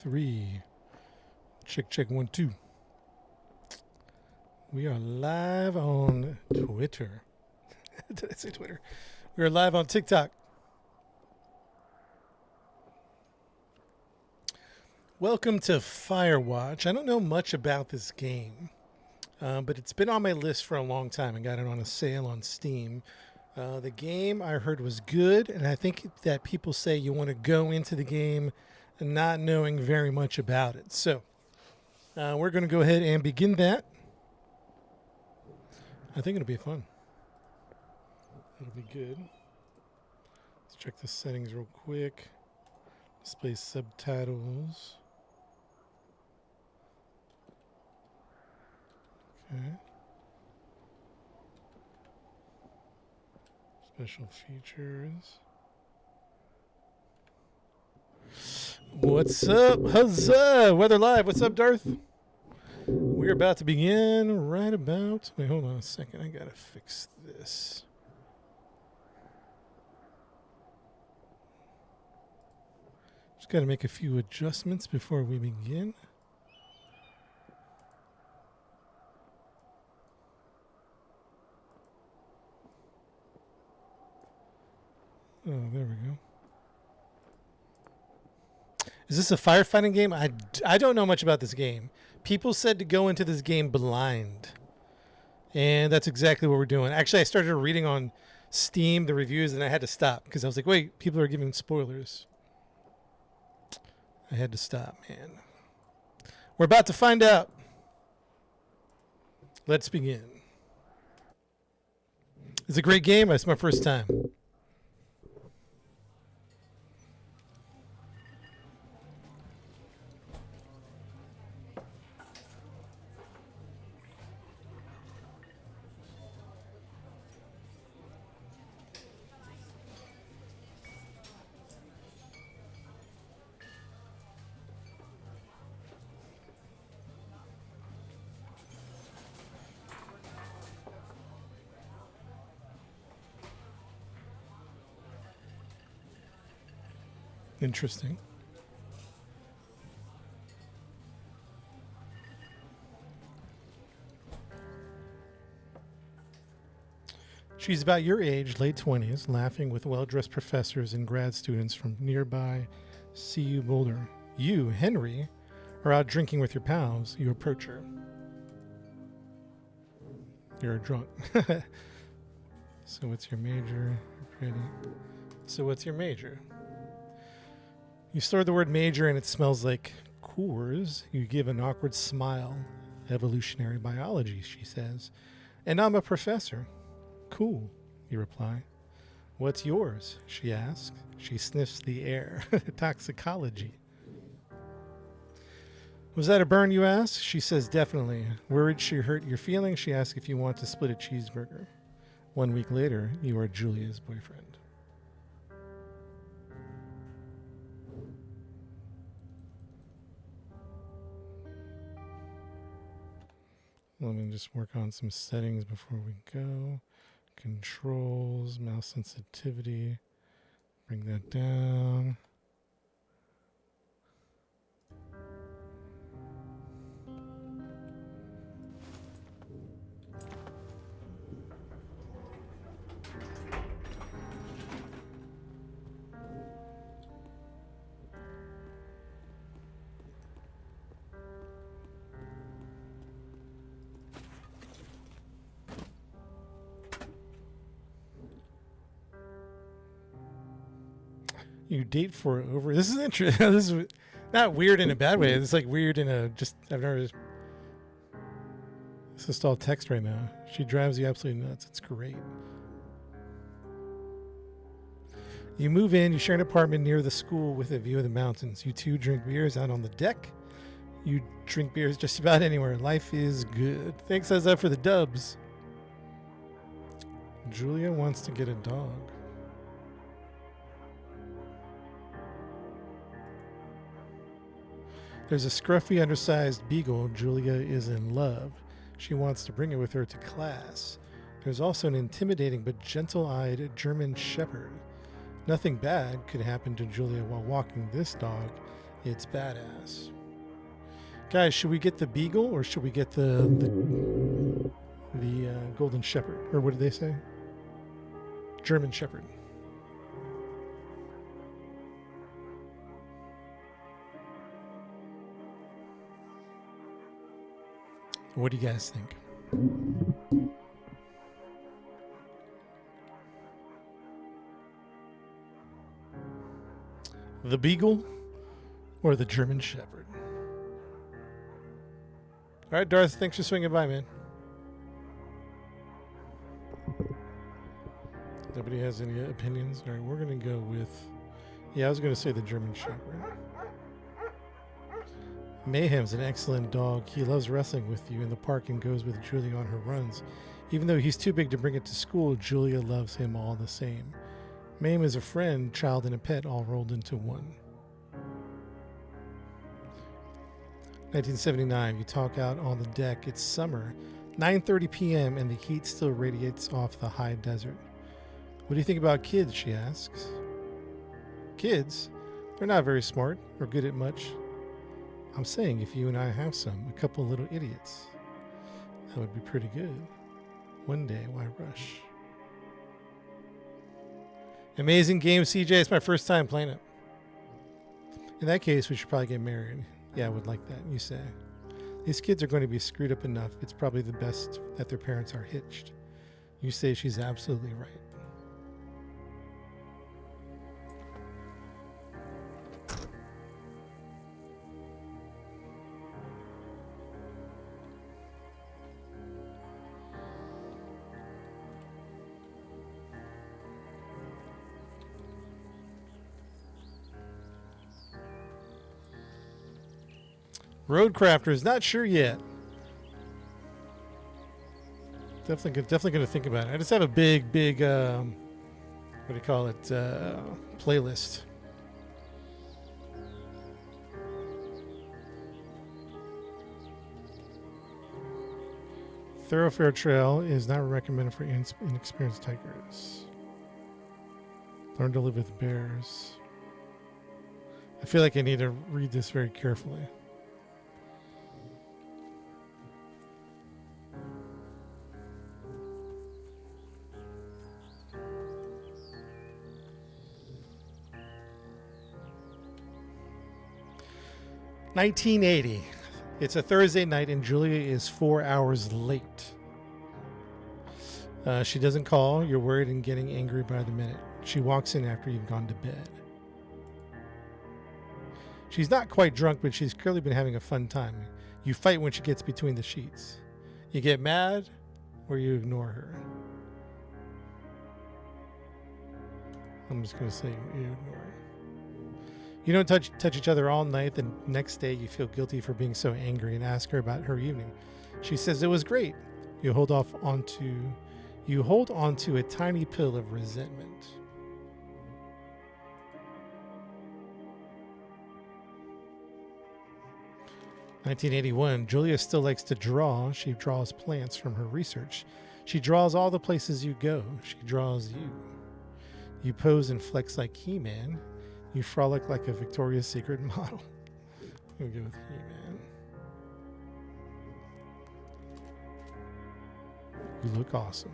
3. Check 1 2. We are live on Twitter. Did I say Twitter? We are live on TikTok. Welcome to Firewatch. I don't know much about this game, but it's been on my list for a long time. I got it on a sale on Steam. The game I heard was good, and I think that people say you want to go into the game not knowing very much about it. So we're going to go ahead and begin that. I think it'll be fun. It'll be good. Let's check the settings real quick. Display subtitles. Okay. Special features. What's up? Huzzah! Weather Live. What's up, Darth? We're about to begin right about... Wait, hold on a second. I gotta fix this. Just gotta make a few adjustments before we begin. Oh, there we go. Is this a firefighting game? I don't know much about this game. People said to go into this game blind. And that's exactly what we're doing. Actually, I started reading on Steam the reviews and I had to stop because I was like, wait, people are giving spoilers. I had to stop, man. We're about to find out. Let's begin. It's a great game. It's my first time. Interesting. She's about your age, late 20s, laughing with well-dressed professors and grad students from nearby CU Boulder. You, Henry, are out drinking with your pals. You approach her. You're drunk. So what's your major? You're pretty. So what's your major? You store the word major and it smells like Coors. You give an awkward smile. Evolutionary biology, she says. And I'm a professor. Cool, you reply. What's yours? She asks. She sniffs the air. Toxicology. Was that a burn, you ask? She says definitely. Worried she hurt your feelings, she asks if you want to split a cheeseburger. 1 week later, you are Julia's boyfriend. Let me just work on some settings before we go. Controls, mouse sensitivity. Bring that down. You date for over. This is interesting. This is not weird in a bad way. It's like weird in a just. I've never. It's just all text right now. She drives you absolutely nuts. It's great. You move in. You share an apartment near the school with a view of the mountains. You two drink beers out on the deck. You drink beers just about anywhere. Life is good. Thanks, Ezra, for the dubs. Julia wants to get a dog. There's a scruffy, undersized beagle. Julia is in love. She wants to bring it with her to class. There's also an intimidating but gentle-eyed German shepherd. Nothing bad could happen to Julia while walking this dog, It's badass. Guys, should we get the beagle or should we get the golden shepherd? Or what did they say? German shepherd. What do you guys think? The beagle or the German shepherd? All right, Darth, thanks for swinging by, man. Nobody has any opinions? All right, we're going to go with... Yeah, I was going to say the German shepherd. Mayhem's an excellent dog. He loves wrestling with you in the park and goes with Julia on her runs. Even though he's too big to bring it to school, Julia loves him all the same. Mayhem is a friend, child, and a pet all rolled into one. 1979, you talk out on the deck. It's summer, 9:30 p.m., and the heat still radiates off the high desert. What do you think about kids, she asks. Kids? They're not very smart or good at much. I'm saying if you and I have some, a couple little idiots, that would be pretty good. One day, why rush? Amazing game, CJ. It's my first time playing it. In that case, we should probably get married. Yeah, I would like that, you say. These kids are going to be screwed up enough. It's probably the best that their parents are hitched. You say she's absolutely right. Roadcrafters, not sure yet. Definitely going to think about it. I just have a big, what do you call it, playlist. Thoroughfare Trail is not recommended for inexperienced hikers. Learn to live with bears. I feel like I need to read this very carefully. $19.80. It's a Thursday night and Julia is 4 hours late. She doesn't call. You're worried and getting angry by the minute. She walks in after you've gone to bed. She's not quite drunk, but she's clearly been having a fun time. You fight when she gets between the sheets. You get mad or you ignore her. I'm just going to say you ignore her. You don't touch each other all night. The next day you feel guilty for being so angry and ask her about her evening. She says it was great. You hold onto a tiny pill of resentment. $19.81. Julia still likes to draw. She draws plants from her research. She draws all the places you go. She draws you. You pose and flex like He-Man. You frolic like a Victoria's Secret model. We'll go with He-Man. You look awesome.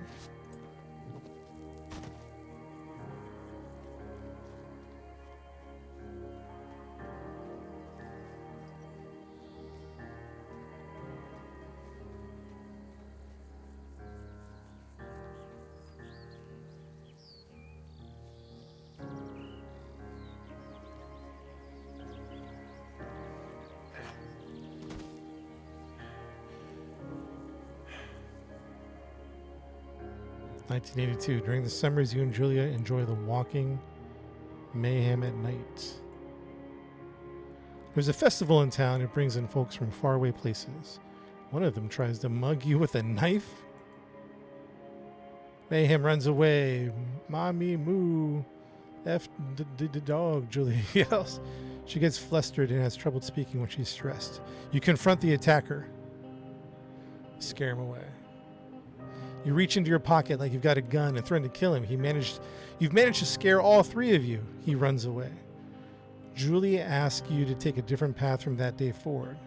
$19.82. During the summers, you and Julia enjoy the walking mayhem at night. There's a festival in town. It brings in folks from faraway places. One of them tries to mug you with a knife. Mayhem runs away. Mommy, moo. F the dog, Julia yells. She gets flustered and has trouble speaking when she's stressed. You confront the attacker. Scare him away. You reach into your pocket like you've got a gun and threaten to kill him. You've managed to scare all three of you. He runs away. Julia asks you to take a different path from that day forward.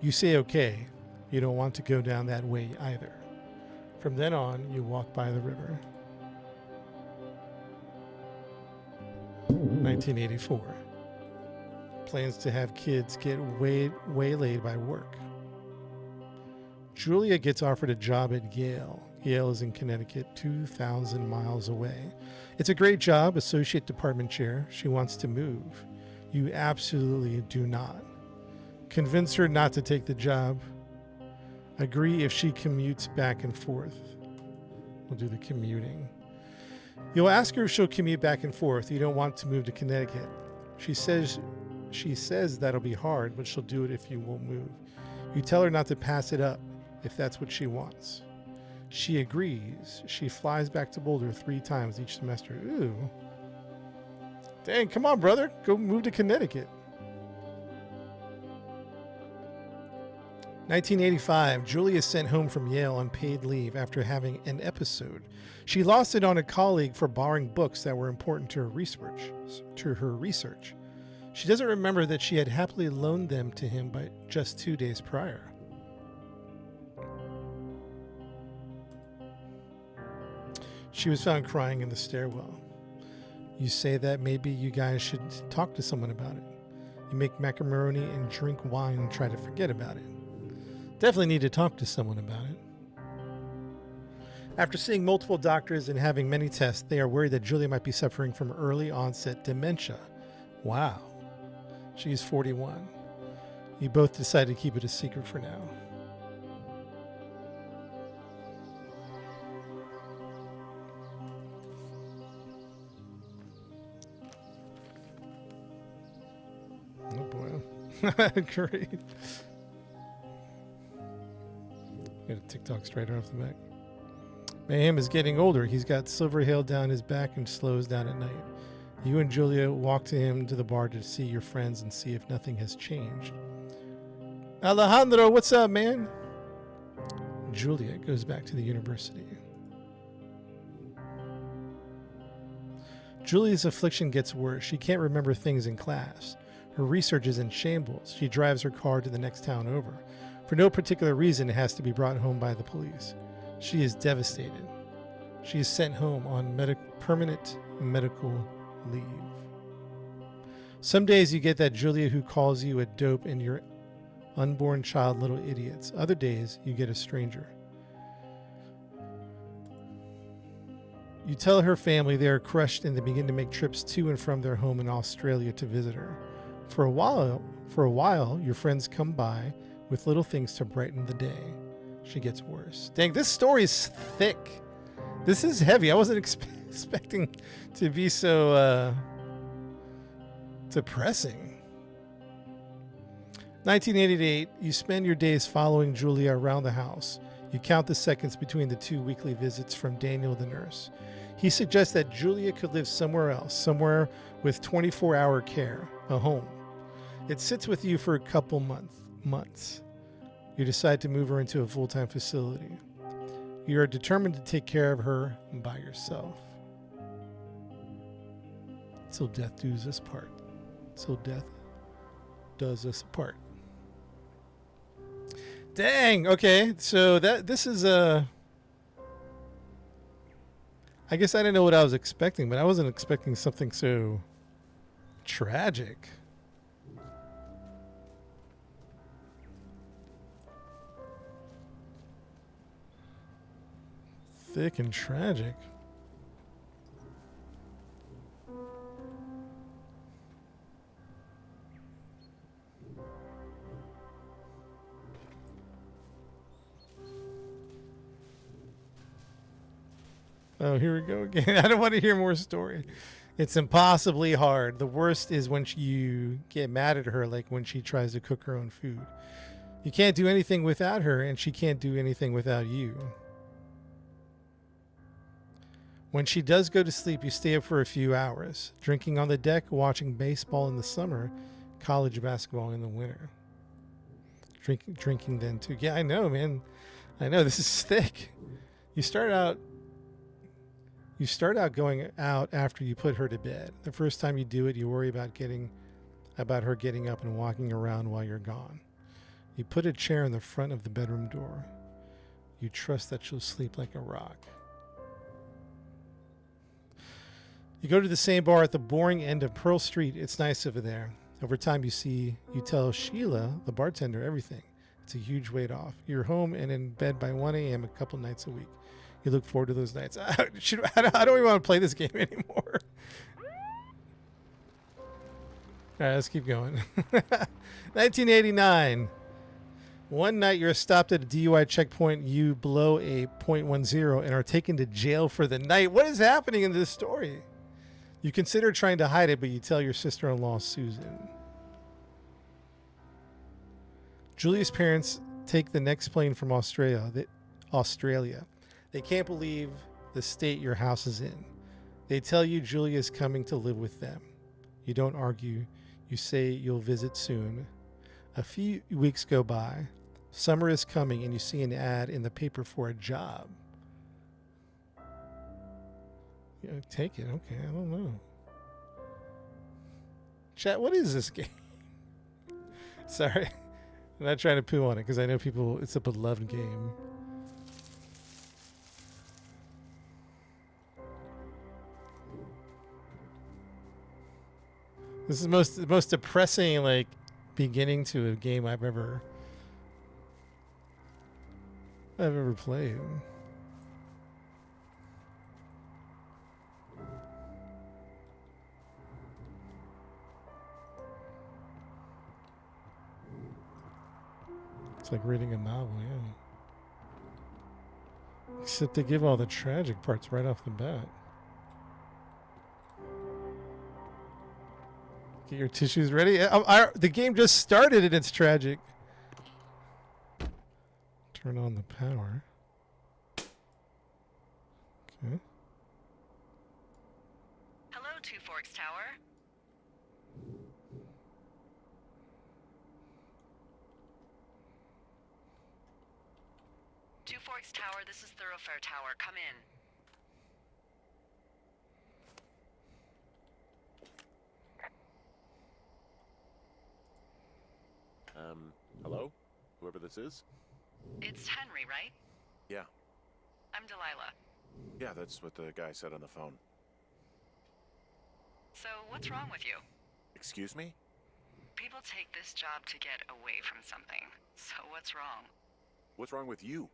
You say okay. You don't want to go down that way either. From then on, you walk by the river. 1984. Plans to have kids get waylaid by work. Julia gets offered a job at Yale. Yale is in Connecticut, 2,000 miles away. It's a great job, associate department chair. She wants to move. You absolutely do not. Convince her not to take the job. Agree if she commutes back and forth. We'll do the commuting. You'll ask her if she'll commute back and forth. You don't want to move to Connecticut. She says that'll be hard, but she'll do it if you will move. You tell her not to pass it up if that's what she wants. She agrees. She flies back to Boulder 3 times each semester. Ooh. Dang, come on, brother. Go move to Connecticut. 1985, Julia is sent home from Yale on paid leave after having an episode. She lost it on a colleague for borrowing books that were important to her research. She doesn't remember that she had happily loaned them to him by just 2 days prior. She was found crying in the stairwell. You say that maybe you guys should talk to someone about it. You make macaroni and drink wine and try to forget about it. Definitely need to talk to someone about it. After seeing multiple doctors and having many tests, they are worried that Julia might be suffering from early onset dementia. Wow. She's 41. You both decide to keep it a secret for now. Oh boy. Great. Got a TikTok straight off the back. Mayhem is getting older. He's got silver hair down his back and slows down at night. You and Julia walk to him to the bar to see your friends and see if nothing has changed. Alejandro, what's up, man? Julia goes back to the university. Julia's affliction gets worse. She can't remember things in class. Her research is in shambles. She drives her car to the next town over. For no particular reason, it has to be brought home by the police. She is devastated. She is sent home on permanent medical leave. Some days you get that Julia who calls you a dope and your unborn child little idiots. Other days you get a stranger. You tell her family they are crushed and they begin to make trips to and from their home in Australia to visit her. For a while, your friends come by with little things to brighten the day. She gets worse. Dang, this story is thick. This is heavy. I wasn't expecting to be so depressing. 1988, you spend your days following Julia around the house. You count the seconds between the 2 weekly visits from Daniel the nurse. He suggests that Julia could live somewhere else, somewhere with 24-hour care, a home. It sits with you for a couple months. You decide to move her into a full-time facility. You are determined to take care of her by yourself. Till death does us part. Till death does us apart. Dang. Okay. So this is I guess I didn't know what I was expecting, but I wasn't expecting something so tragic. Thick and tragic. Oh, here we go again. I don't want to hear more story. It's impossibly hard. The worst is when you get mad at her, like when she tries to cook her own food. You can't do anything without her, and she can't do anything without you. When she does go to sleep, you stay up for a few hours, drinking on the deck, watching baseball in the summer, college basketball in the winter. Drinking then too. Yeah, I know, man. I know, this is thick. You start out going out after you put her to bed. The first time you do it, you worry about getting about her getting up and walking around while you're gone. You put a chair in the front of the bedroom door. You trust that she'll sleep like a rock. You go to the same bar at the boring end of Pearl Street. It's nice over there. Over time, you tell Sheila, the bartender, everything. It's a huge weight off. You're home and in bed by 1 a.m. a couple nights a week. You look forward to those nights. I don't even want to play this game anymore. All right, let's keep going. 1989. One night you're stopped at a DUI checkpoint. You blow a .10 and are taken to jail for the night. What is happening in this story? You consider trying to hide it, but you tell your sister-in-law, Susan. Julia's parents take the next plane from Australia. They can't believe the state your house is in. They tell you Julia is coming to live with them. You don't argue. You say you'll visit soon. A few weeks go by. Summer is coming, and you see an ad in the paper for a job. Yeah, take it. Okay, I don't know. Chat, what is this game? Sorry. I'm not trying to poo on it because I know people, it's a beloved game. This is the most depressing, like, beginning to a game I've ever played. It's like reading a novel, yeah. Except they give all the tragic parts right off the bat. Get your tissues ready. The game just started and it's tragic. Turn on the power. Okay. Hello, Two Forks Tower. Two Forks Tower, this is Thoroughfare Tower. Come in. Hello? Whoever this is? It's Henry, right? Yeah. I'm Delilah. Yeah, that's what the guy said on the phone. So, what's wrong with you? Excuse me? People take this job to get away from something. So, what's wrong? What's wrong with you?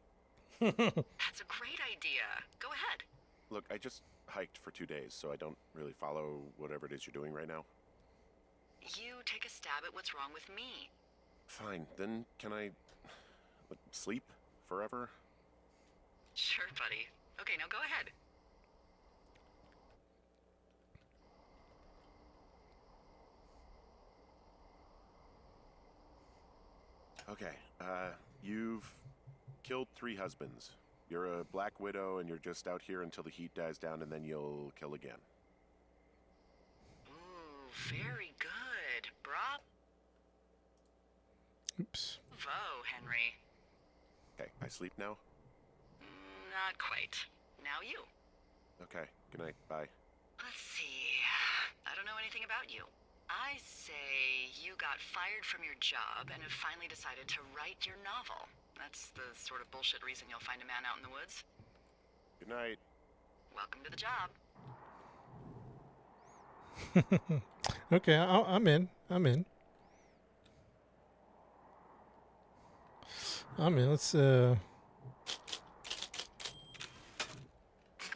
That's a great idea. Go ahead. Look, I just hiked for 2 days, so I don't really follow whatever it is you're doing right now. You take a stab at what's wrong with me. Fine, then can I sleep forever? Sure, buddy. Okay, now go ahead. Okay, you've killed 3 husbands. You're a black widow and you're just out here until the heat dies down and then you'll kill again. Ooh, very good. Bravo, Oops. Henry. Okay, I sleep now? Not quite. Now you. Okay, good night, bye. Let's see. I don't know anything about you. I say you got fired from your job and have finally decided to write your novel. That's the sort of bullshit reason you'll find a man out in the woods. Good night. Welcome to the job. Okay, I'm in. Let's Good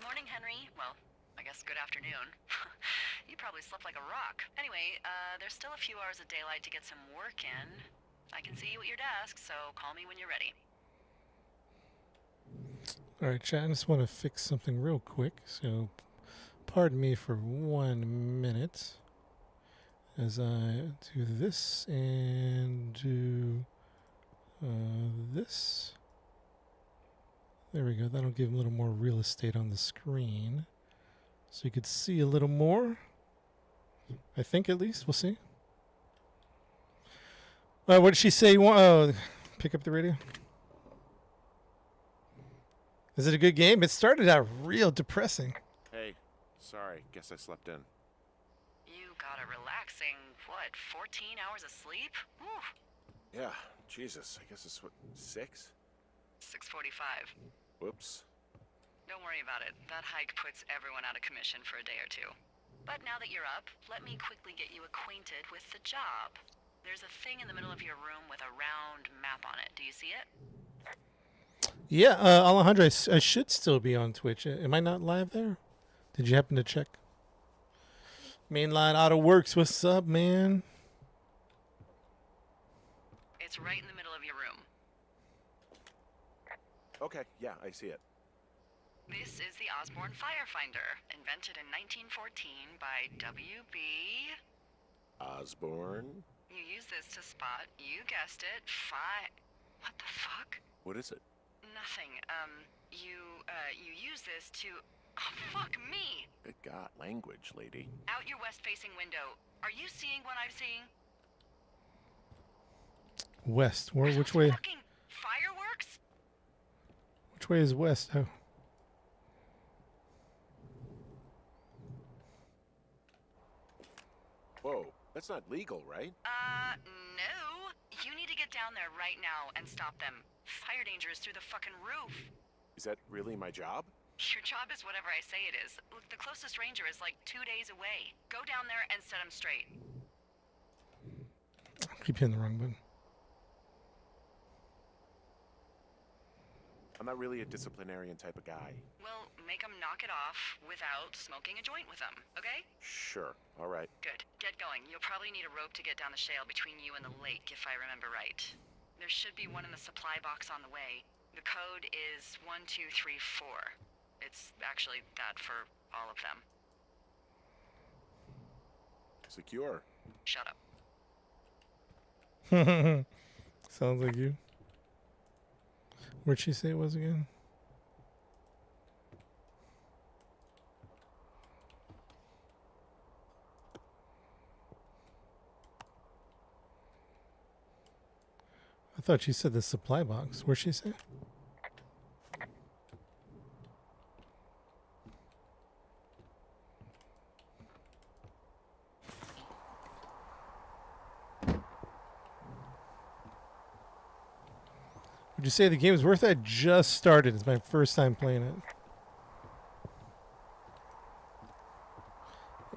morning, Henry. Well, I guess good afternoon. You probably slept like a rock. Anyway, there's still a few hours of daylight to get some work in. I can see you at your desk, so call me when you're ready. All right, chat. I just want to fix something real quick. So, pardon me for 1 minute as I do this and do this. There we go. That'll give a little more real estate on the screen, so you could see a little more. I think, at least. We'll see. What did she say? Pick up the radio. Is it a good game? It started out real depressing. Hey, sorry, guess I slept in. You got a relaxing, 14 hours of sleep? Whew. Yeah, Jesus. I guess it's what, 6? 6:45. Whoops. Don't worry about it. That hike puts everyone out of commission for a day or two. But now that you're up, let me quickly get you acquainted with the job. There's a thing in the middle of your room with a round map on it. Do you see it? Yeah, Alejandro, I should still be on Twitch. Am I not live there? Did you happen to check? Mainline Auto Works, what's up, man? It's right in the middle of your room. Okay, yeah, I see it. This is the Osborne Firefinder, invented in 1914 by W.B. Osborne? You use this to spot, you guessed it, What the fuck? What is it? Nothing. You use this to... Oh, fuck me! Good God, language, lady. Out your west-facing window. Are you seeing what I'm seeing? West. Are Which those way? fucking fireworks? Which way is west? Oh. Whoa, that's not legal, right? No. You need to get down there right now and stop them. Fire danger is through the fucking roof. Is that really my job? Your job is whatever I say it is. Look, the closest ranger is like 2 days away. Go down there and set him straight. I keep hitting the wrong button. I'm not really a disciplinarian type of guy. Well, make him knock it off without smoking a joint with him, okay? Sure, all right. Good. Get going. You'll probably need a rope to get down the shale between you and the lake, if I remember right. There should be one in the supply box on the way. The code is 1234. It's actually that for all of them. Secure. Shut up. Sounds like you. Where'd she say it was again? I thought she said the supply box. Where'd she say? Would you say the game is worth it? I just started. It's my first time playing it.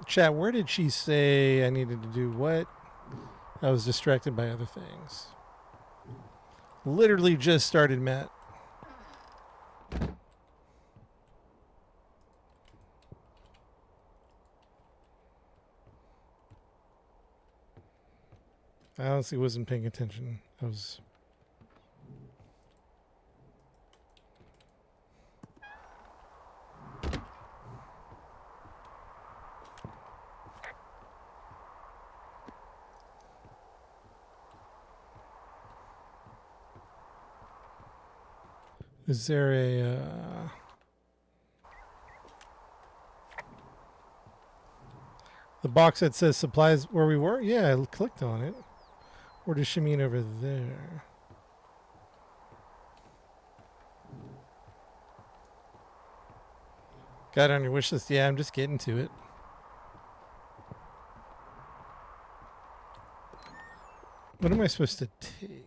Chat, where did she say I needed to do what? I was distracted by other things. Literally just started, Matt. I honestly wasn't paying attention. I was... Is there a... the box that says supplies where we were? Yeah, I clicked on it. Or does she mean over there? Got it on your wish list? Yeah, I'm just getting to it. What am I supposed to take?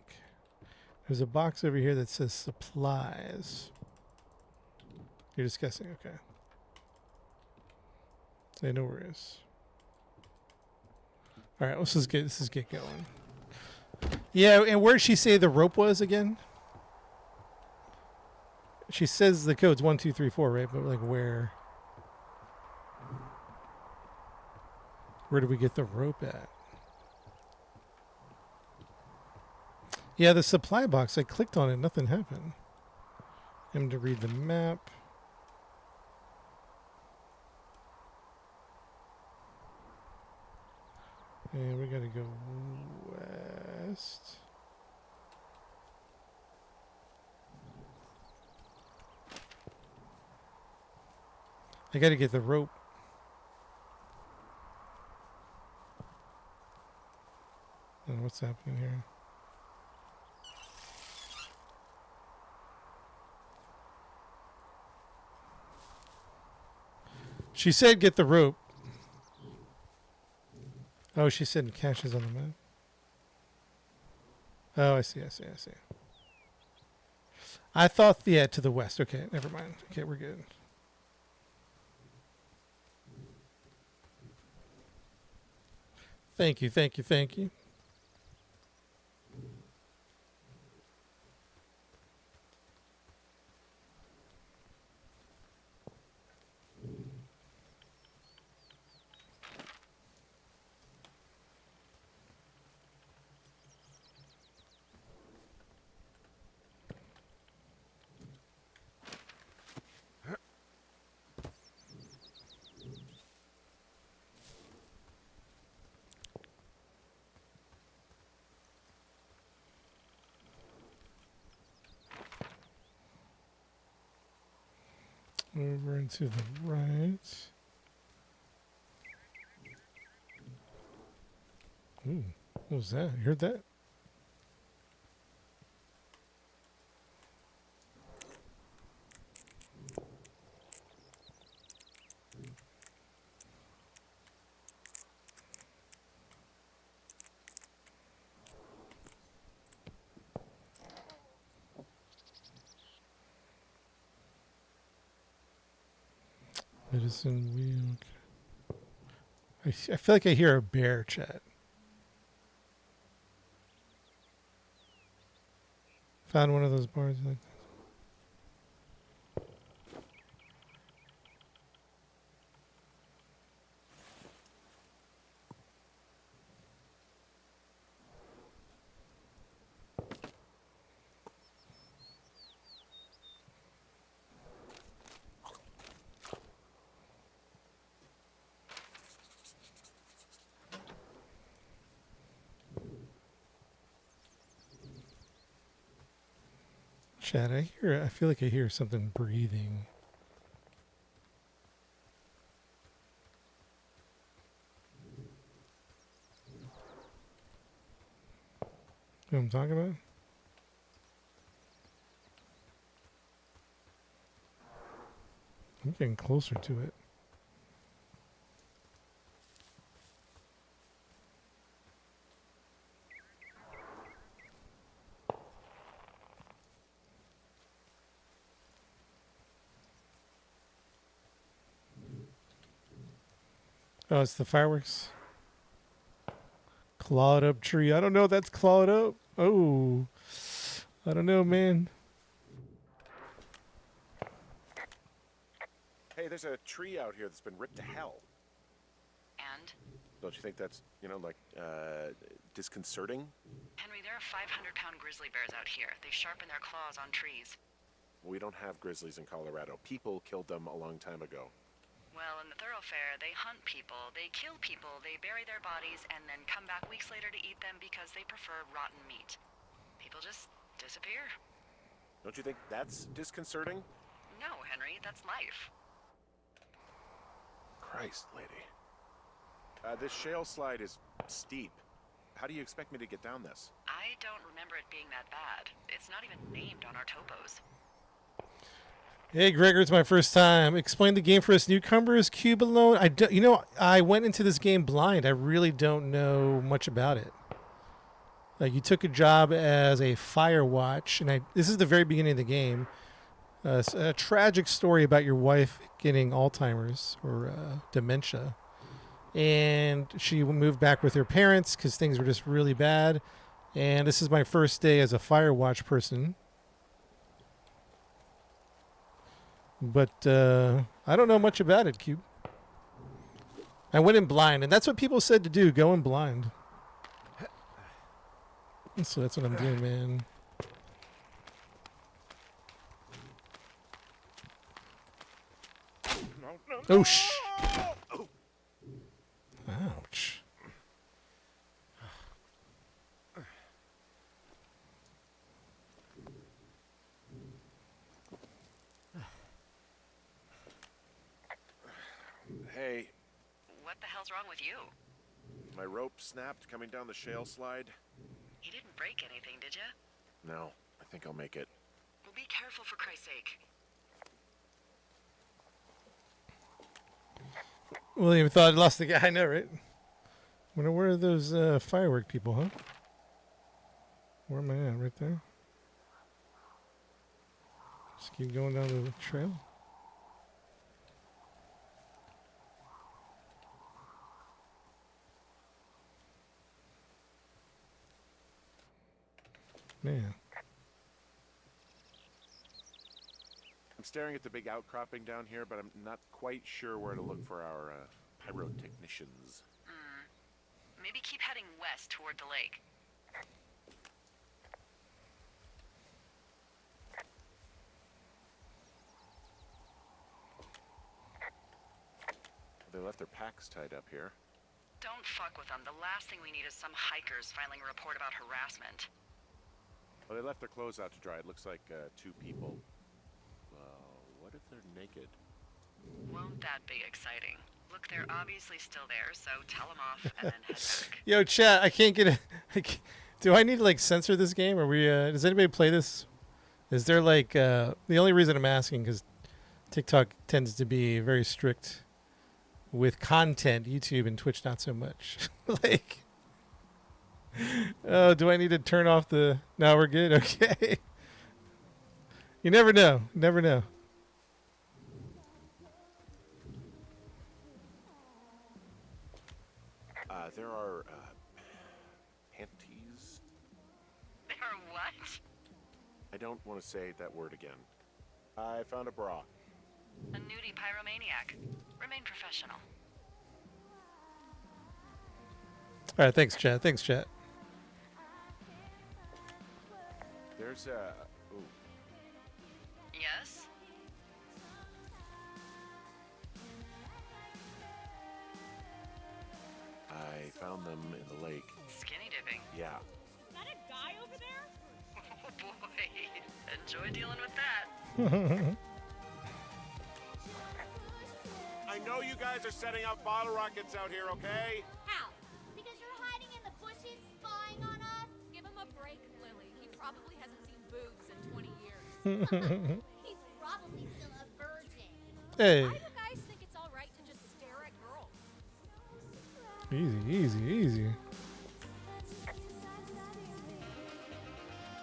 There's a box over here that says supplies. You're discussing, okay. Yeah, no worries. All right, let's just get going. Yeah, and where did she say the rope was again? She says the code's 1234, right? But like where? Where do we get the rope at? Yeah, the supply box, I clicked on it, nothing happened. I'm to read the map. And we gotta go west. I gotta get the rope. I don't know what's happening here. She said get the rope. Oh, she said caches on the map. Oh, I see. I thought, yeah, to the west. Okay, never mind. Okay, we're good. Thank you. Over and to the right. Ooh, what was that? You heard that? Medicine wheel. I feel like I hear a bear chat. Found one of those bars like that. Chat, I feel like I hear something breathing. You know what I'm talking about? I'm getting closer to it. Oh, it's the fireworks. Clawed up tree. I don't know if that's clawed up. Oh, I don't know, man. Hey, there's a tree out here that's been ripped to hell. And? Don't you think that's, disconcerting? Henry, there are 500-pound grizzly bears out here. They sharpen their claws on trees. We don't have grizzlies in Colorado. People killed them a long time ago. Well, in the thoroughfare, they hunt people, they kill people, they bury their bodies, and then come back weeks later to eat them because they prefer rotten meat. People just disappear. Don't you think that's disconcerting? No, Henry, that's life. Christ, lady. This shale slide is steep. How do you expect me to get down this? I don't remember it being that bad. It's not even named on our topos. Hey, Gregor, it's my first time. Explain the game for us newcomers. Cube alone. I went into this game blind. I really don't know much about it. Like, you took a job as a Firewatch, and this is the very beginning of the game. It's a tragic story about your wife getting Alzheimer's or dementia. And she moved back with her parents because things were just really bad. And this is my first day as a Firewatch person. But I don't know much about it, Cube. I went in blind, and that's what people said to do, go in blind. So that's what I'm doing, man. Oh, ouch. Hey, What the hell's wrong with you? my rope snapped coming down the shale slide. You didn't break anything, did you? No, I think I'll make it. Well, be careful for Christ's sake. William thought I lost the guy. I know, right? Wonder where are those firework people, huh? Where am I at? Right there? Just keep going down the trail. Man. I'm staring at the big outcropping down here, but I'm not quite sure where to look for our pyrotechnicians. Maybe keep heading west toward the lake. They left their packs tied up here. Don't fuck with them. The last thing we need is some hikers filing a report about harassment. Well, they left their clothes out to dry. It looks like 2 people. Well, what if they're naked? Won't that be exciting? Look, they're obviously still there, so tell them off and then head back. Yo, chat, I can't get it. Do I need to, like, censor this game? Or does anybody play this? Is there, like, the only reason I'm asking, because TikTok tends to be very strict with content, YouTube and Twitch not so much. Like, oh, do I need to turn off the... No, we're good? Okay. You never know. Never know. There are panties. There are what? I don't want to say that word again. I found a bra. A nudie pyromaniac. Remain professional. All right, thanks, chat. Thanks, chat. There's a... Ooh. Yes? I found them in the lake. Skinny dipping. Yeah. Is that a guy over there? Oh boy. Enjoy dealing with that. I know you guys are setting up bottle rockets out here, okay? How? Because you're hiding in the bushes spying on us? Give him a break, Lily. He probably hasn't seen boobs in 20 years. He's probably still a virgin. Hey. Why do guys think it's all right to just stare at girls? Easy, easy, easy.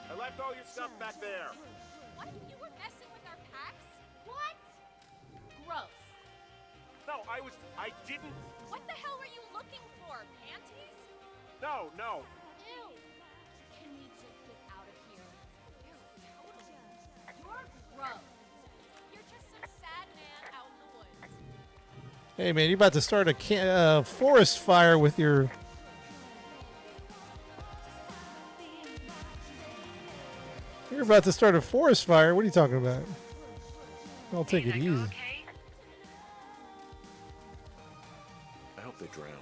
I left all your stuff back there. What? You were messing with our packs? What? Gross. No, I didn't. What the hell were you looking for? Panties? No. Ew. Can we just get out of here? Ew, totally. You're gross. You're just some sad man out in the woods. Hey, man, you about to start a forest fire with your... You're about to start a forest fire? What are you talking about? I'll take it easy. Okay? I hope they drown.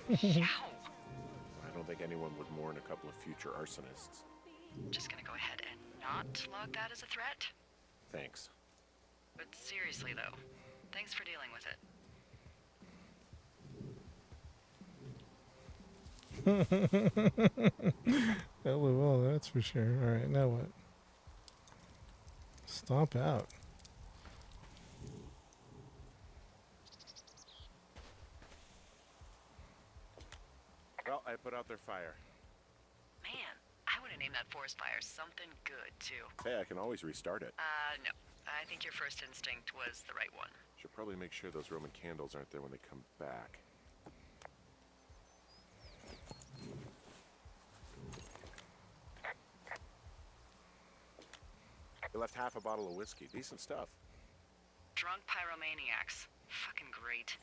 Yow. I don't think anyone would mourn a couple of future arsonists. Just gonna go ahead and not log that as a threat. Thanks. But seriously though, thanks for dealing with it. LOL, that's for sure. All right, now what? Stomp out. Well, I put out their fire. Man, I would have named that forest fire something good too. Hey, I can always restart it. No. I think your first instinct was the right one. Should probably make sure those Roman candles aren't there when they come back. They left half a bottle of whiskey. Decent stuff. Drunk pyromaniacs. Fucking great.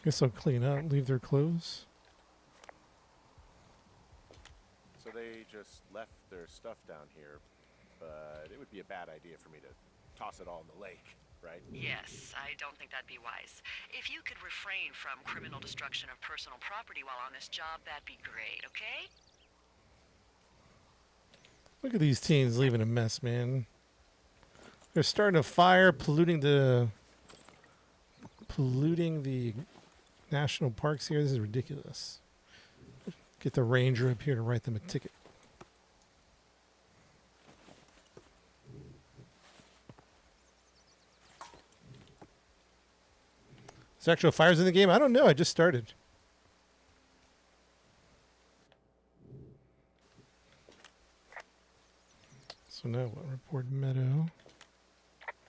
Guess I'll clean up, leave their clothes. So they just left their stuff down here, but it would be a bad idea for me to toss it all in the lake, right? Yes, I don't think that'd be wise. If you could refrain from criminal destruction of personal property while on this job, that'd be great, okay? Look at these teens leaving a mess, man. They're starting a fire, polluting the national parks here. This is ridiculous. Get the ranger up here to write them a ticket. There's actual fires in the game? I don't know. I just started. So now what? Report meadow.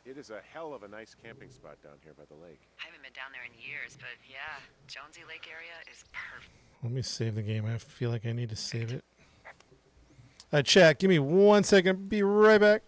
It is a hell of a nice camping spot down here by the lake. I haven't been down there in years, but yeah, Jonesy Lake area is perfect. Let me save the game. I feel like I need to save it. Chat, give me 1 second. Be right back.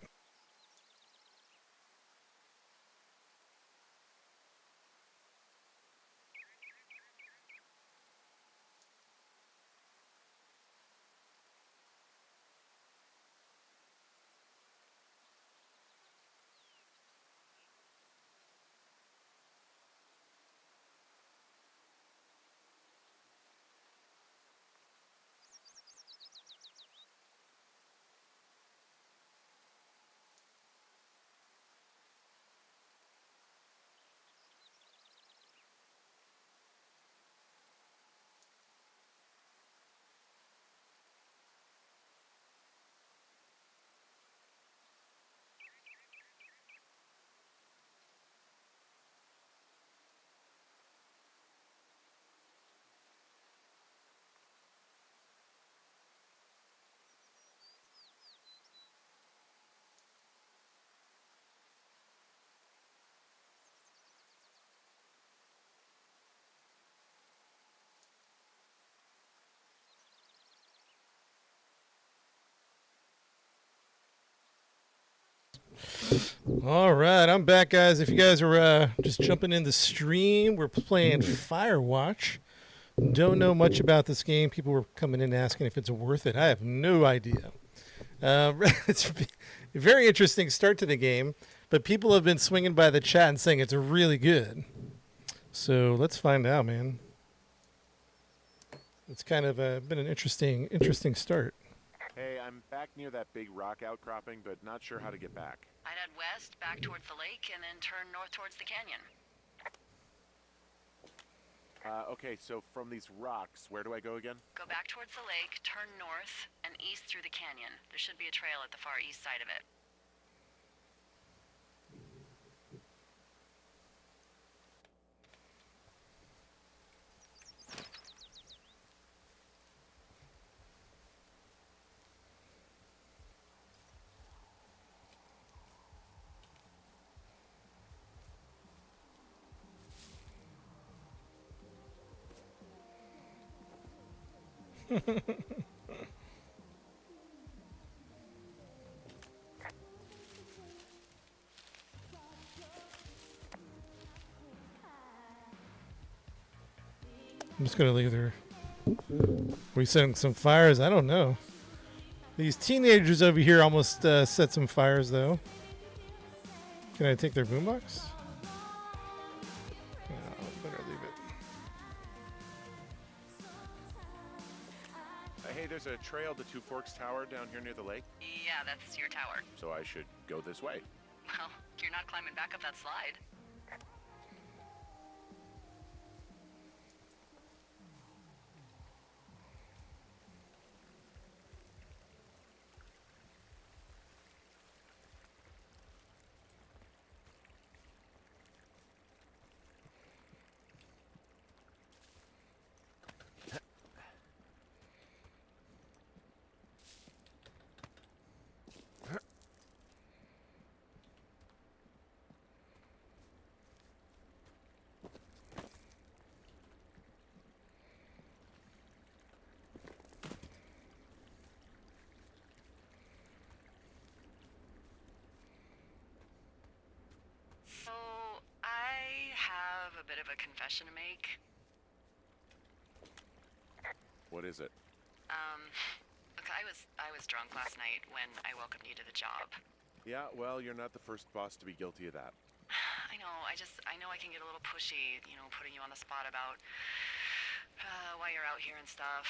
All right, I'm back, guys. If you guys are just jumping in the stream, we're playing Firewatch. Don't know much about this game. People were coming in asking if it's worth it. I have no idea. It's a very interesting start to the game, but people have been swinging by the chat and saying it's really good. So let's find out, man. It's kind of been an interesting start. Hey, I'm back near that big rock outcropping, but not sure how to get back. I'd head west, back towards the lake, and then turn north towards the canyon. Okay, so from these rocks, where do I go again? Go back towards the lake, turn north, and east through the canyon. There should be a trail at the far east side of it. I'm just gonna leave there. We setting some fires? I don't know. These teenagers over here almost set some fires, though. Can I take their boombox? No, better leave it. Hey, there's a trail to Two Forks Tower down here near the lake, Yeah, that's your tower. so I should go this way. Well, you're not climbing back up that slide. So, I have a bit of a confession to make. What is it? Look, I was drunk last night when I welcomed you to the job. Yeah, well, you're not the first boss to be guilty of that. I know, I know I can get a little pushy, you know, putting you on the spot about why you're out here and stuff.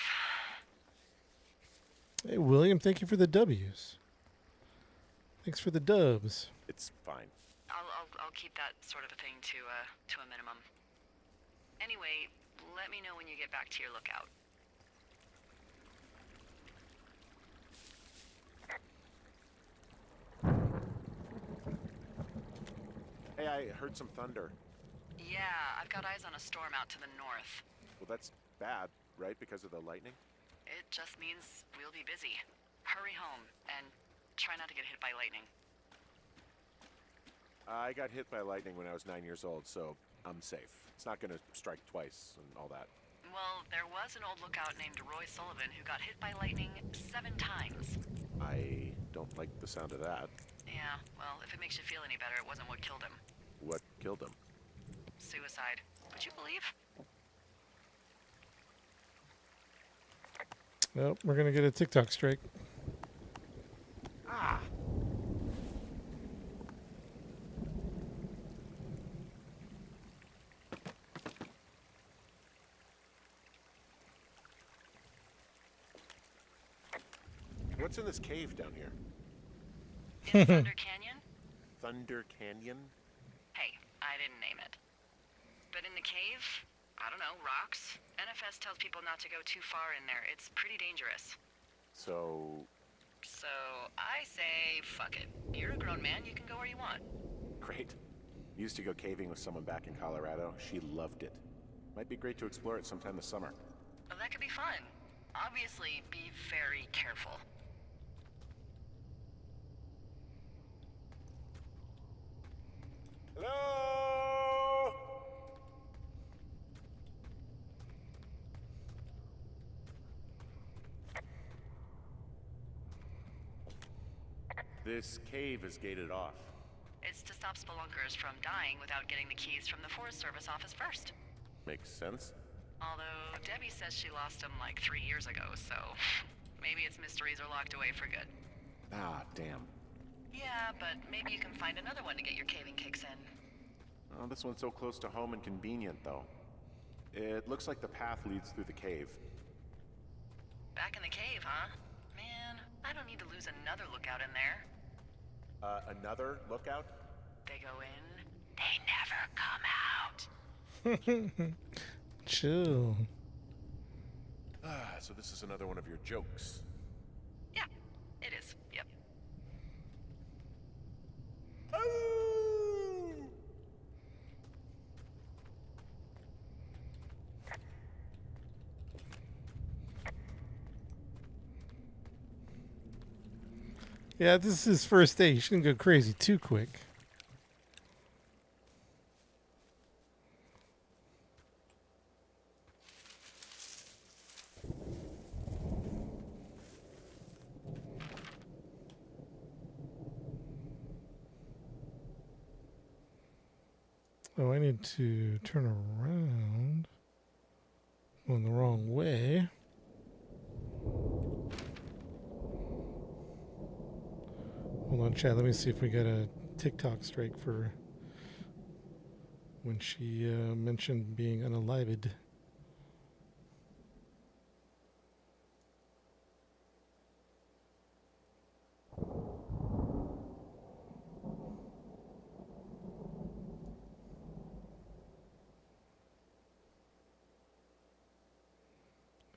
Hey, William, thank you for the W's. Thanks for the dubs. It's fine. I'll keep that sort of a thing to a minimum. Anyway, let me know when you get back to your lookout. Hey, I heard some thunder. Yeah, Yeah, I've got eyes on a storm out to the north. Well, that's bad, right? Because of the lightning? It just means we'll be busy. Hurry home, and try not to get hit by lightning. I got hit by lightning when I was 9 years old, so I'm safe. It's not gonna strike twice and all that. Well, there was an old lookout named Roy Sullivan who got hit by lightning 7 times. I don't like the sound of that. Yeah, well, if it makes you feel any better, it wasn't what killed him. What killed him? Suicide. Would you believe? Well, we're gonna get a TikTok strike. Ah! What's in this cave down here? In Thunder Canyon? Thunder Canyon? Hey, I didn't name it. But in the cave, I don't know, rocks? NFS tells people not to go too far in there. It's pretty dangerous. So, So I say, fuck it. You're a grown man, you can go where you want. great. Used to go caving with someone back in Colorado. She loved it. Might be great to explore it sometime this summer. Well, that could be fun. Obviously, be very careful. Hello? This cave is gated off. It's to stop spelunkers from dying without getting the keys from the Forest Service office first. Makes sense. Although, Debbie says she lost them like 3 years ago, so maybe its mysteries are locked away for good. Ah, damn. Yeah, but maybe you can find another one to get your caving kicks in. Oh, this one's so close to home and convenient, though. It looks like the path leads through the cave. Back in the cave, huh? Man, I don't need to lose another lookout in there. Another lookout? They go in, they never come out. Chill. Ah, so this is another one of your jokes. Yeah, it is. Yep. Yeah, this is his first day. He shouldn't go crazy too quick. Oh, I need to turn around. Going the wrong way. Hold on, Chad. Let me see if we got a TikTok strike for when she mentioned being unalived.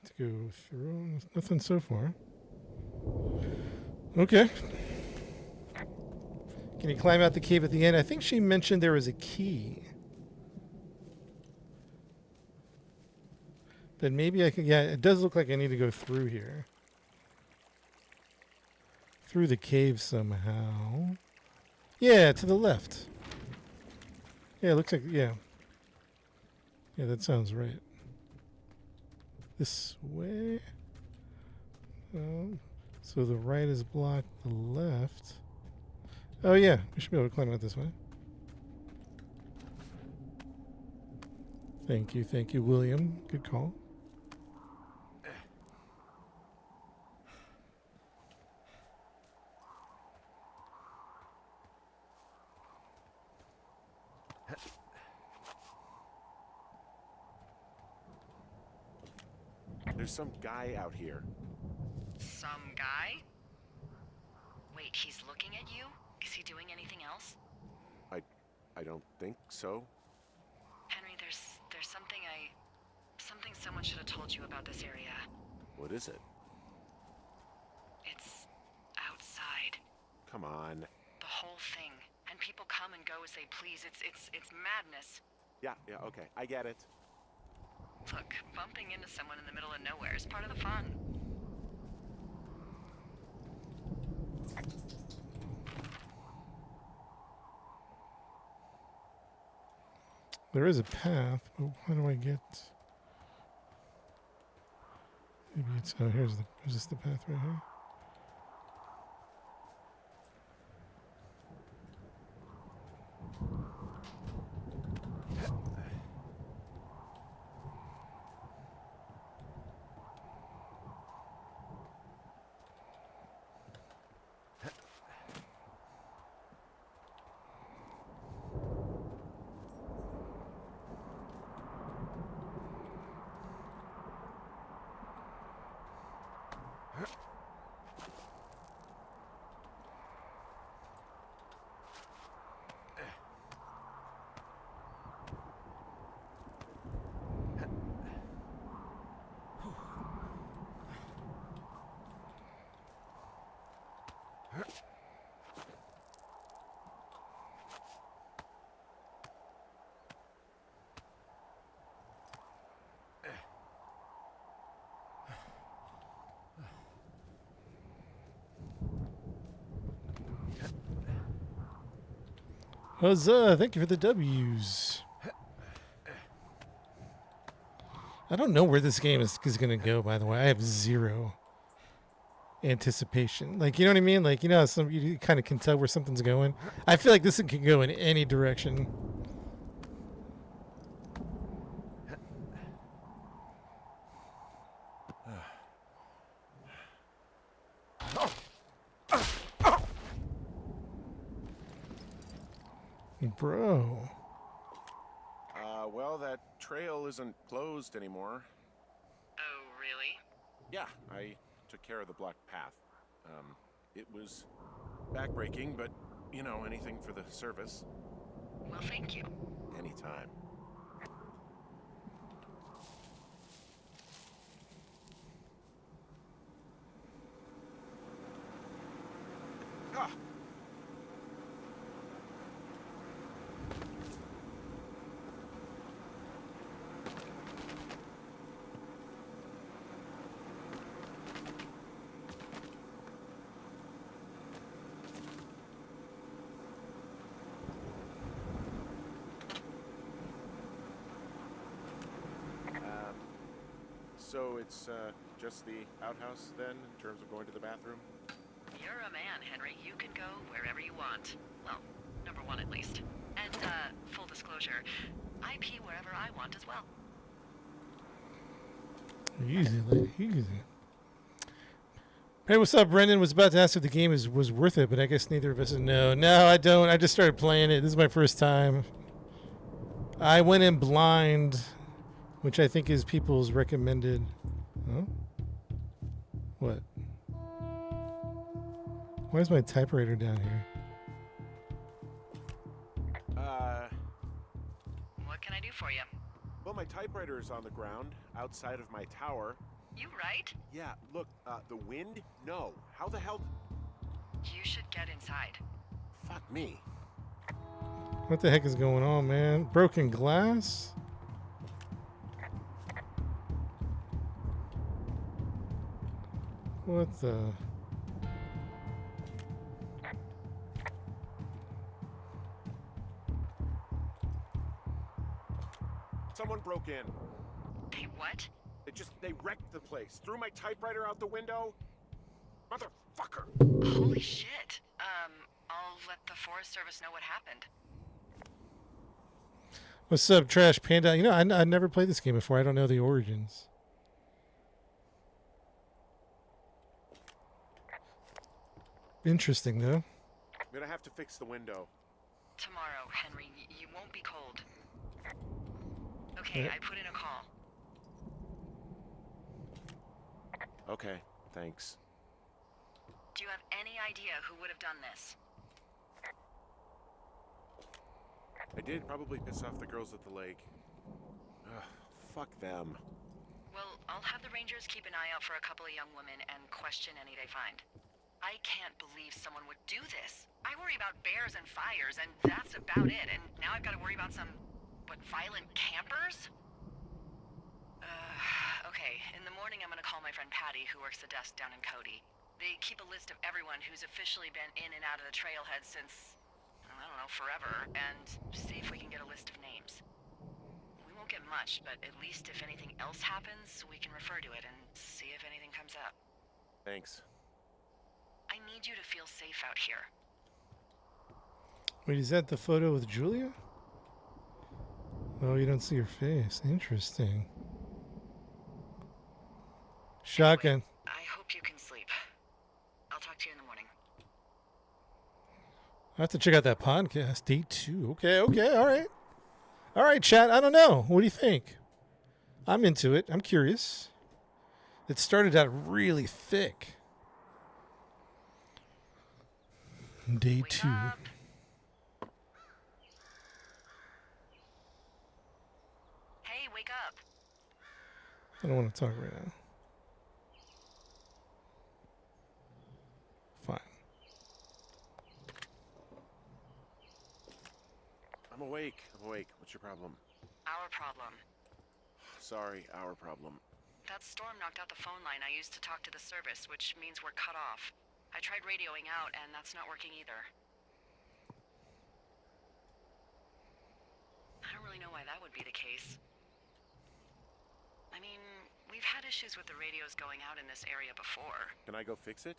Let's go through. Nothing so far. Okay. Can you climb out the cave at the end? I think she mentioned there was a key. Then maybe I can. Yeah, it does look like I need to go through here. Through the cave somehow. Yeah, to the left. Yeah, it looks like. Yeah. Yeah, that sounds right. This way. Oh, so the right is blocked, the left. Oh yeah, we should be able to climb out this way. Thank you, William. Good call. There's some guy out here. Some guy? Wait, he's looking at you? Is he doing anything else? I don't think so. Henry, there's something someone should have told you about this area. What is it? It's outside. Come on. The whole thing. And people come and go as they please. It's madness. Yeah, okay. I get it. Look, bumping into someone in the middle of nowhere is part of the fun. There is a path, but how do I get... Maybe it's... Oh, is this the path right here? Huzzah! Thank you for the W's. I don't know where this game is going to go, by the way. I have zero anticipation. Like, you know what I mean? Like, you know, you kind of can tell where something's going. I feel like this one can go in any direction. Bro. Well, that trail isn't closed anymore. Oh, really? Yeah, I took care of the blocked path. It was backbreaking, but, you know, anything for the service. Well, thank you. Anytime. Ah! So it's just the outhouse then, in terms of going to the bathroom? You're a man, Henry. You can go wherever you want. Well, number one at least. And, full disclosure, I pee wherever I want as well. Easy, lady. Easy. Hey, what's up? Brendan was about to ask if the game was worth it, but I guess neither of us know. No, I don't. I just started playing it. This is my first time. I went in blind, which I think is people's recommended. Huh? What? Why is my typewriter down here? What can I do for you? Well, my typewriter is on the ground, outside of my tower. You right? Yeah, look, the wind? No. How the hell? You should get inside. Fuck me. What the heck is going on, man? Broken glass? What the? Someone broke in. They what? They wrecked the place. Threw my typewriter out the window. Motherfucker. Holy shit. I'll let the Forest Service know what happened. What's up, Trash Panda? You know, I never played this game before. I don't know the origins. Interesting, though. I'm gonna have to fix the window. Tomorrow, Henry. You won't be cold. Okay, Yeah. I put in a call. Okay, thanks. Do you have any idea who would have done this? I did probably piss off the girls at the lake. Ugh, fuck them. Well, I'll have the Rangers keep an eye out for a couple of young women and question any they find. I can't believe someone would do this. I worry about bears and fires, and that's about it. And now I've got to worry about some What, violent campers? Okay, in the morning I'm gonna call my friend Patty, who works the desk down in Cody. They keep a list of everyone who's officially been in and out of the trailhead since, I don't know, forever, and see if we can get a list of names. We won't get much, but at least if anything else happens, we can refer to it and see if anything comes up. Thanks. I need you to feel safe out here. Wait, is that the photo with Julia? Oh, you don't see her face. Interesting. Shotgun. Anyway, I hope you can sleep. I'll talk to you in the morning. I have to check out that podcast. Day 2. Okay, all right. All right, chat. I don't know. What do you think? I'm into it. I'm curious. It started out really thick. Day Wake 2. up. Hey, wake up. I don't want to talk right now. Fine. I'm awake. What's your problem? Our problem. Sorry, our problem. That storm knocked out the phone line I used to talk to the service, which means we're cut off. I tried radioing out, and that's not working either. I don't really know why that would be the case. I mean, we've had issues with the radios going out in this area before. Can I go fix it?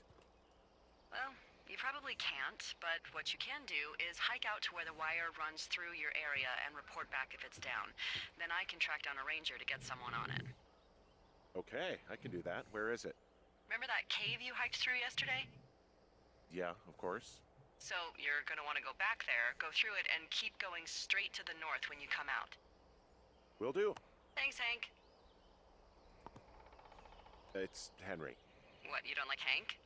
Well, you probably can't, but what you can do is hike out to where the wire runs through your area and report back if it's down. Then I can track down a ranger to get someone on it. Okay, I can do that. Where is it? Remember that cave you hiked through yesterday? Yeah, of course. So you're gonna want to go back there, go through it, and keep going straight to the north when you come out. Will do. Thanks, Hank. It's Henry. What, you don't like Hank?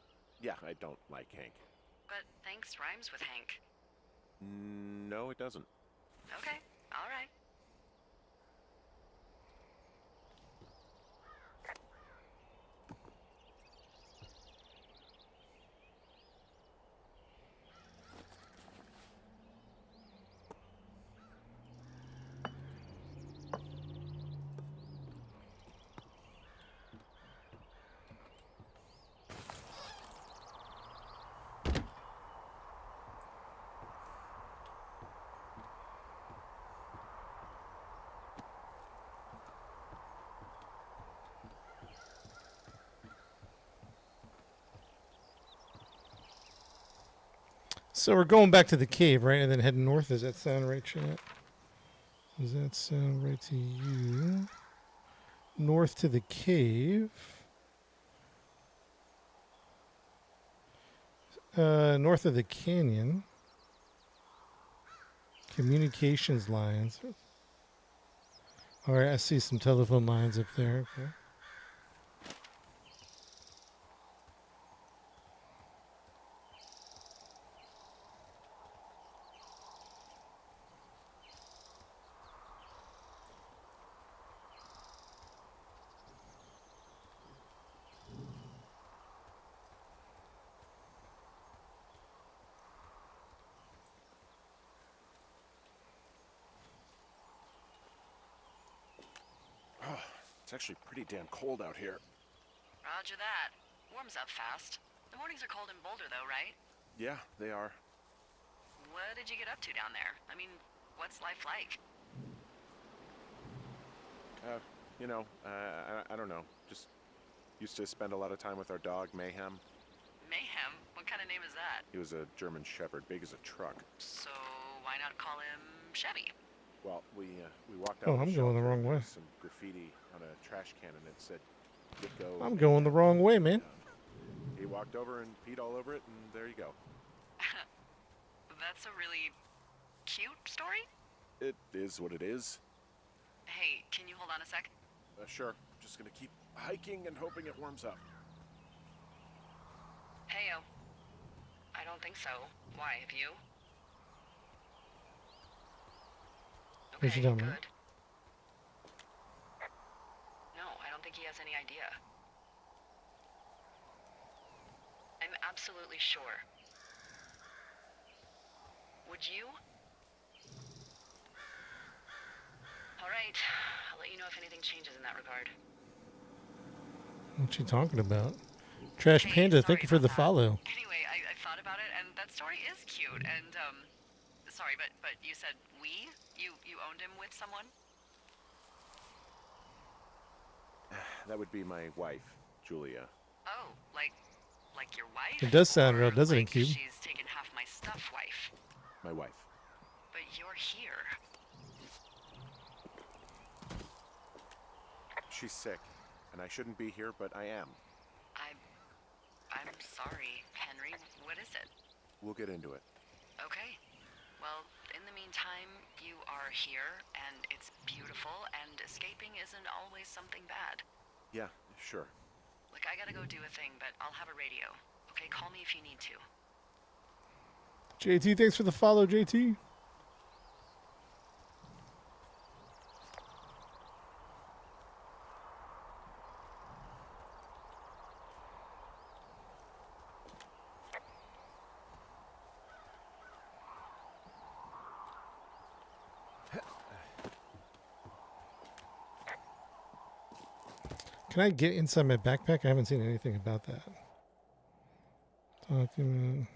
Yeah, I don't like Hank. But thanks rhymes with Hank. No, it doesn't. Okay, all right. So we're going back to the cave, right? And then heading north. Does that sound right, chat? Does that sound right to you? North to the cave. North of the canyon. Communications lines. All right, I see some telephone lines up there. Okay. It's actually pretty damn cold out here. Roger that. Warms up fast. The mornings are cold in Boulder, though, right? Yeah, they are. What did you get up to down there? I mean, what's life like? I don't know. Just used to spend a lot of time with our dog, Mayhem. Mayhem? What kind of name is that? He was a German Shepherd, big as a truck. So why not call him Chevy? Well, we walked out. Oh, of I'm the going the shelter, wrong there way. was some graffiti on a trash can, and it said, "Ditko." I'm going the wrong way, man. He walked over and peed all over it, and there you go. That's a really cute story. It is what it is. Hey, can you hold on a sec? Sure. Just gonna keep hiking and hoping it warms up. Heyo. I don't think so. Why, have you? What's she Okay, talking good. about? No, I don't think he has any idea. I'm absolutely sure. Would you? All right. I'll let you know if anything changes in that regard. What you talking about? Trash Hey, Panda, sorry thank you for about the that. follow. Anyway, I thought about it, and that story is cute. And sorry, but you said we? You owned him with someone? That would be my wife, Julia. Oh, like your wife? It does sound Or real, doesn't it, like Cube? she's taken half my stuff, wife. My wife. But you're here. She's sick, and I shouldn't be here, but I am. I'm sorry, Henry. What is it? We'll get into it. Okay. Well, in the meantime, you are here, and it's beautiful, and escaping isn't always something bad. Yeah, sure. Look, I gotta go do a thing, but I'll have a radio. Okay, call me if you need to. JT, thanks for the follow, JT. Can I get inside my backpack? I haven't seen anything about that. Document.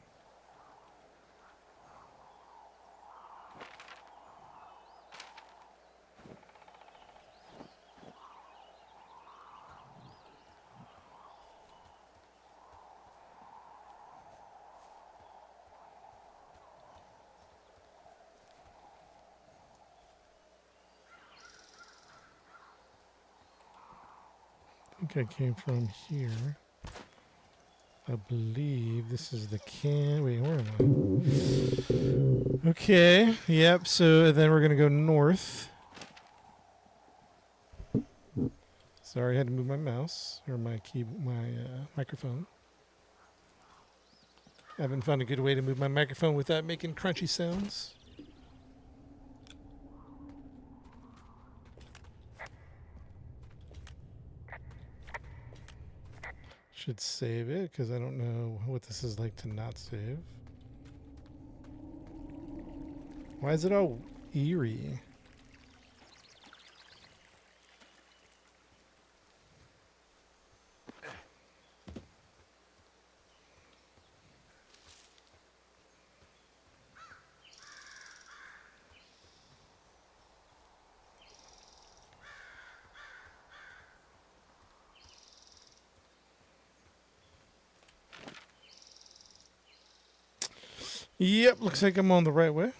I think I came from here. I believe this is the can. Wait, where am I? Okay. Yep. So then we're going to go north. Sorry, I had to move my mouse or my microphone. I haven't found a good way to move my microphone without making crunchy sounds. Should save it because I don't know what this is like to not save. Why is it all eerie? Yep, looks like I'm on the right way.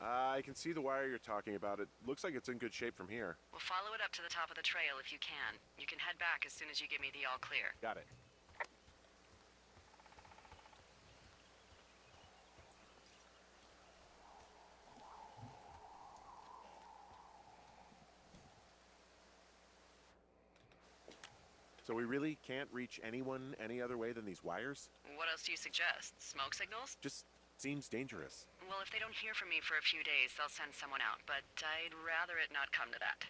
I can see the wire you're talking about. It looks like it's in good shape from here. We'll follow it up to the top of the trail if you can. You can head back as soon as you give me the all clear. Got it. So we really can't reach anyone any other way than these wires? What else do you suggest? Smoke signals? Just seems dangerous. Well, if they don't hear from me for a few days, they'll send someone out, but I'd rather it not come to that.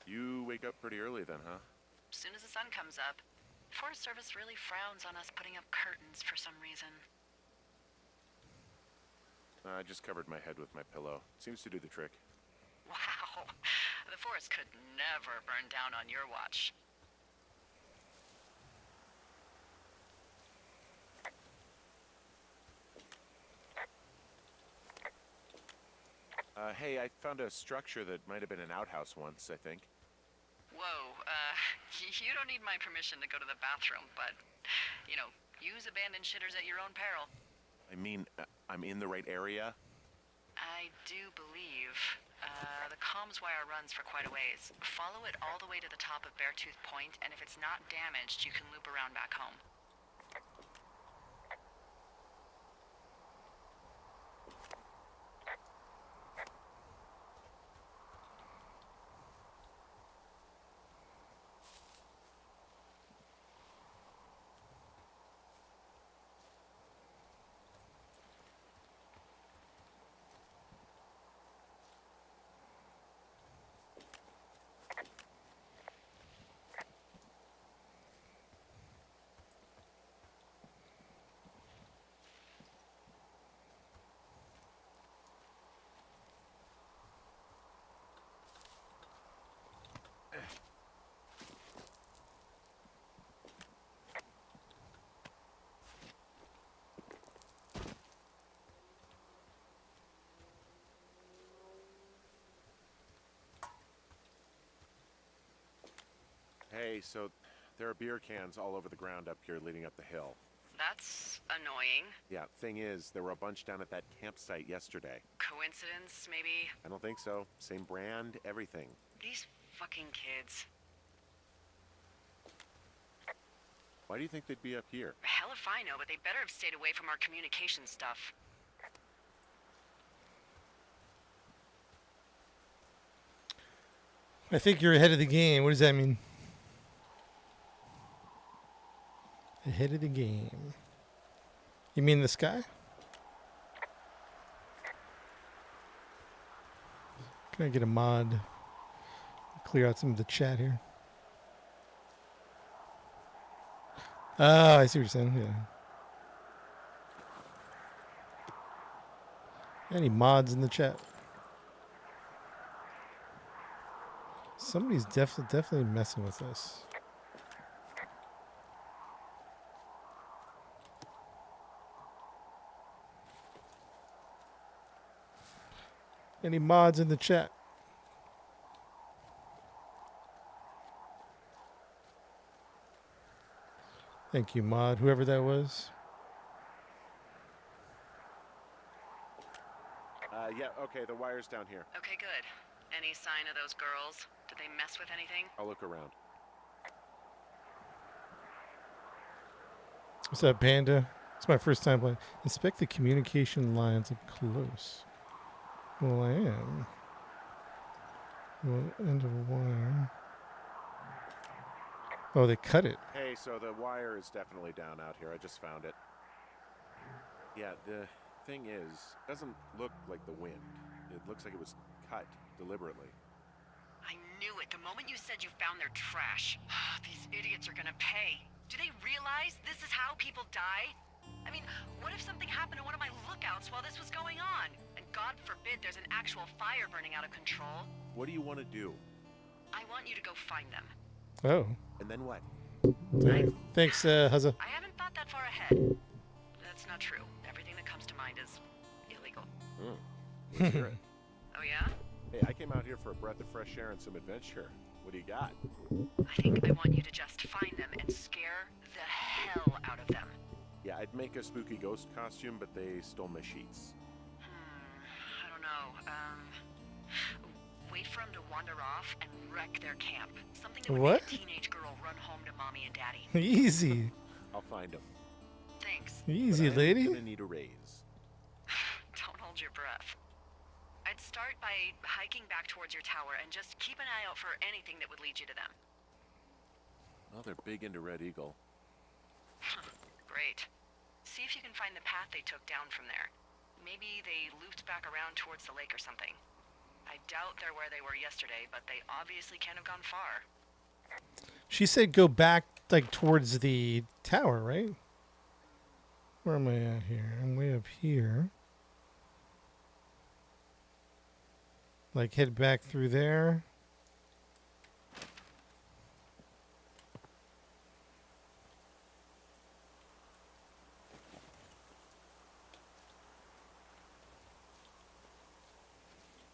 You wake up pretty early then, huh? As soon as the sun comes up. Forest Service really frowns on us putting up curtains for some reason. I just covered my head with my pillow. Seems to do the trick. Wow. The forest could never burn down on your watch. Hey, I found a structure that might have been an outhouse once, I think. Whoa, you don't need my permission to go to the bathroom, but, you know, use abandoned shitters at your own peril. I mean, I'm in the right area? I do believe. The comms wire runs for quite a ways. Follow it all the way to the top of Beartooth Point, and if it's not damaged, you can loop around back home. Hey, so there are beer cans all over the ground up here leading up the hill. That's annoying. Yeah, thing is, there were a bunch down at that campsite yesterday. Coincidence, maybe? I don't think so. Same brand, everything. These fucking kids. Why do you think they'd be up here? Hell if I know, but they better have stayed away from our communication stuff. I think you're ahead of the game. What does that mean? Ahead of the game. You mean the sky? Can I get a mod? Clear out some of the chat here. Oh, I see what you're saying. Yeah. Any mods in the chat? Somebody's definitely messing with us. Any mods in the chat? Thank you, mod, whoever that was. Yeah, okay, the wire's down here. Okay, good. Any sign of those girls? Did they mess with anything? I'll look around. What's up, Panda? It's my first time playing. Inspect the communication lines up close. Well, I am. Well, end of a wire. Oh, they cut it. Hey, so the wire is definitely down out here. I just found it. Yeah, the thing is, it doesn't look like the wind. It looks like it was cut deliberately. I knew it. The moment you said you found their trash. These idiots are gonna pay. Do they realize this is how people die? I mean, what if something happened to one of my lookouts while this was going on? And God forbid there's an actual fire burning out of control. What do you want to do? I want you to go find them. Oh. And then what? Thanks, Huzza. I haven't thought that far ahead. That's not true. Everything that comes to mind is illegal. Let's hear it. Oh yeah? Hey, I came out here for a breath of fresh air and some adventure. What do you got? I think I want you to just find them and scare the hell out of them. Yeah, I'd make a spooky ghost costume, but they stole my sheets. I don't know. Wait for them to wander off and wreck their camp. Something that would What? make a teenage girl run home to mommy and daddy. Easy. I'll find them. Thanks. Easy, But I'm lady. gonna need a raise. Don't hold your breath. I'd start by hiking back towards your tower and just keep an eye out for anything that would lead you to them. Well, they're big into Red Eagle. Great. See if you can find the path they took down from there. Maybe they looped back around towards the lake or something. I doubt they're where they were yesterday, but they obviously can't have gone far. She said go back, like, towards the tower, right? Where am I at here? I'm way up here. Like, head back through there.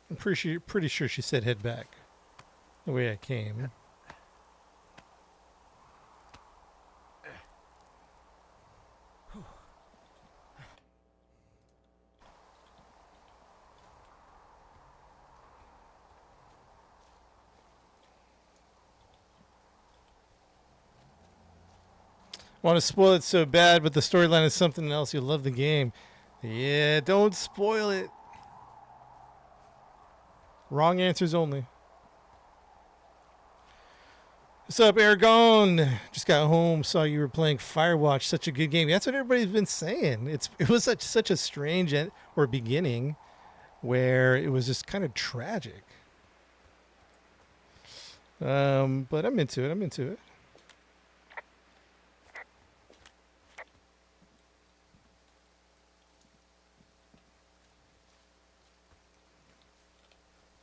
I'm pretty sure she said head back. The way I came. Want to spoil it so bad, but the storyline is something else. You'll love the game. Yeah, don't spoil it. Wrong answers only. What's up, Aragon? Just got home, saw you were playing Firewatch. Such a good game. That's what everybody's been saying. It was such a strange beginning where it was just kind of tragic. But I'm into it. I'm into it.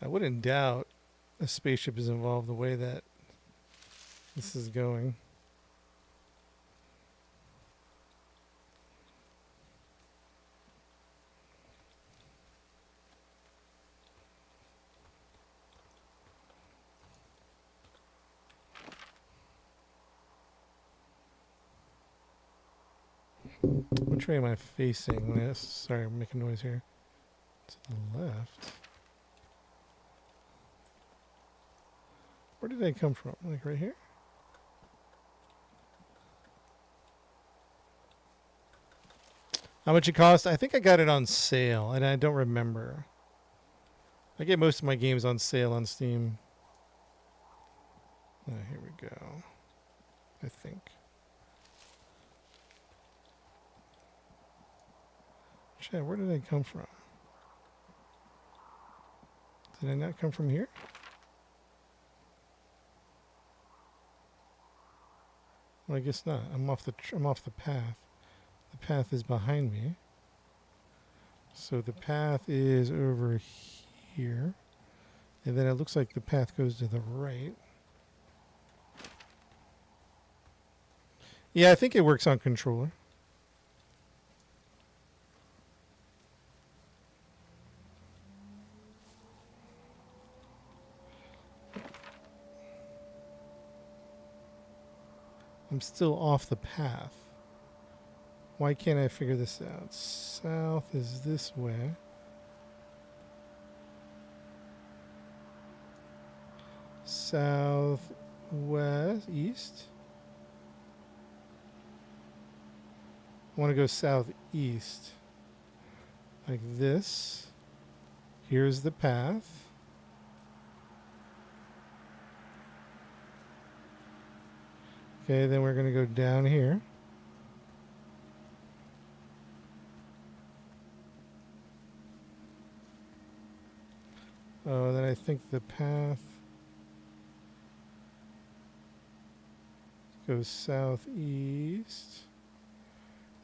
I wouldn't doubt a spaceship is involved the way that this is going. Which way am I facing? When sorry, I'm making noise here. To the left. Where did I come from? Like right here? How much it cost? I think I got it on sale, and I don't remember. I get most of my games on sale on Steam. Oh, here we go. I think. Chad, where did I come from? Did I not come from here? Well, I guess not. I'm off the path. The path is behind me. So the path is over here. And then it looks like the path goes to the right. Yeah, I think it works on controller. I'm still off the path. Why can't I figure this out? South is this way. Southwest, east. I want to go southeast. Like this. Here's the path. Okay, then we're going to go down here. Oh, then I think the path goes southeast.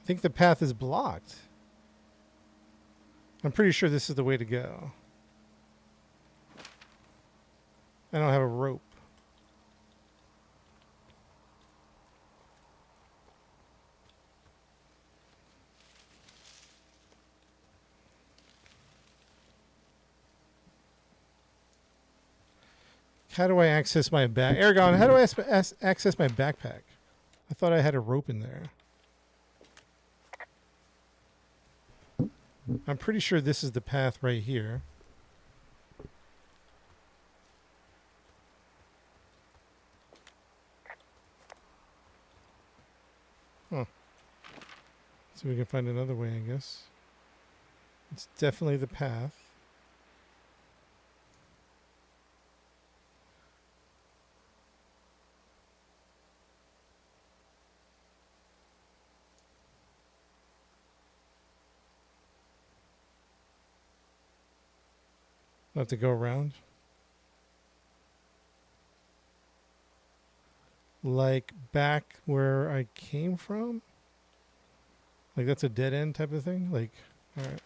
I think the path is blocked. I'm pretty sure this is the way to go. I don't have a rope. How do I access my back? Aragon, how do I access my backpack? I thought I had a rope in there. I'm pretty sure this is the path right here. Huh. So we can find another way, I guess. It's definitely the path. I'll have to go around. Like back where I came from? Like that's a dead end type of thing? Like, alright.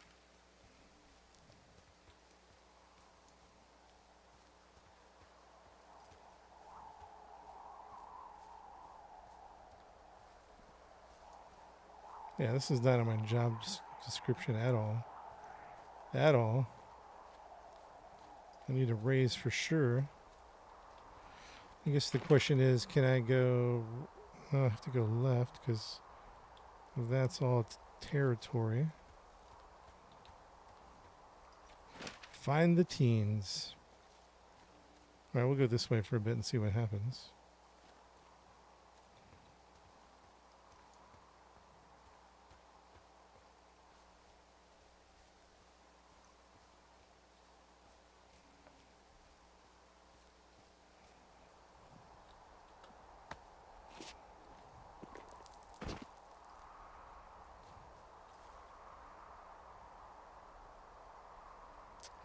Yeah, this is not on my job description at all. At all. I need a raise for sure. I guess the question is, can I go... Oh, I have to go left because that's all territory. Find the teens. Alright, we'll go this way for a bit and see what happens.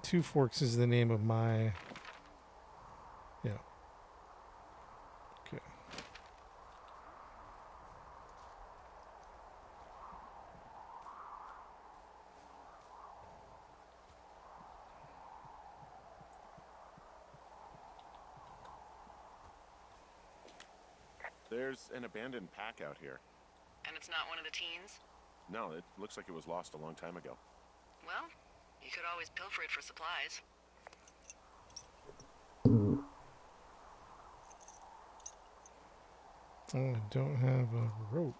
Two Forks is the name of my... Yeah. Okay. There's an abandoned pack out here. And it's not one of the teens? No, it looks like it was lost a long time ago. Well, you could always pilfer it for supplies. Oh, I don't have a rope.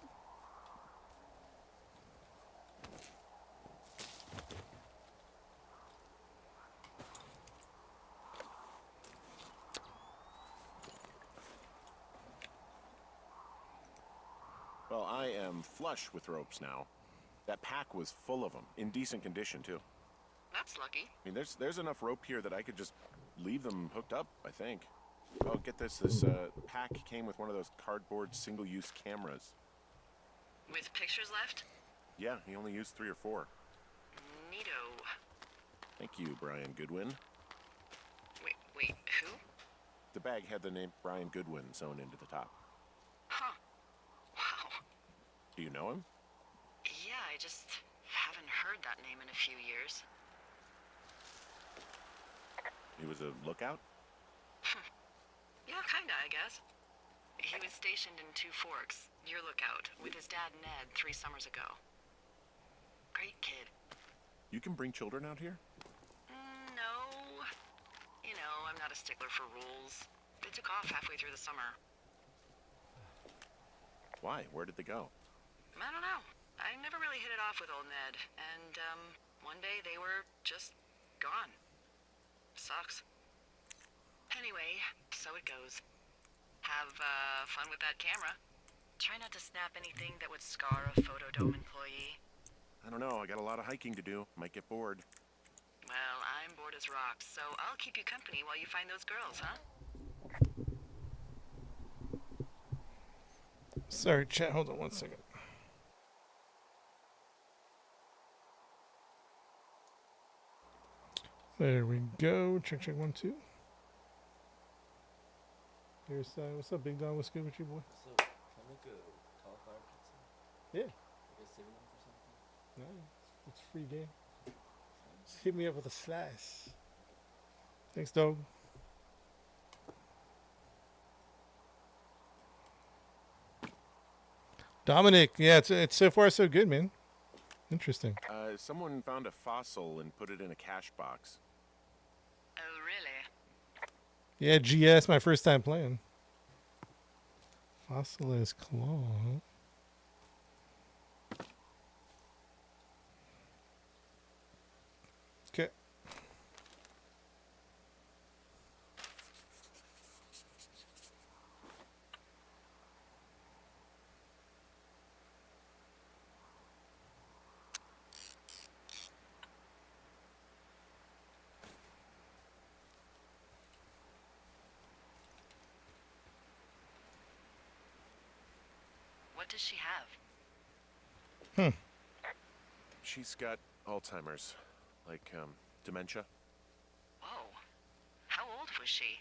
Well, I am flush with ropes now. That pack was full of them, in decent condition too. That's lucky. I mean, there's enough rope here that I could just leave them hooked up, I think. Oh, get this. This pack came with one of those cardboard single-use cameras. With pictures left? Yeah, he only used 3 or 4. Neato. Thank you, Brian Goodwin. Wait, who? The bag had the name Brian Goodwin sewn into the top. Huh. Wow. Do you know him? Yeah, I just haven't heard that name in a few years. He was a lookout? Yeah, kinda, I guess. He was stationed in Two Forks, your lookout, with his dad Ned 3 summers ago. Great kid. You can bring children out here? No. You know, I'm not a stickler for rules. They took off halfway through the summer. Why? Where did they go? I don't know. I never really hit it off with old Ned, and, one day they were just gone. Sucks. Anyway, so it goes. Have, fun with that camera. Try not to snap anything that would scar a Photodome employee. I don't know. I got a lot of hiking to do. Might get bored. Well, I'm bored as rocks, so I'll keep you company while you find those girls, huh? Sorry, chat. Hold on 1 second. There we go. Check, 1, 2. Here's what's up, Big Don? What's good with you, boy? So, can I make a cauliflower pizza? Yeah. Like a cinnamon or something? Nice. It's free game. Just hit me up with a slice. Thanks, dog. Dominic, yeah, it's so far so good, man. Interesting. Someone found a fossil and put it in a cash box. Oh, really? Yeah, GS, my first time playing. Fossilized claw. Okay. What does she have? She's got Alzheimer's. Like, dementia. Whoa. How old was she?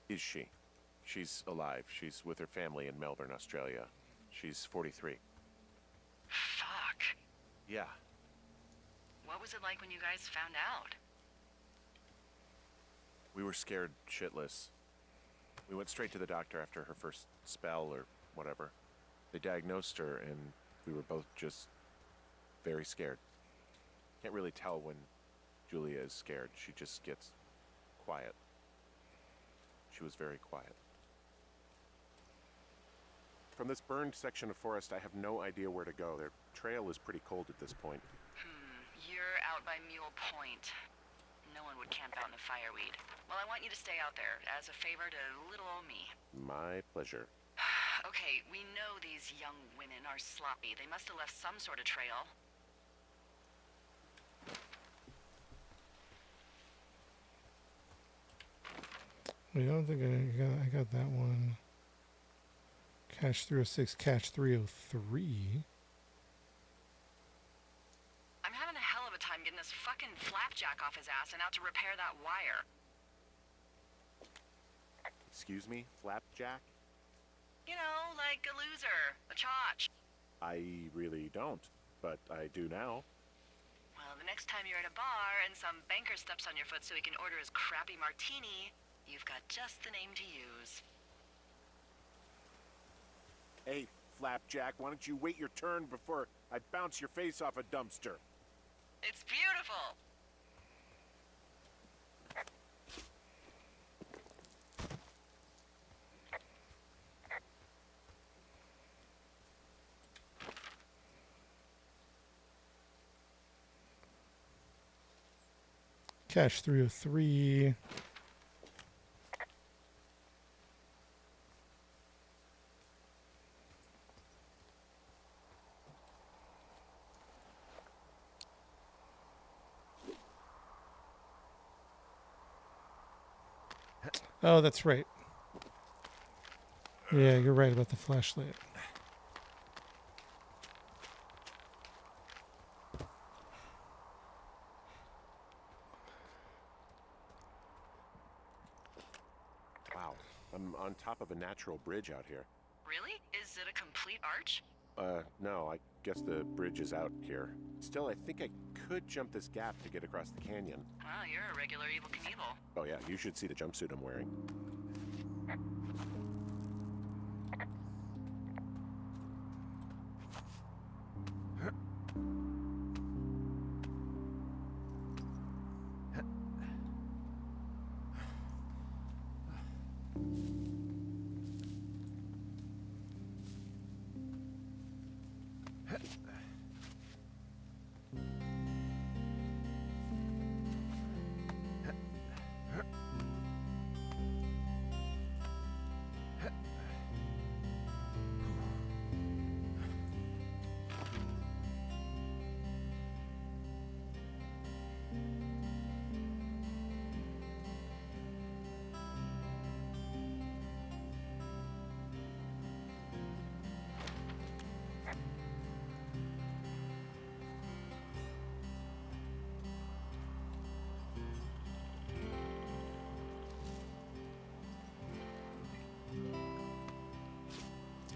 Is she? She's alive. She's with her family in Melbourne, Australia. She's 43. Fuck. Yeah. What was it like when you guys found out? We were scared shitless. We went straight to the doctor after her first spell or whatever. They diagnosed her and we were both just very scared. Can't really tell when Julia is scared. She just gets quiet. She was very quiet. From this burned section of forest, I have no idea where to go. Their trail is pretty cold at this point. You're out by Mule Point. No one would camp out in the fireweed. Well, I want you to stay out there as a favor to little old me. My pleasure. Okay, we know these young women are sloppy. They must have left some sort of trail. I don't think I got that one. Cache 306, cache 303. I'm having a hell of a time getting this fucking flapjack off his ass and out to repair that wire. Excuse me, Flapjack? You know, like a loser, a chotch. I really don't, but I do now. Well, the next time you're at a bar and some banker steps on your foot so he can order his crappy martini, you've got just the name to use. Hey, Flapjack, why don't you wait your turn before I bounce your face off a dumpster? It's beautiful. Cache 303. Oh, that's right. Yeah, you're right about the flashlight. Wow, I'm on top of a natural bridge out here. Really? Is it a complete arch? No, I guess the bridge is out here. Still, I think I could jump this gap to get across the canyon. Wow, you're a regular Evel Knievel. Oh yeah, you should see the jumpsuit I'm wearing.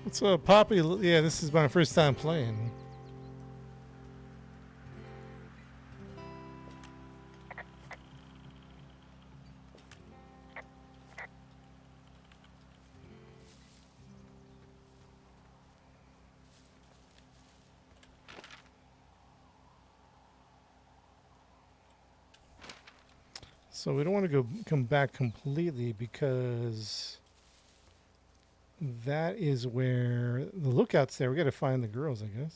What's up, Poppy? Yeah, this is my first time playing. So we don't want to come back completely because that is where the lookout's there. We got to find the girls, I guess.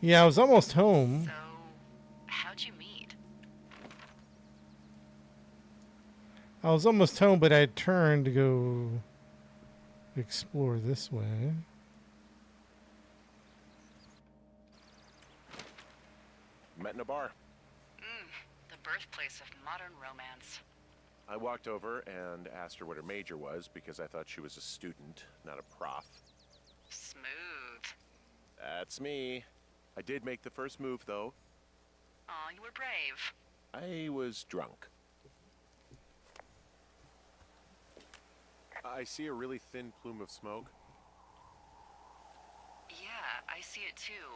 Yeah, I was almost home. So, how'd you meet? I was almost home, but I turned to go explore this way. Met in a bar. The birthplace of modern romance. I walked over and asked her what her major was because I thought she was a student, not a prof. Smooth. That's me. I did make the first move, though. Aw, you were brave. I was drunk. I see a really thin plume of smoke. Yeah, I see it too.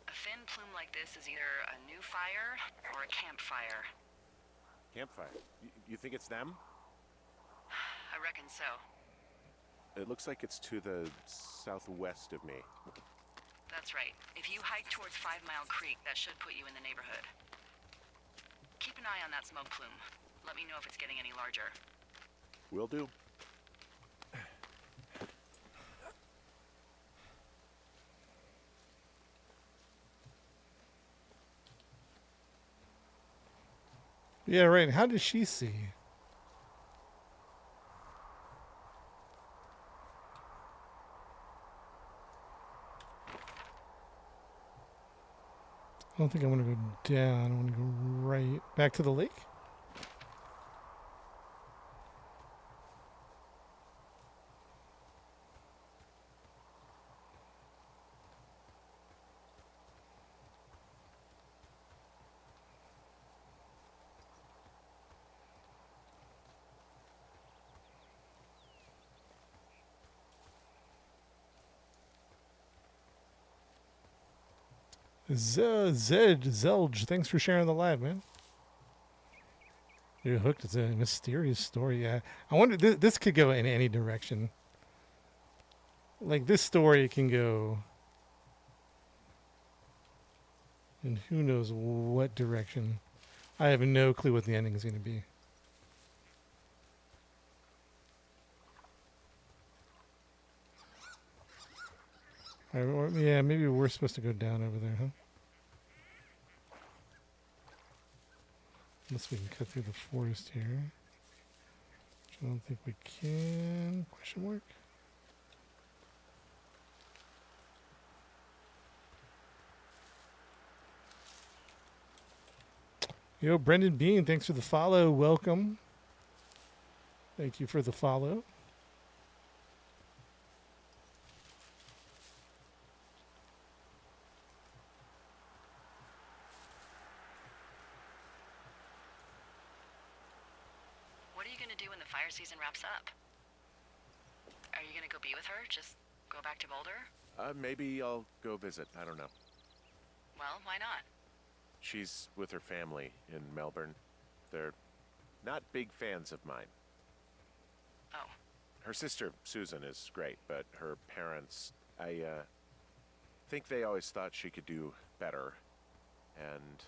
A thin plume like this is either a new fire or a campfire. Campfire. You think it's them? I reckon so. It looks like it's to the southwest of me. That's right. If you hike towards 5 Mile Creek, that should put you in the neighborhood. Keep an eye on that smoke plume. Let me know if it's getting any larger. Will do. Yeah, right. How does she see? I don't think I want to go down. I want to go right back to the lake. Zelge, thanks for sharing the live, man. You're hooked. It's a mysterious story. Yeah, I wonder. This could go in any direction. Like this story can go in who knows what direction. I have no clue what the ending is going to be. Yeah, maybe we're supposed to go down over there, huh? Unless we can cut through the forest here. I don't think we can. Question mark. Yo, Brendan Bean, thanks for the follow. Welcome. Thank you for the follow. What are you gonna do when the fire season wraps up? Are you gonna go be with her? Just go back to Boulder? Maybe I'll go visit. I don't know. Well, why not? She's with her family in Melbourne. They're not big fans of mine. Oh. Her sister, Susan, is great, but her parents, I think they always thought she could do better, and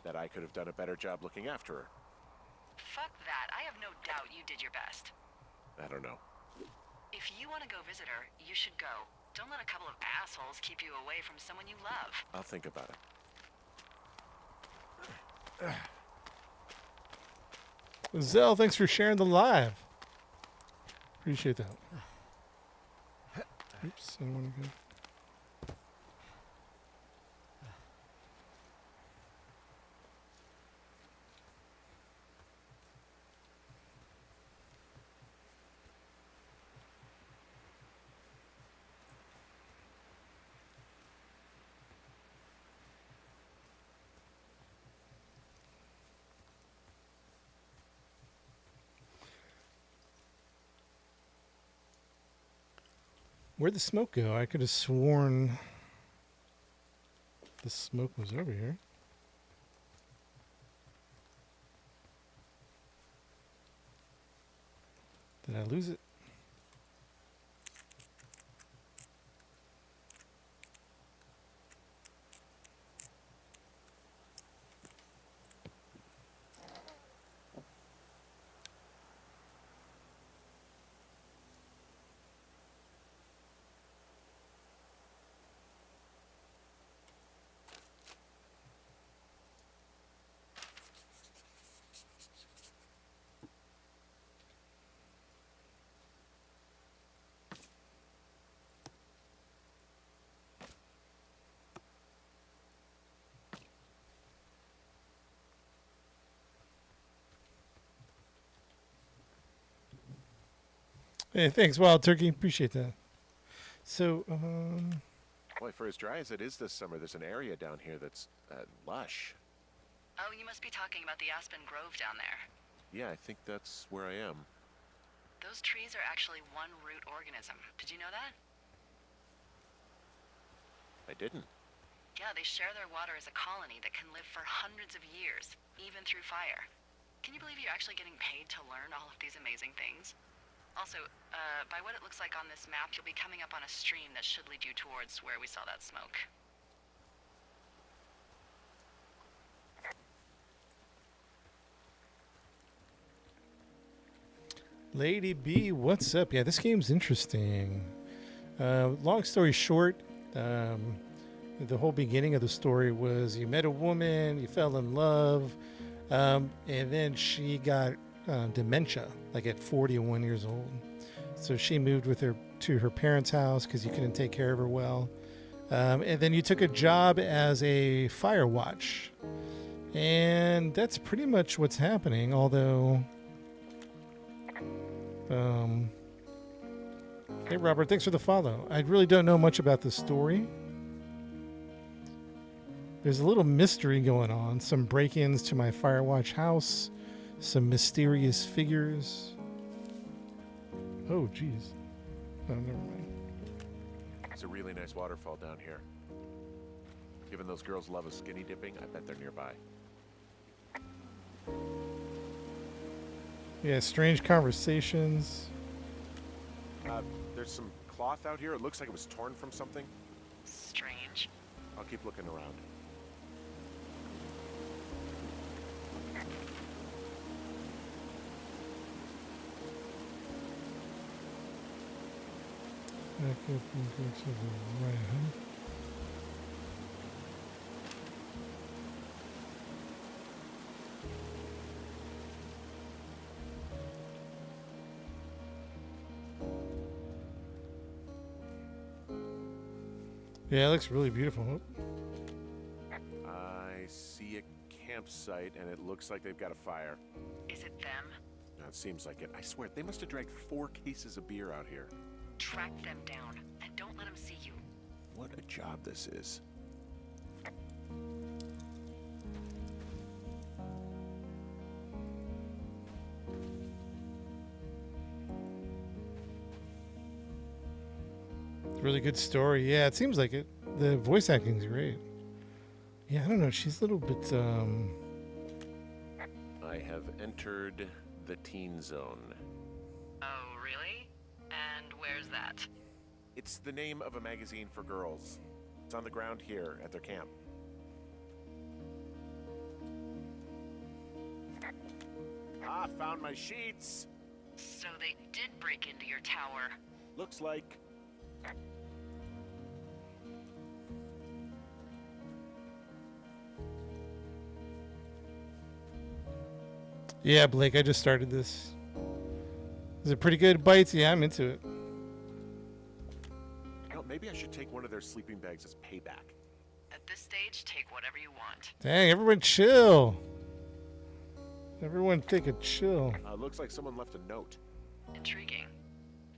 that I could have done a better job looking after her. Fuck that. I have no doubt you did your best. I don't know. If you want to go visit her, you should go. Don't let a couple of assholes keep you away from someone you love. I'll think about it. Zell, thanks for sharing the live. Appreciate that. Oops, I don't want to go. Where'd the smoke go? I could have sworn the smoke was over here. Did I lose it? Hey, thanks, Wild Turkey. Appreciate that. So, Boy, for as dry as it is this summer, there's an area down here that's lush. Oh, you must be talking about the Aspen Grove down there. Yeah, I think that's where I am. Those trees are actually one root organism. Did you know that? I didn't. Yeah, they share their water as a colony that can live for hundreds of years, even through fire. Can you believe you're actually getting paid to learn all of these amazing things? Also, by what it looks like on this map, you'll be coming up on a stream that should lead you towards where we saw that smoke. Lady B, what's up? Yeah, this game's interesting. Long story short, the whole beginning of the story was you met a woman, you fell in love, and then she got dementia, like at 41 years old. So she moved with her to her parents' house because you couldn't take care of her well. And then you took a job as a Firewatch. And that's pretty much what's happening, although... hey, Robert, thanks for the follow. I really don't know much about the story. There's a little mystery going on. Some break-ins to my Firewatch house. Some mysterious figures. Oh, geez. Oh, never mind. It's a really nice waterfall down here. Given those girls love a skinny dipping, I bet they're nearby. Yeah, strange conversations. There's some cloth out here. It looks like it was torn from something. Strange. I'll keep looking around. Back up and go to the right, huh? Yeah, it looks really beautiful. I see a campsite, and it looks like they've got a fire. Is it them? No, it seems like it. I swear, they must have dragged 4 cases of beer out here. Track them down, and don't let them see you. What a job this is. Really good story. Yeah, it seems like it. The voice acting's great. Yeah, I don't know. She's a little bit. I have entered the teen zone. Oh, really? And where's that? It's the name of a magazine for girls. It's on the ground here at their camp. Ah, found my sheets. So they did break into your tower. Looks like. Yeah, Blake, I just started this. Is it pretty good? Bites? Yeah, I'm into it. You know, maybe I should take one of their sleeping bags as payback. At this stage, take whatever you want. Dang, everyone chill. Everyone take a chill. Looks like someone left a note. Intriguing.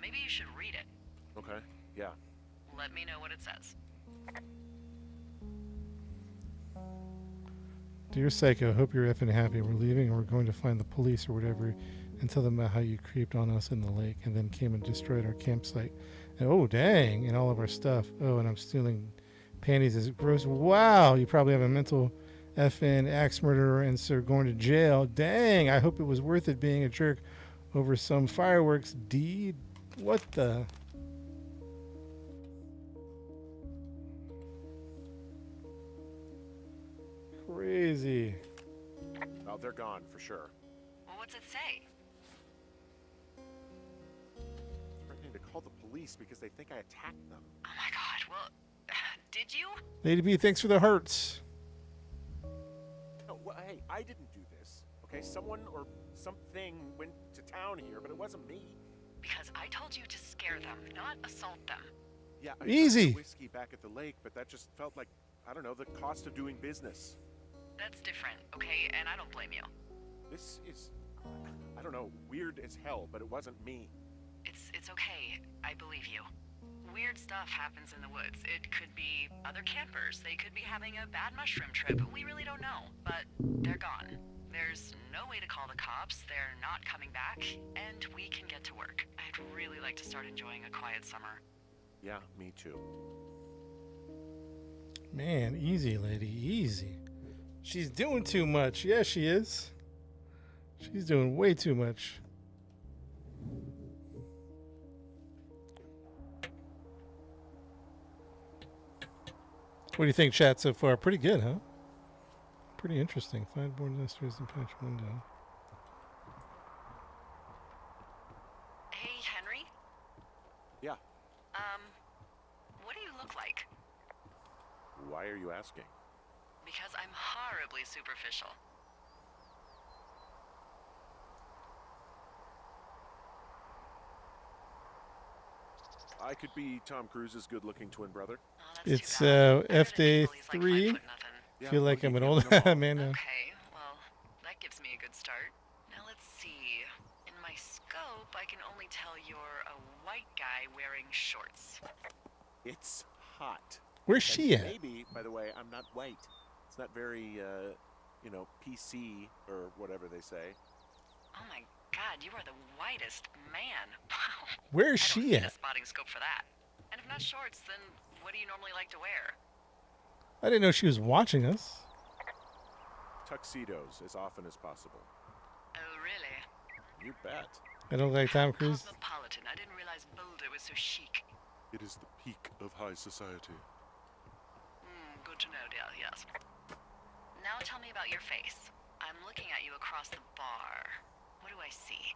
Maybe you should read it. Okay, yeah. Let me know what it says. Dear Psycho, hope you're effing happy. We're leaving and we're going to find the police or whatever and tell them about how you creeped on us in the lake and then came and destroyed our campsite. And, oh, dang, and all of our stuff. Oh, and I'm stealing panties as gross. Wow, you probably have a mental effing axe murderer and so going to jail. Dang, I hope it was worth it being a jerk over some fireworks deed. What the? Crazy. Oh, they're gone for sure. Well, what's it say? Threatening to call the police because they think I attacked them. Oh my god, well, did you? Lady B, thanks for the hearts. No, well, hey, I didn't do this. Okay, someone or something went to town here, but it wasn't me. Because I told you to scare them, not assault them. Yeah, I Easy. tried the whiskey back at the lake, but that just felt like, I don't know, the cost of doing business. That's different, okay? And I don't blame you. This is, I don't know, weird as hell, but it wasn't me. It's okay. I believe you. Weird stuff happens in the woods. It could be other campers. They could be having a bad mushroom trip. We really don't know. But they're gone. There's no way to call the cops. They're not coming back. And we can get to work. I'd really like to start enjoying a quiet summer. Yeah, me too. Man, easy, lady, easy. She's doing too much. Yeah, she is. She's doing way too much. What do you think, chat, so far? Pretty good, huh? Pretty interesting. Find board nesters and patch window. Hey, Henry? Yeah, What do you look like? why are you asking? Because I'm horribly superficial. I could be Tom Cruise's good-looking twin brother. Oh, that's too It's bad. F Day He's like 3. 5'0" Yeah, Feel like well, I'm an you old can't win 'em all. man now. Okay, well, that gives me a good start. Now let's see. In my scope, I can only tell you're a white guy wearing shorts. It's hot. Where's And she at? Maybe, by the way, I'm not white. It's not very, PC or whatever they say. Oh my god, you are the whitest man. Wow. Where's I don't she need a at? spotting scope for that. And if not shorts, then what do you normally like to wear? I didn't know she was watching us. Tuxedos as often as possible. Oh, really? You bet. I don't like Tom Cruise. Cosmopolitan. I didn't realize Boulder was so chic. It is the peak of high society. Good to know, dear, yes. Now tell me about your face. I'm looking at you across the bar. What do I see?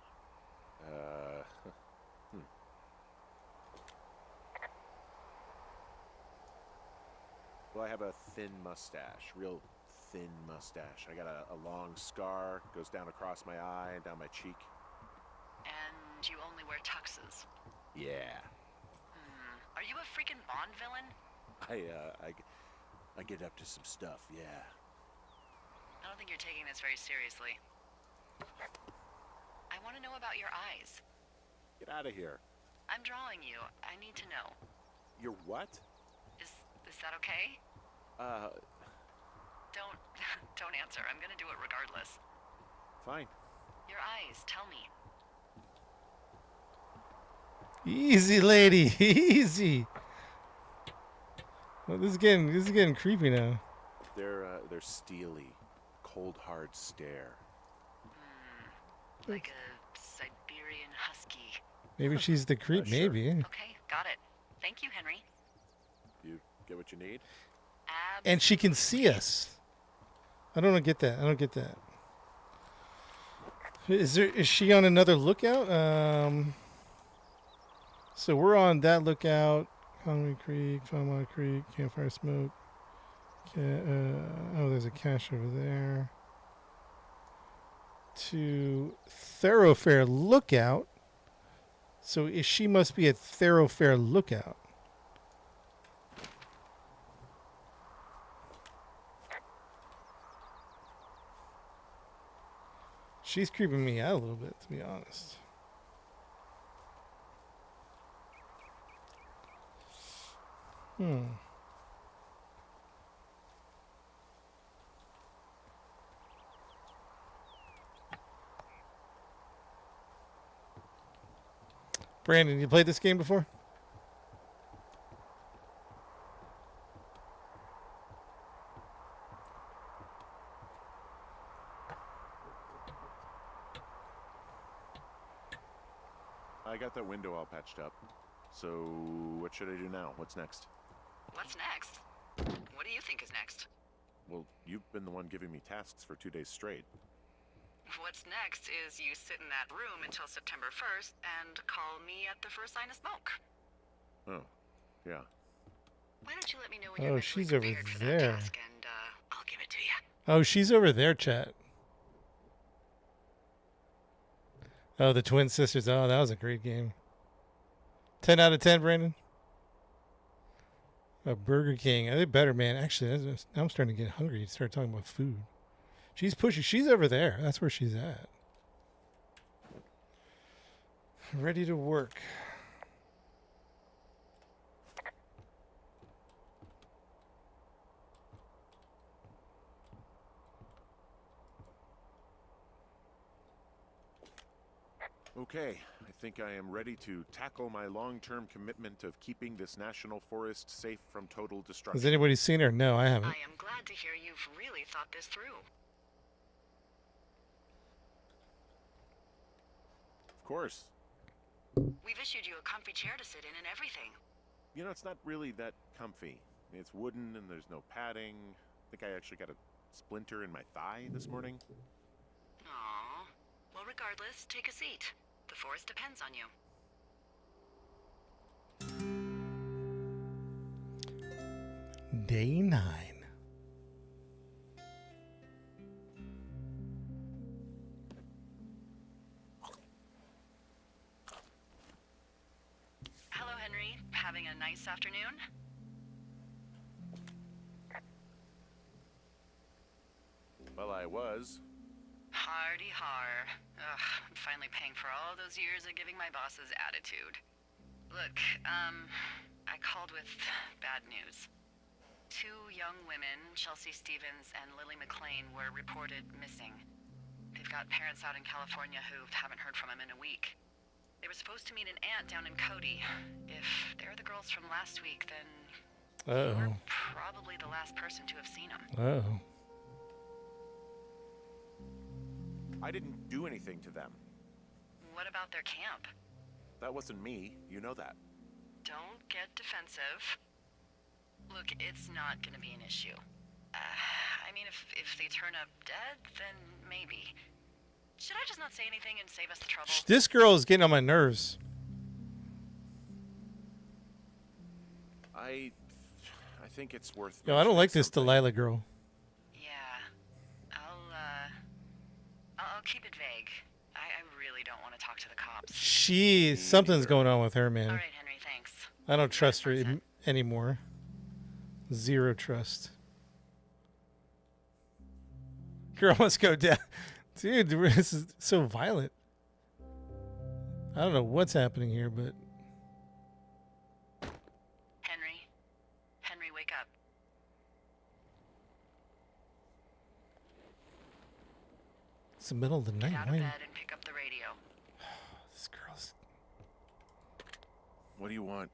Well, I have a thin mustache, real thin mustache. I got a long scar, goes down across my eye and down my cheek. And you only wear tuxes. Yeah. Are you a freaking Bond villain? I get up to some stuff, yeah. I don't think you're taking this very seriously. I want to know about your eyes. Get out of here. I'm drawing you. I need to know. You're what? Is that okay? Don't don't answer. I'm gonna do it regardless. Fine. Your eyes, tell me. Easy, lady. Easy. Well, this is getting creepy now. They're steely, cold, hard stare. Like a Siberian husky. Maybe she's the creep. Sure. Maybe. Okay, got it. Thank you, Henry. You get what you need? And she can see us. I don't get that. I don't get that. Is she on another lookout? So we're on that lookout. Conway Creek, Falmouth Creek, Campfire Smoke. Oh, there's a cache over there. To Thoroughfare Lookout. So she must be at Thoroughfare Lookout. She's creeping me out a little bit, to be honest. Brandon, you played this game before? I got that window all patched up. So, what should I do now? What's next? What's next? What do you think is next? Well, you've been the one giving me tasks for 2 days straight. What's next is you sit in that room until September 1st and call me at the first sign of smoke. Oh, yeah. Why don't you let me know when you're Oh, mentally she's over prepared for there. that task, and I'll give it to you. Oh, she's over there, chat. Oh, the Twin Sisters. Oh, that was a great game. 10 out of 10, Brandon. Burger King. Are they better, man? Actually, now I'm starting to get hungry. Start talking about food. She's pushing. She's over there. That's where she's at. Ready to work. Okay, I think I am ready to tackle my long-term commitment of keeping this national forest safe from total destruction. Has anybody seen her? No, I haven't. I am glad to hear you've really thought this through. Of course. We've issued you a comfy chair to sit in and everything. You know, it's not really that comfy. It's wooden and there's no padding. I think I actually got a splinter in my thigh this morning. Aww. Well, regardless, take a seat. The forest depends on you. Day 9. Hello, Henry. Having a nice afternoon? Well, I was. Hardy har. Ugh, I'm finally paying for all those years of giving my bosses attitude. Look, I called with bad news. 2 young women, Chelsea Stevens and Lily McLean, were reported missing. They've got parents out in California who haven't heard from them in a week. They were supposed to meet an aunt down in Cody. If they're the girls from last week, then you're probably the last person to have seen them. Uh-oh. I didn't do anything to them. What about their camp? That wasn't me. You know that. Don't get defensive. Look, it's not gonna be an issue. I mean, if they turn up dead, then maybe. Should I just not say anything and save us the trouble? This girl is getting on my nerves. I think it's worth. Yo, I don't like this something. Delilah girl. Yeah, I'll keep it vague. I really don't want to talk to the cops. Something's going on with her, man. All right, Henry, thanks. I don't trust her Sunset. anymore. Zero trust. Girl must go down. Dude, this is so violent. I don't know what's happening here, but... Henry? Henry, wake up. It's the middle of the night. Get out Why- of bed and pick up the radio. This girl's... What do you want?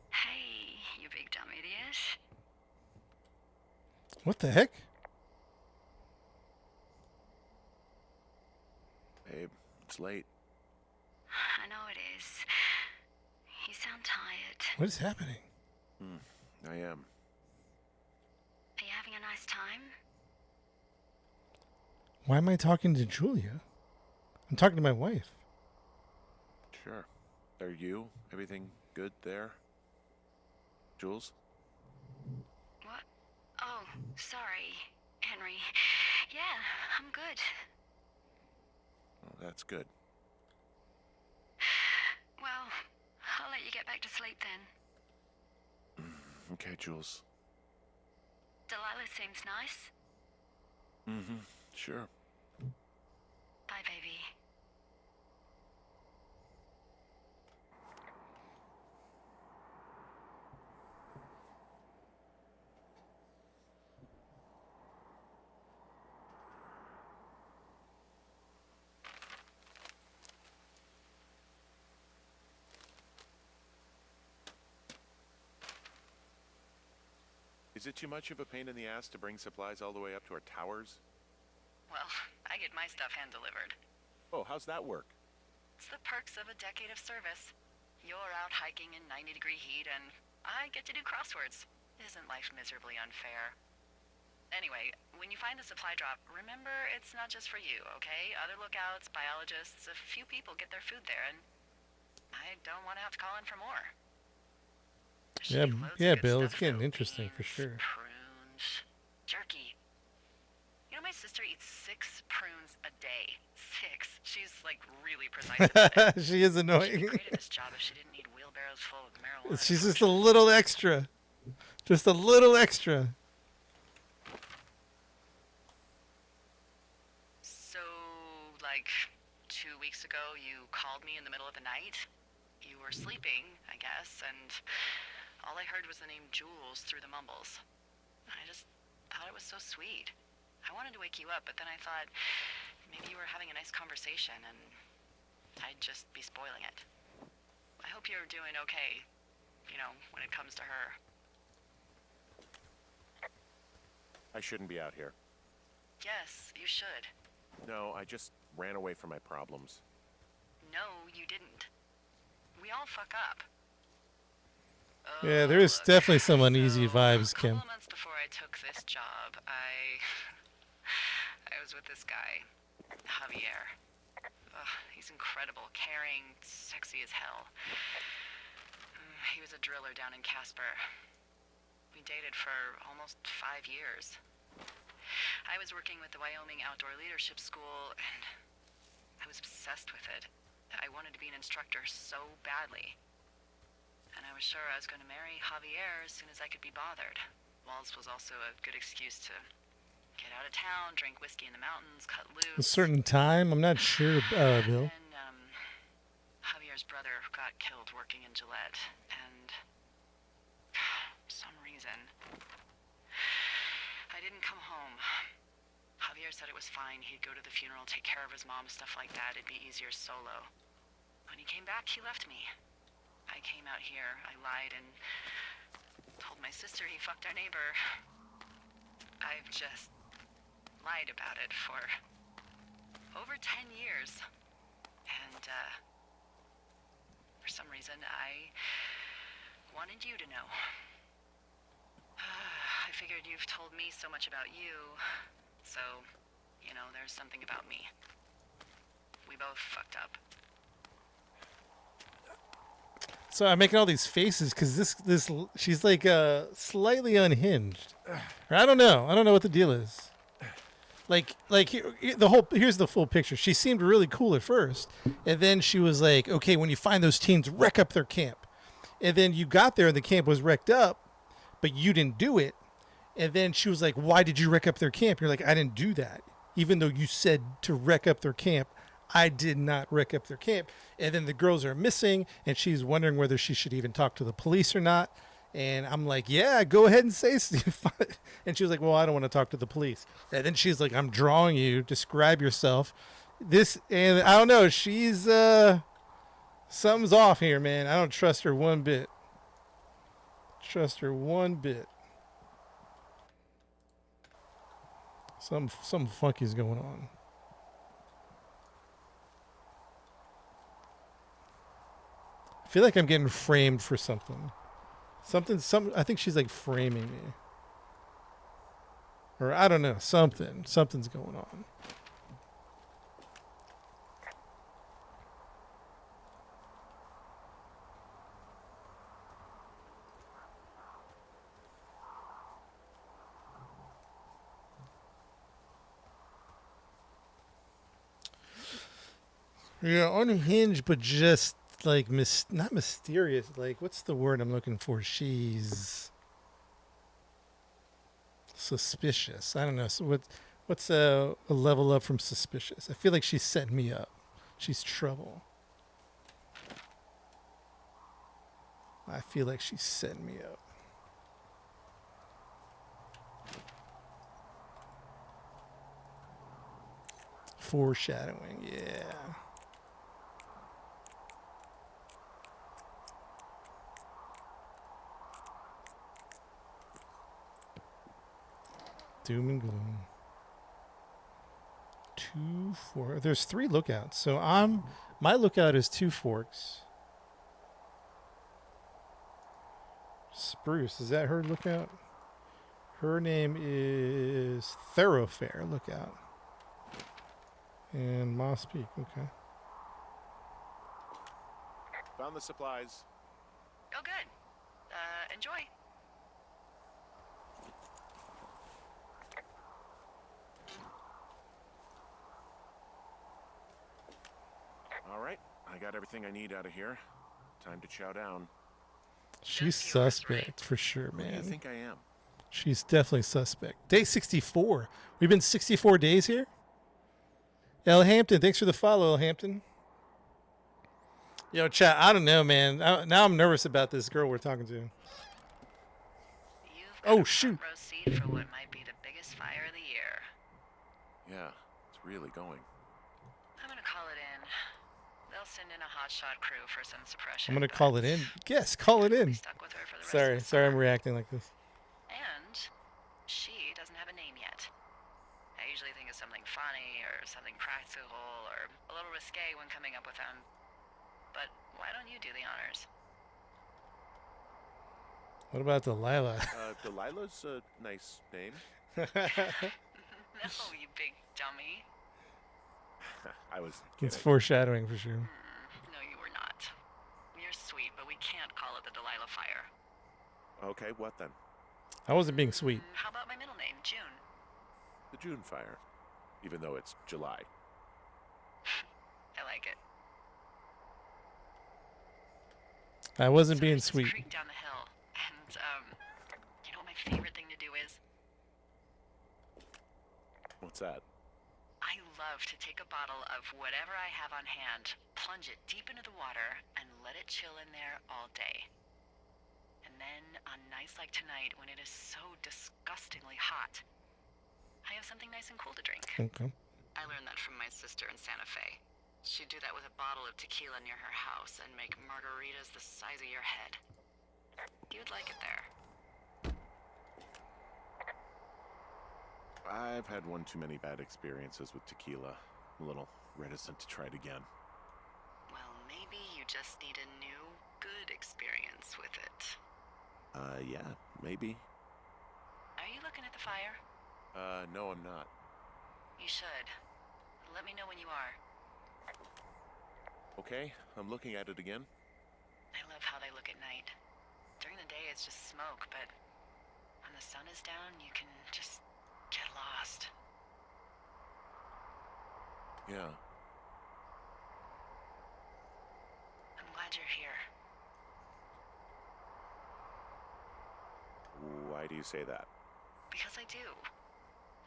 Hey, you big dumb idiot. What the heck? Babe, it's late. I know it is. You sound tired. What is happening? I am. Are you having a nice time? Why am I talking to Julia? I'm talking to my wife. Sure. Are you? Everything good there? Jules? What? Oh, sorry, Henry. Yeah, I'm good. Well, that's good. Well, I'll let you get back to sleep then. Okay, Jules. Delilah seems nice. Mm-hmm. Sure. Bye, baby. Is it too much of a pain in the ass to bring supplies all the way up to our towers? Well, I get my stuff hand-delivered. Oh, how's that work? It's the perks of a decade of service. You're out hiking in 90-degree heat, and I get to do crosswords. Isn't life miserably unfair? Anyway, when you find a supply drop, remember it's not just for you, okay? Other lookouts, biologists, a few people get their food there, and I don't want to have to call in for more. Yeah, She loads of yeah, good Bill, stuff, it's getting though. interesting for Beans, sure. Prunes, jerky. You know, my sister eats 6 prunes a day. 6. She's like really precise about it. She is She'd be annoying. great at this job if she didn't need wheelbarrows full of marijuana. She's just a little extra. Just a little extra. So, like, 2 weeks ago, you called me in the middle of the night. You were sleeping, I guess, and all I heard was the name Jules through the mumbles. I just thought it was so sweet. I wanted to wake you up, but then I thought maybe you were having a nice conversation and I'd just be spoiling it. I hope you're doing okay, you know, when it comes to her. I shouldn't be out here. Yes, you should. No, I just ran away from my problems. No, you didn't. We all fuck up. Yeah, there is Look, definitely some uneasy so, vibes, A Kim. couple of months before I took this job, I was with this guy, Javier. He's incredible, caring, sexy as hell. He was a driller down in Casper. We dated for almost 5 years. I was working with the Wyoming Outdoor Leadership School, and I was obsessed with it. I wanted to be an instructor so badly. And I was sure I was going to marry Javier as soon as I could be bothered. Walls was also a good excuse to get out of town, drink whiskey in the mountains, cut A loose. certain time, I'm not sure, Bill. And Javier's brother got killed working in Gillette, and for some reason, I didn't come home. Javier said it was fine. He'd go to the funeral, take care of his mom, stuff like that. It'd be easier solo. When he came back, he left me. I came out here. I lied and told my sister he fucked our neighbor. I've just lied about it for over 10 years. And, for some reason, I wanted you to know. I figured you've told me so much about you, so, you know, there's something about me. We both fucked up. So I'm making all these faces because this she's like slightly unhinged. Or I don't know what the deal is. Here's the full picture. She seemed really cool at first, and then she was like, okay, when you find those teens, wreck up their camp. And then you got there and the camp was wrecked up, but you didn't do it. And then she was like, why did you wreck up their camp? You're like, I didn't do that. Even though you said to wreck up their camp, I did not wreck up their camp. And then the girls are missing, and she's wondering whether she should even talk to the police or not. And I'm like, yeah, go ahead and say something. And she was like, well, I don't want to talk to the police. And then she's like, I'm drawing you. Describe yourself. And I don't know. She's, something's off here, man. I don't trust her one bit. Trust her one bit. Some funky's going on. I feel like I'm getting framed for something. I think she's like framing me. Or I don't know, something's going on. Yeah, unhinged, but just like not mysterious. Like, what's the word I'm looking for? She's suspicious. I don't know. So what's a level up from suspicious? I feel like she's setting me up. She's trouble. I feel like she's setting me up. Foreshadowing, yeah. Doom and gloom. 2, 4. There's 3 lookouts. So my lookout is 2 Forks. Spruce, is that her lookout? Her name is Thoroughfare Lookout. And Moss Peak, okay. Found the supplies. Oh, good. Enjoy. All right, I got everything I need out of here. Time to chow down. She's suspect for sure, Who do you man. think I am? She's definitely suspect. Day 64. We've been 64 days here. L. Hampton, thanks for the follow, L. Hampton. Yo, chat, I don't know, man. Now I'm nervous about this girl we're talking to. You've Oh, got a shoot. front row seat for what might be the biggest fire of the year. Yeah, it's really going. I'm gonna call it in. They'll send in a hotshot crew for some suppression. I'm going to but call it in. Yes, call it I'll in. be stuck with her for the rest of the Sorry, I'm summer. reacting like this. And she doesn't have a name yet. I usually think of something funny or something practical or a little risque when coming up with them. But why don't you do the honors? What about Delilah? Delilah's a nice name. No, you big dummy. I was It's kidding. foreshadowing for sure. No, you were not. You're sweet, but we can't call it the Delilah fire. Okay, what then? I wasn't being sweet. How about my middle name, June? The June fire. Even though it's July. I like it. I wasn't So being there's this sweet. creek down the hill, and you know what my favorite thing to do is? What's that? I love to take a bottle of whatever I have on hand, plunge it deep into the water, and let it chill in there all day. And then, on nights like tonight, when it is so disgustingly hot, I have something nice and cool to drink. Okay. I learned that from my sister in Santa Fe. She'd do that with a bottle of tequila near her house and make margaritas the size of your head. You'd like it there. I've had one too many bad experiences with tequila. I'm a little reticent to try it again. Well, maybe you just need a new, good experience with it. Yeah, maybe. Are you looking at the fire? No, I'm not. You should. Let me know when you are. Okay, I'm looking at it again. I love how they look at night. During the day, it's just smoke, but when the sun is down, you can just get lost. Yeah. I'm glad you're here. do you say that? Because I do.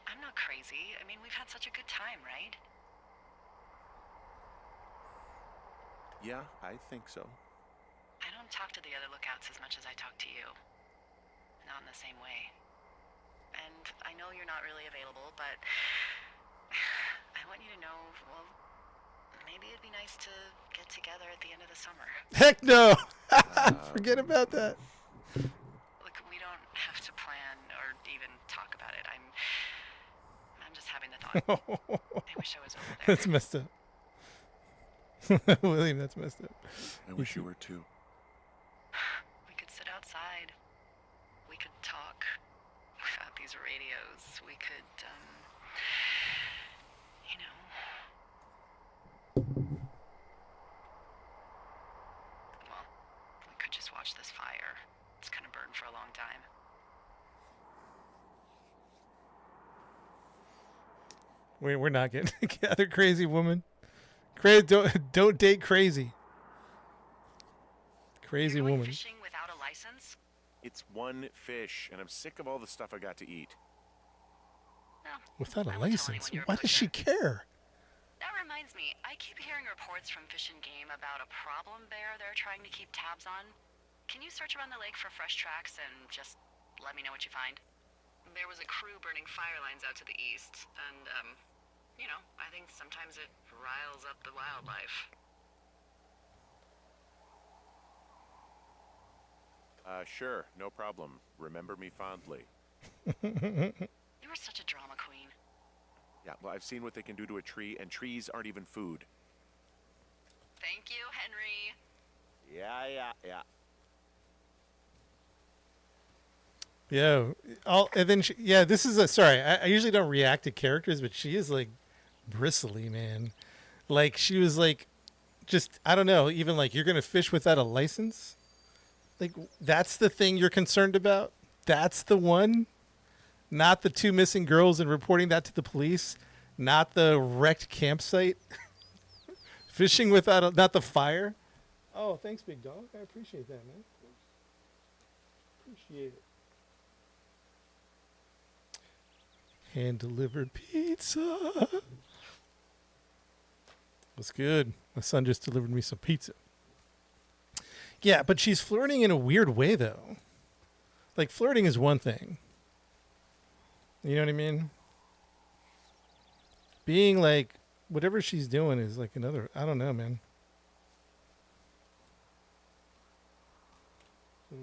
I'm not crazy. I mean, we've had such a good time, right? Yeah, I think so. I don't talk to the other lookouts as much as I talk to you. Not in the same way. And I know you're not really available, but I want you to know, well, maybe it'd be nice to get together at the end of the summer. Heck no! Forget about that. Look, we don't have to plan or even talk about it. I'm just having the thought. I wish I was over there. That's messed up. William, that's messed up. I wish you were too. We could sit outside. We could talk without these radios. We could, you know. Well, we could just watch this fire. It's gonna burn for a long time. We're not getting together, crazy woman. Don't date crazy. Crazy You're going woman. fishing without a license? It's one fish, and I'm sick of all the stuff I got to eat. No. Without a I won't tell license? anyone you're Why does she care? That reminds me, I keep hearing reports from Fish and Game about a problem bear they're trying to keep tabs on. Can you search around the lake for fresh tracks and just let me know what you find? There was a crew burning fire lines out to the east, and, you know, I think sometimes it riles up the wildlife. Sure, no problem. Remember me fondly. You were such a drama queen. Yeah, well, I've seen what they can do to a tree, and trees aren't even food. Thank you, Henry. Yeah. Yeah, and then this is sorry. I usually don't react to characters, but she is like bristly, man. Like she was like, just I don't know. Even like you're gonna fish without a license. Like that's the thing you're concerned about. That's the one, not the 2 missing girls and reporting that to the police, not the wrecked campsite. Fishing without not the fire. Oh, thanks, big dog. I appreciate that, man. Appreciate it. Hand-delivered pizza. What's good? My son just delivered me some pizza. Yeah, but she's flirting in a weird way, though. Like, flirting is one thing. You know what I mean? Being like, whatever she's doing is like another, I don't know, man. So,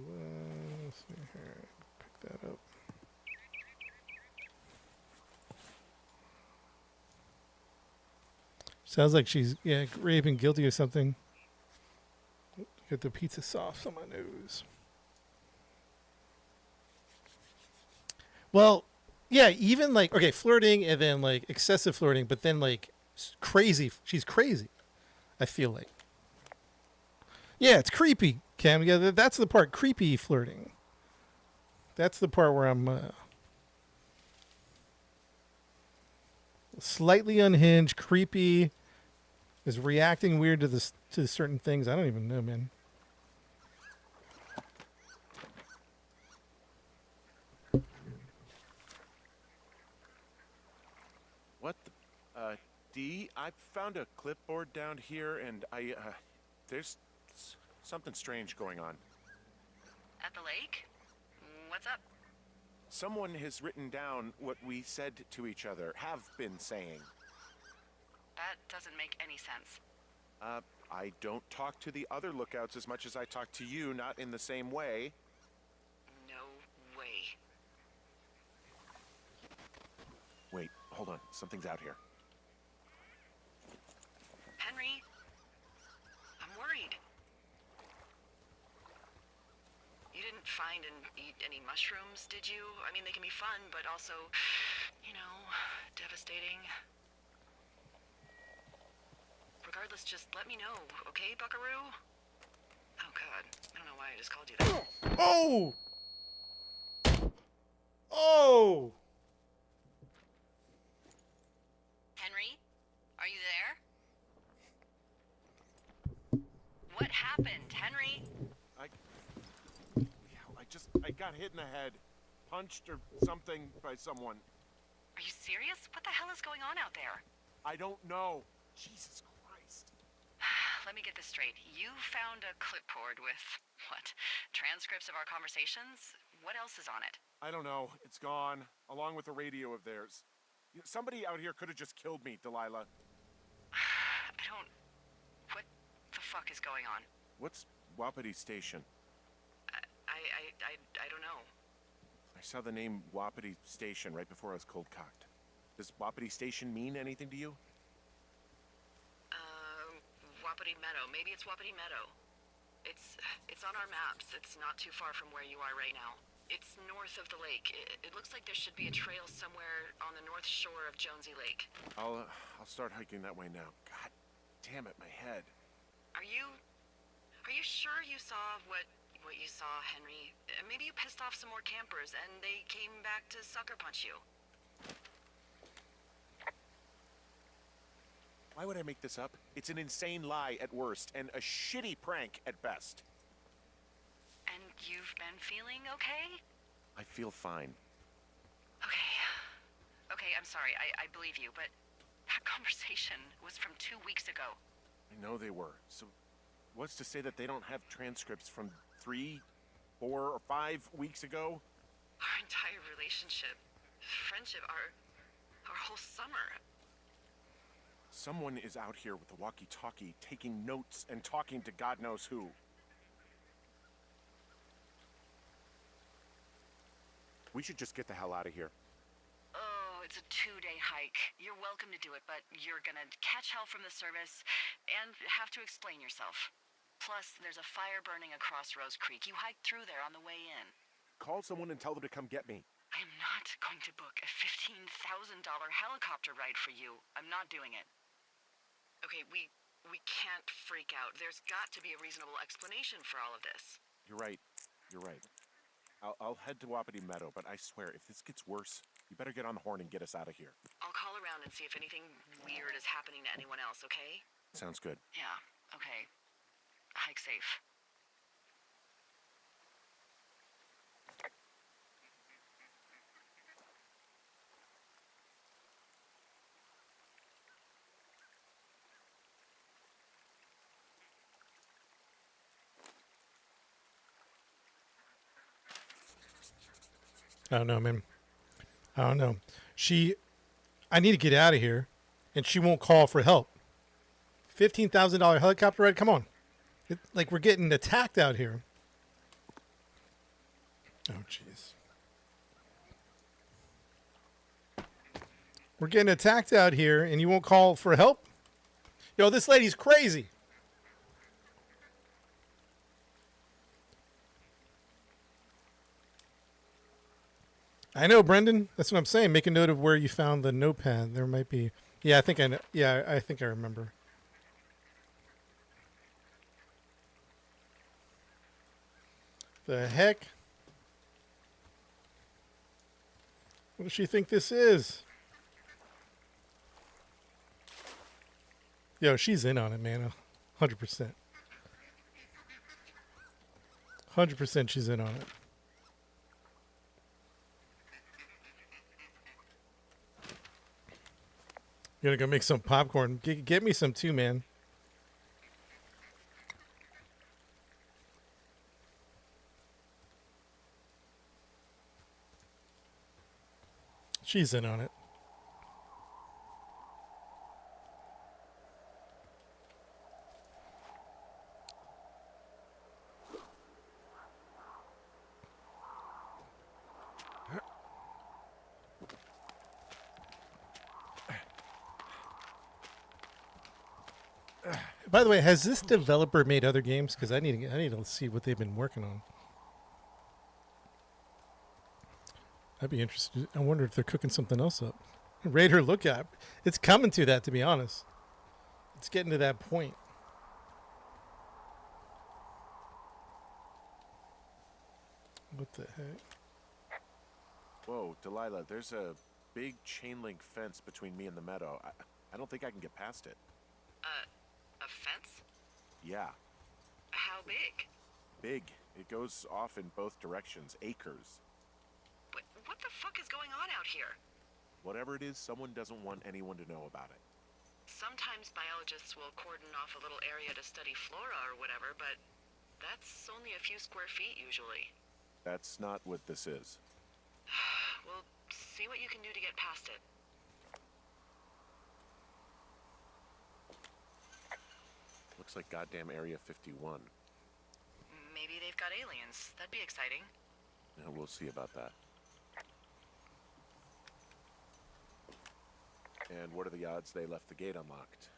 let's see here. Pick that up. Sounds like she's, raping guilty or something. Get the pizza sauce on my nose. Well, yeah, even like, okay, flirting and then like excessive flirting, but then like crazy. She's crazy, I feel like. Yeah, it's creepy, Cam. Yeah, that's the part. Creepy flirting. That's the part where I'm slightly unhinged, creepy, is reacting weird to this to certain things. I don't even know, man. What the, Dee, I found a clipboard down here, and there's something strange going on. At the lake? What's up? Someone has written down what we said to each other, have been saying. That doesn't make any sense. I don't talk to the other lookouts as much as I talk to you, not in the same way. No way. Wait, hold on. Something's out here. Henry, I'm worried. You didn't find and eat any mushrooms, did you? I mean, they can be fun, but also, you know, devastating. Regardless, just let me know, okay, buckaroo? Oh, God. I don't know why I just called you that. Oh! Oh! Henry? Are you there? What happened, Henry? I got hit in the head. punched or something by someone. Are you serious? What the hell is going on out there? I don't know. Jesus Christ. Let me get this straight. You found a clipboard with, what, transcripts of our conversations? What else is on it? I don't know. It's gone, along with the radio of theirs. Somebody out here could have just killed me, Delilah. I don't... What the fuck is going on? What's Wapiti Station? I don't know. I saw the name Wapiti Station right before I was cold-cocked. Does Wapiti Station mean anything to you? Wapiti Meadow. Maybe it's Wapiti Meadow. It's on our maps. It's not too far from where you are right now. It's north of the lake. It looks like there should be a trail somewhere on the north shore of Jonesy Lake. I'll start hiking that way now. God damn it, my head. Are you sure you saw what you saw, Henry? Maybe you pissed off some more campers and they came back to sucker punch you. Why would I make this up? It's an insane lie at worst, and a shitty prank at best. And you've been feeling okay? I feel fine. Okay, I'm sorry. I believe you, but that conversation was from 2 weeks ago. I know they were. So, what's to say that they don't have transcripts from 3, 4, or 5 weeks ago? Our entire relationship, friendship, our whole summer. Someone is out here with the walkie-talkie, taking notes and talking to God knows who. We should just get the hell out of here. Oh, it's a 2-day hike. You're welcome to do it, but you're gonna catch hell from the service and have to explain yourself. Plus, there's a fire burning across Rose Creek. You hiked through there on the way in. Call someone and tell them to come get me. I'm not going to book a $15,000 helicopter ride for you. I'm not doing it. Okay, we can't freak out. There's got to be a reasonable explanation for all of this. You're right. You're right. I'll head to Wapiti Meadow, but I swear, if this gets worse, you better get on the horn and get us out of here. I'll call around and see if anything weird is happening to anyone else, okay? Sounds good. Yeah, okay. Hike safe. I don't know, man. I don't know. I need to get out of here, and she won't call for help. $15,000 helicopter ride? Come on. Like we're getting attacked out here. Oh, jeez. We're getting attacked out here, and you won't call for help? Yo, this lady's crazy. I know, Brendan. That's what I'm saying. Make a note of where you found the notepad. There might be. Yeah, I think I know. Yeah, I think I remember. The heck? What does she think this is? Yo, she's in on it, man. 100%. 100% she's in on it. Gonna go make some popcorn. Get me some too, man. She's in on it. By the way, has this developer made other games? Because I need to see what they've been working on. I'd be interested. I wonder if they're cooking something else up. Raider Lookout. It's coming to that, to be honest. It's getting to that point. What the heck? Whoa, Delilah, there's a big chain link fence between me and the meadow. I don't think I can get past it. A fence? Yeah, How big? big. It goes off in both directions. Acres. What, What the fuck is going on out here? Whatever it is, someone doesn't want anyone to know about it. Sometimes biologists will cordon off a little area to study flora or whatever, but that's only a few square feet usually. That's not what this is. Well, see what you can do to get past it. Looks like goddamn Area 51. Maybe they've got aliens. That'd be exciting. Yeah, we'll see about that. And what are the odds they left the gate unlocked?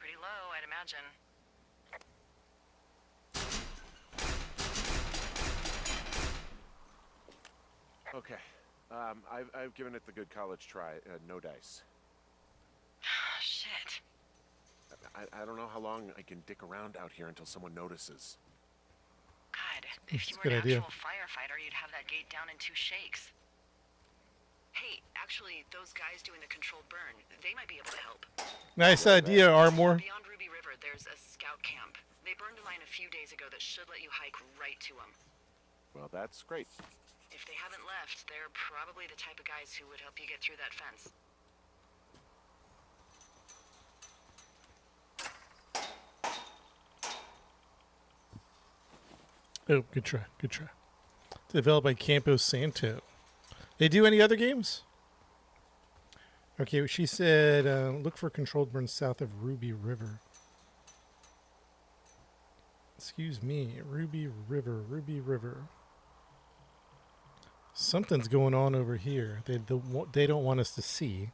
Pretty low, I'd imagine. Okay. I've given it the good college try. No dice. Shit. I don't know how long I can dick around out here until someone notices. God, if you That's a were good an idea. actual firefighter, you'd have that gate down in 2 shakes. Hey, actually, those guys doing the controlled burn, they might be able to help. Nice idea, Armor. Beyond Ruby River, there's a scout camp. They burned a line a few days ago that should let you hike right to them. Well, that's great. If they haven't left, they're probably the type of guys who would help you get through that fence. Oh, good try. Good try. Developed by Campo Santo. They do any other games? Okay, she said, look for controlled burn south of Ruby River. Excuse me, Ruby River, Ruby River. Something's going on over here. They don't want us to see.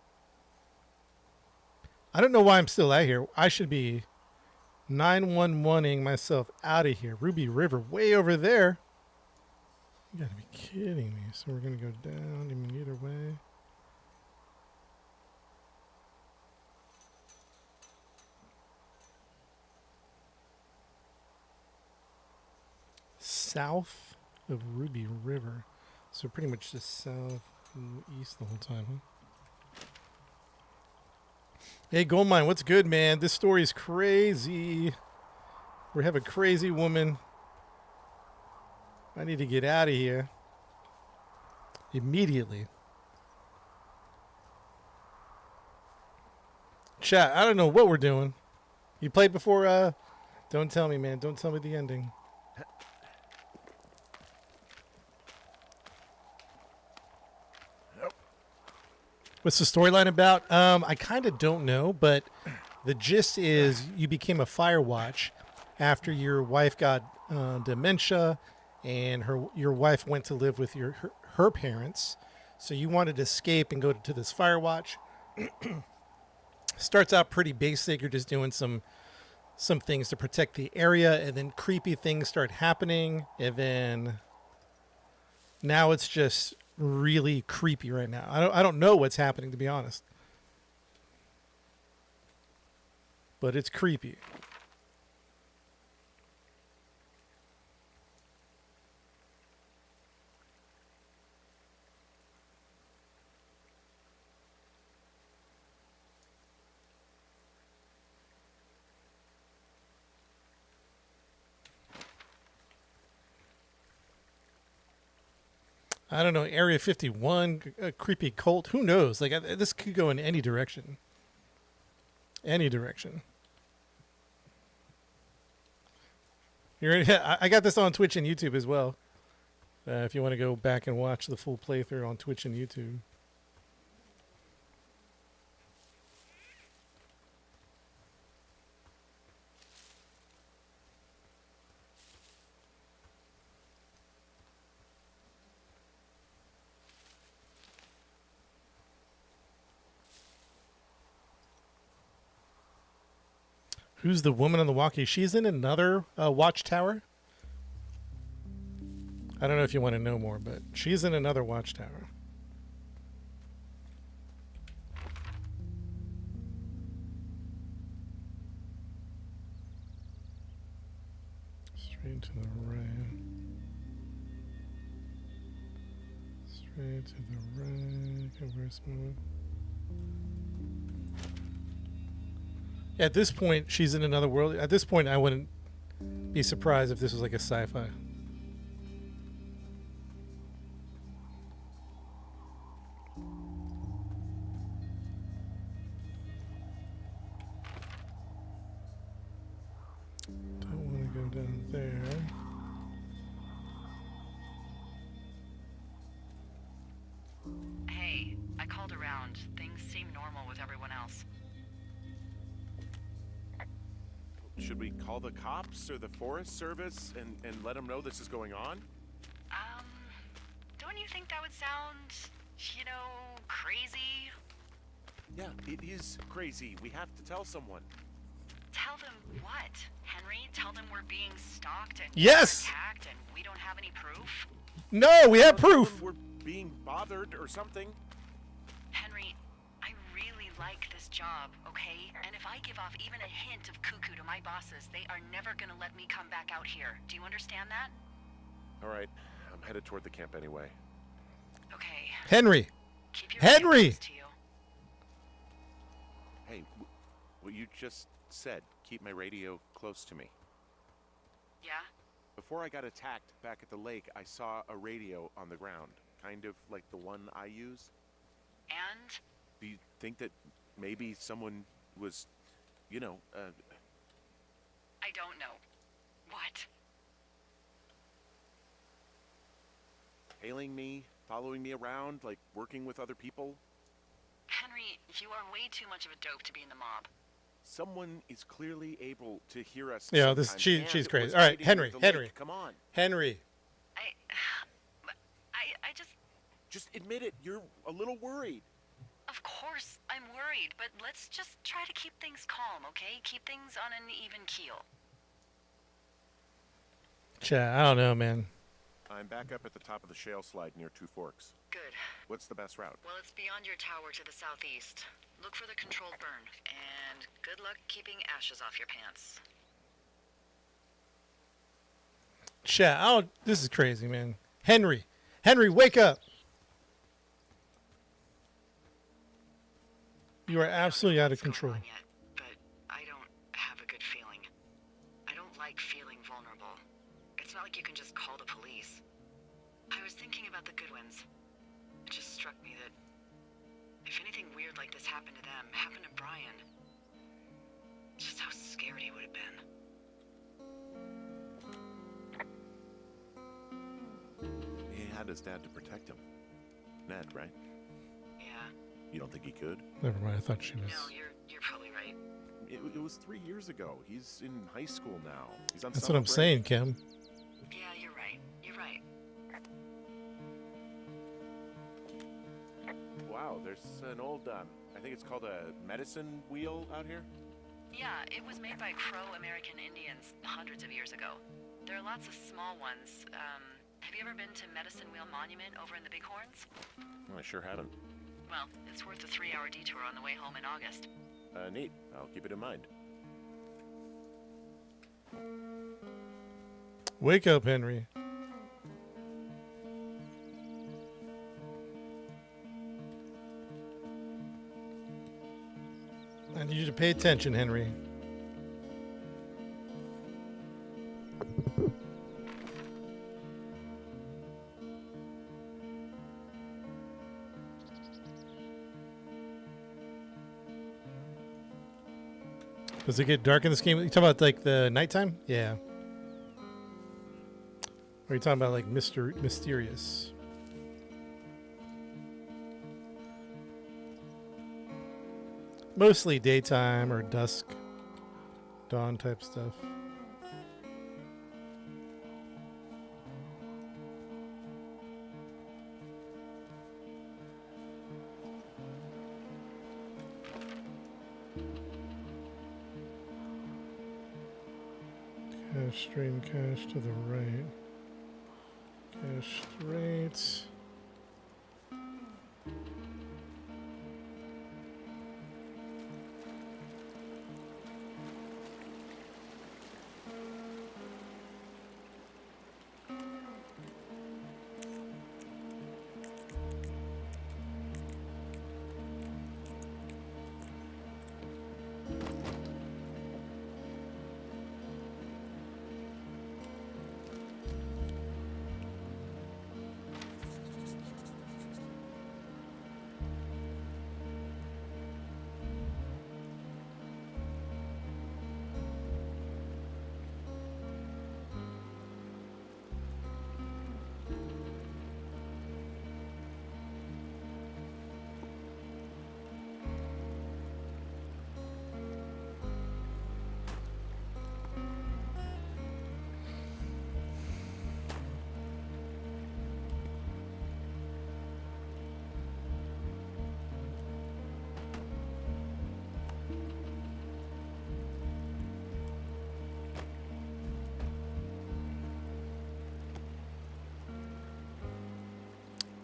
I don't know why I'm still out here. I should be 911ing myself out of here. Ruby River, way over there. You gotta be kidding me. So we're gonna go down. I mean, either way. South of Ruby River. So pretty much just south and east the whole time, huh? Hey, Goldmine, what's good, man? This story is crazy. We have a crazy woman. I need to get out of here immediately. Chat, I don't know what we're doing. You played before? Don't tell me, man. Don't tell me the ending. What's the storyline about? I kind of don't know, but the gist is you became a Firewatch after your wife got dementia, and your wife went to live with her parents. So you wanted to escape and go to this Firewatch. Starts out pretty basic. You're just doing some things to protect the area, and then creepy things start happening, and then now it's just really creepy right now. I don't know what's happening, to be honest, but it's creepy. I don't know, Area 51, a creepy cult. Who knows? Like, this could go in any direction. Any direction. I got this on Twitch and YouTube as well. If you want to go back and watch the full playthrough on Twitch and YouTube. Who's the woman on the walkie? She's in another watchtower. I don't know if you want to know more, but she's in another watchtower. Straight to the right. Straight to the right. Okay, where's my... At this point, she's in another world. At this point, I wouldn't be surprised if this was like a sci-fi. Should we call the cops or the Forest Service and let them know this is going on? Don't you think that would sound, crazy? Yeah, it is crazy. We have to tell someone. Tell them what, Henry? Tell them we're being stalked and Yes! attacked and we don't have any proof? No, we have Tell them proof. We're being bothered or something. Henry, I really like this job, okay? And if I give off even a hint of cuckoo to my bosses, they are never gonna let me come back out here. Do you understand that? All right, I'm headed toward the camp anyway. Okay. Henry. Keep your Henry! radio close to you. Hey, what you just said, keep my radio close to me. Yeah? Before I got attacked back at the lake, I saw a radio on the ground, kind of like the one I use. And? Do you think that maybe someone was, I don't know. What? hailing me, following me around, like working with other people? Henry, you are way too much of a dope to be in the mob. Someone is clearly able to hear us. Yeah, sometimes, she's and it crazy. was All right, hiding Henry, with the Henry. lake. Come on. Henry. I Just admit it. You're a little worried. of course I'm worried, but let's just try to keep things calm, okay? Keep things on an even keel. Chat, I don't know, man. I'm back up at the top of the shale slide near Two Forks. Good. What's the best route? Well, it's beyond your tower to the southeast. Look for the controlled burn, and good luck keeping ashes off your pants. Chat, I don't. This is crazy, man. Henry, wake up. You are absolutely out of control. What's going on yet, but I don't have a good feeling. I don't like feeling vulnerable. It's not like you can just call the police. I was thinking about the Goodwins. It just struck me that if anything weird like this happened to them, happened to Brian, just how scared he would have been. He had his dad to protect him. Ned, right? Yeah. You don't think he could? Never mind. I thought she was. No, you're probably right. It was 3 years ago. He's in high school now. He's on That's summer what I'm break. saying, Kim. Yeah, you're right. You're right. Wow, there's an old, I think it's called a medicine wheel out here. Yeah, it was made by Crow American Indians hundreds of years ago. There are lots of small ones. Have you ever been to Medicine Wheel Monument over in the Bighorns? I sure haven't. Well, it's worth a 3-hour detour on the way home in August. Neat. I'll keep it in mind. Wake up, Henry. I need you to pay attention, Henry. Does it get dark in this game? You talking about like the nighttime? Yeah. Or are you talking about like mysterious? Mostly daytime or dusk, dawn type stuff. Cache, stream cache to the right. Cache straight.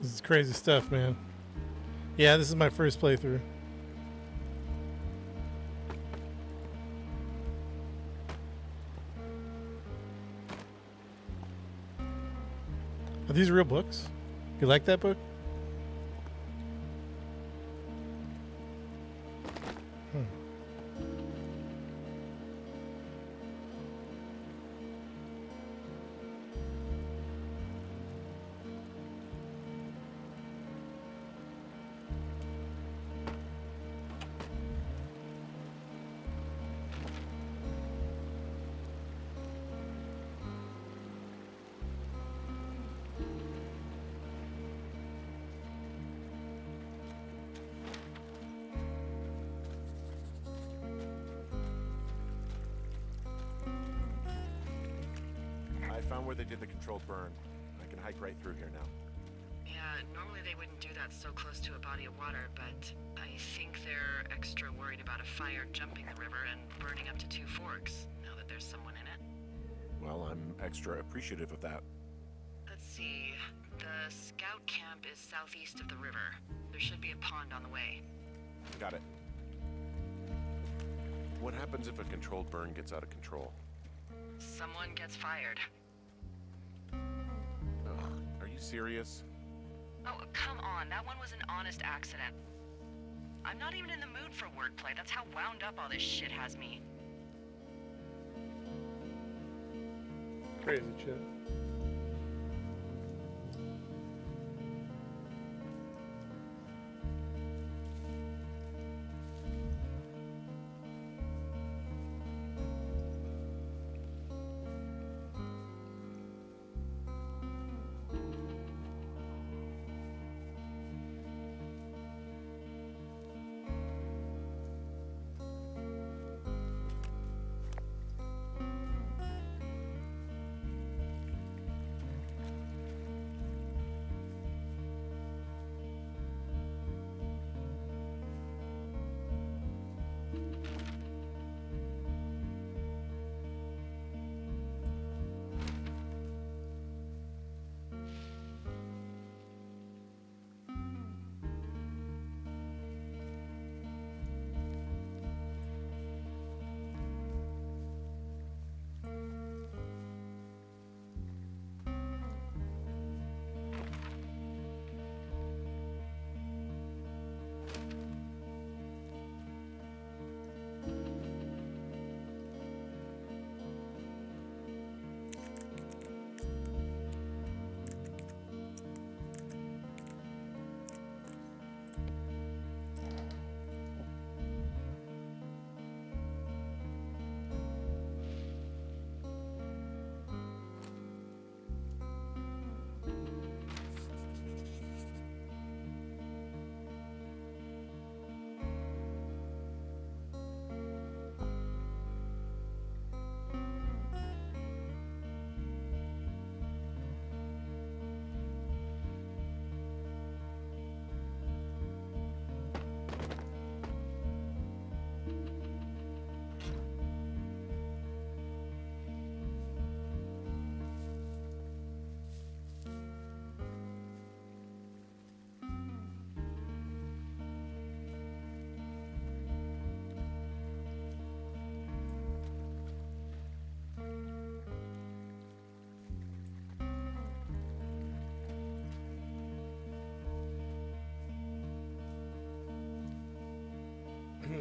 This is crazy stuff, man. Yeah, this is my first playthrough. Are these real books? You like that book? Hmm. I found where they did the controlled burn. I can hike right through here now. Yeah, normally they wouldn't do that so close to a body of water, but I think they're extra worried about a fire jumping the river and burning up to 2 forks, now that there's someone in it. Well, I'm extra appreciative of that. Let's see. The scout camp is southeast of the river. There should be a pond on the way. Got it. What happens if a controlled burn gets out of control? Someone gets fired. Ugh, are you serious? Oh, come on. That one was an honest accident. I'm not even in the mood for wordplay. That's how wound up all this shit has me. Crazy shit.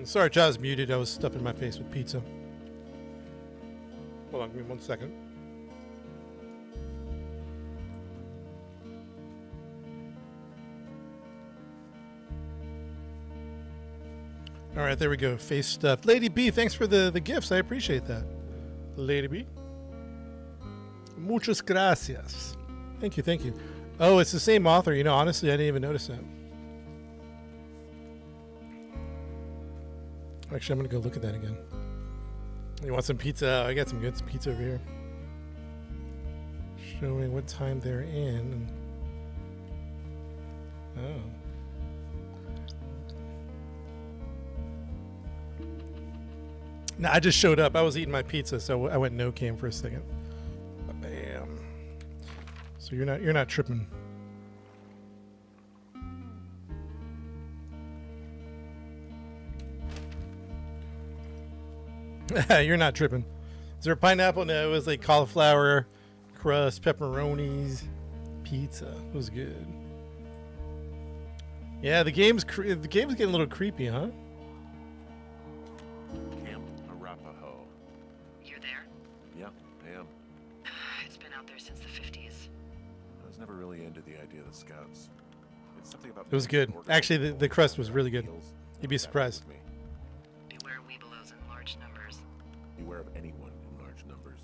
Sorry, Jaws muted. I was stuffing my face with pizza. Hold on, give me 1 second. All right, there we go. Face stuffed. Lady B, thanks for the gifts. I appreciate that. Lady B. Muchas gracias. Thank you, thank you. Oh, it's the same author. You know, honestly, I didn't even notice that. Actually, I'm going to go look at that again. You want some pizza? I got some good pizza over here. Showing what time they're in. Oh. No, I just showed up. I was eating my pizza, so I went no cam for a second. Bam. So you're not tripping. You're not tripping. Is there a pineapple? No, it was like cauliflower crust, pepperonis, pizza. It was good. Yeah, the game's getting a little creepy, huh? Camp Arapaho. You're there? Yeah, I am. It's been out there since the 50s. I was never really into the idea of the scouts. It's something about It was good. Actually, the crust was really good. You'd be surprised. Beware weebelows in large numbers. Beware of anyone in large numbers.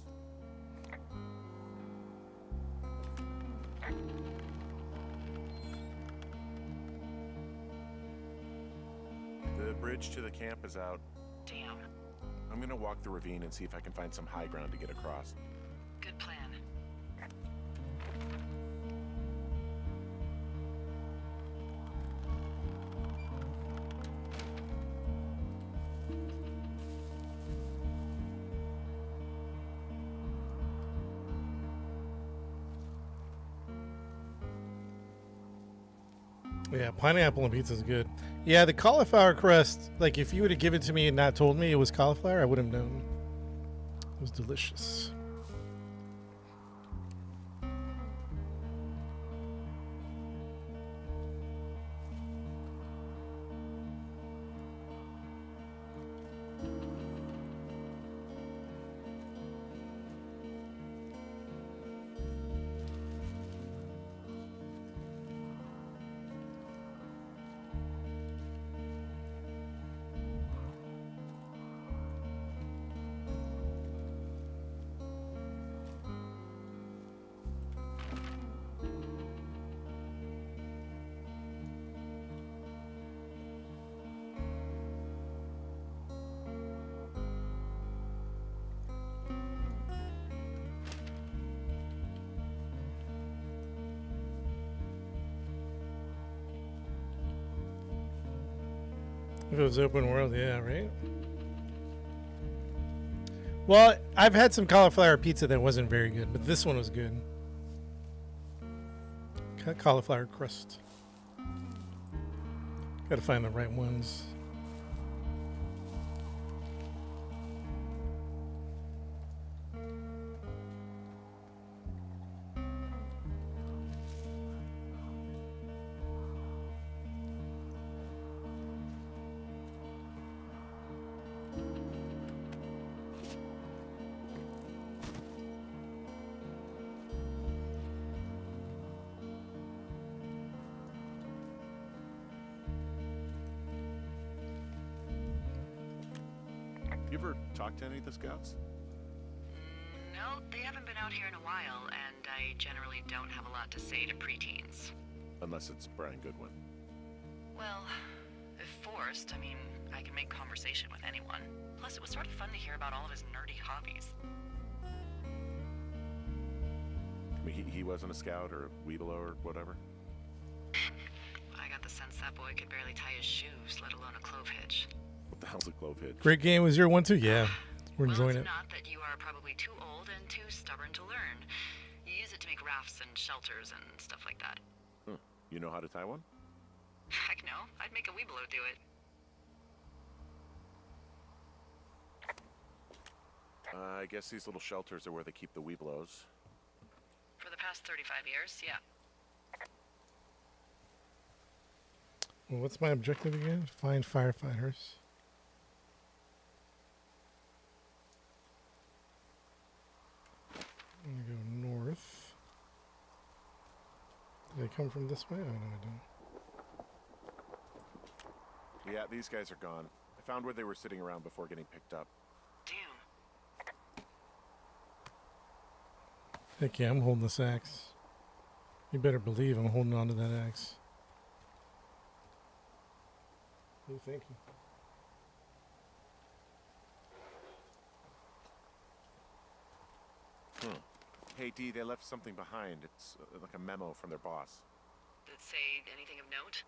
The bridge to the camp is out. Damn. I'm gonna walk the ravine and see if I can find some high ground to get across. Good plan. Yeah, pineapple and pizza is good. Yeah, the cauliflower crust, like if you would have given it to me and not told me it was cauliflower, I would have known. It was delicious. If it was open world, yeah, right? Well, I've had some cauliflower pizza that wasn't very good, but this one was good. Cauliflower crust. Gotta find the right ones. You ever talk to any of the scouts? No, they haven't been out here in a while, and I generally don't have a lot to say to preteens. Unless it's Brian Goodwin. Well, if forced, I mean, I can make conversation with anyone. Plus, it was sort of fun to hear about all of his nerdy hobbies. I mean, he wasn't a scout or a weebelo or whatever? I got the sense that boy could barely tie his shoes, let alone a clove hitch. What the hell's a clove hitch? Great game. Was your 1-2? Yeah. We're Well, enjoying it's it. not that you are probably too old and too stubborn to learn. You use it to make rafts and shelters and stuff like that. Huh. You know how to tie one? Heck no, I'd make a weebelo do it. I guess these little shelters are where they keep the weebelos. For the past 35 years, yeah. Well, what's my objective again? Find firefighters. I'm gonna go north. Do they come from this way? Oh, no, I don't. Yeah, these guys are gone. I found where they were sitting around before getting picked up. Damn. Heck yeah, I'm holding this axe. You better believe I'm holding on to that axe. Oh, thank you. Huh. Hey, D, they left something behind. It's like a memo from their boss. Did it say anything of note?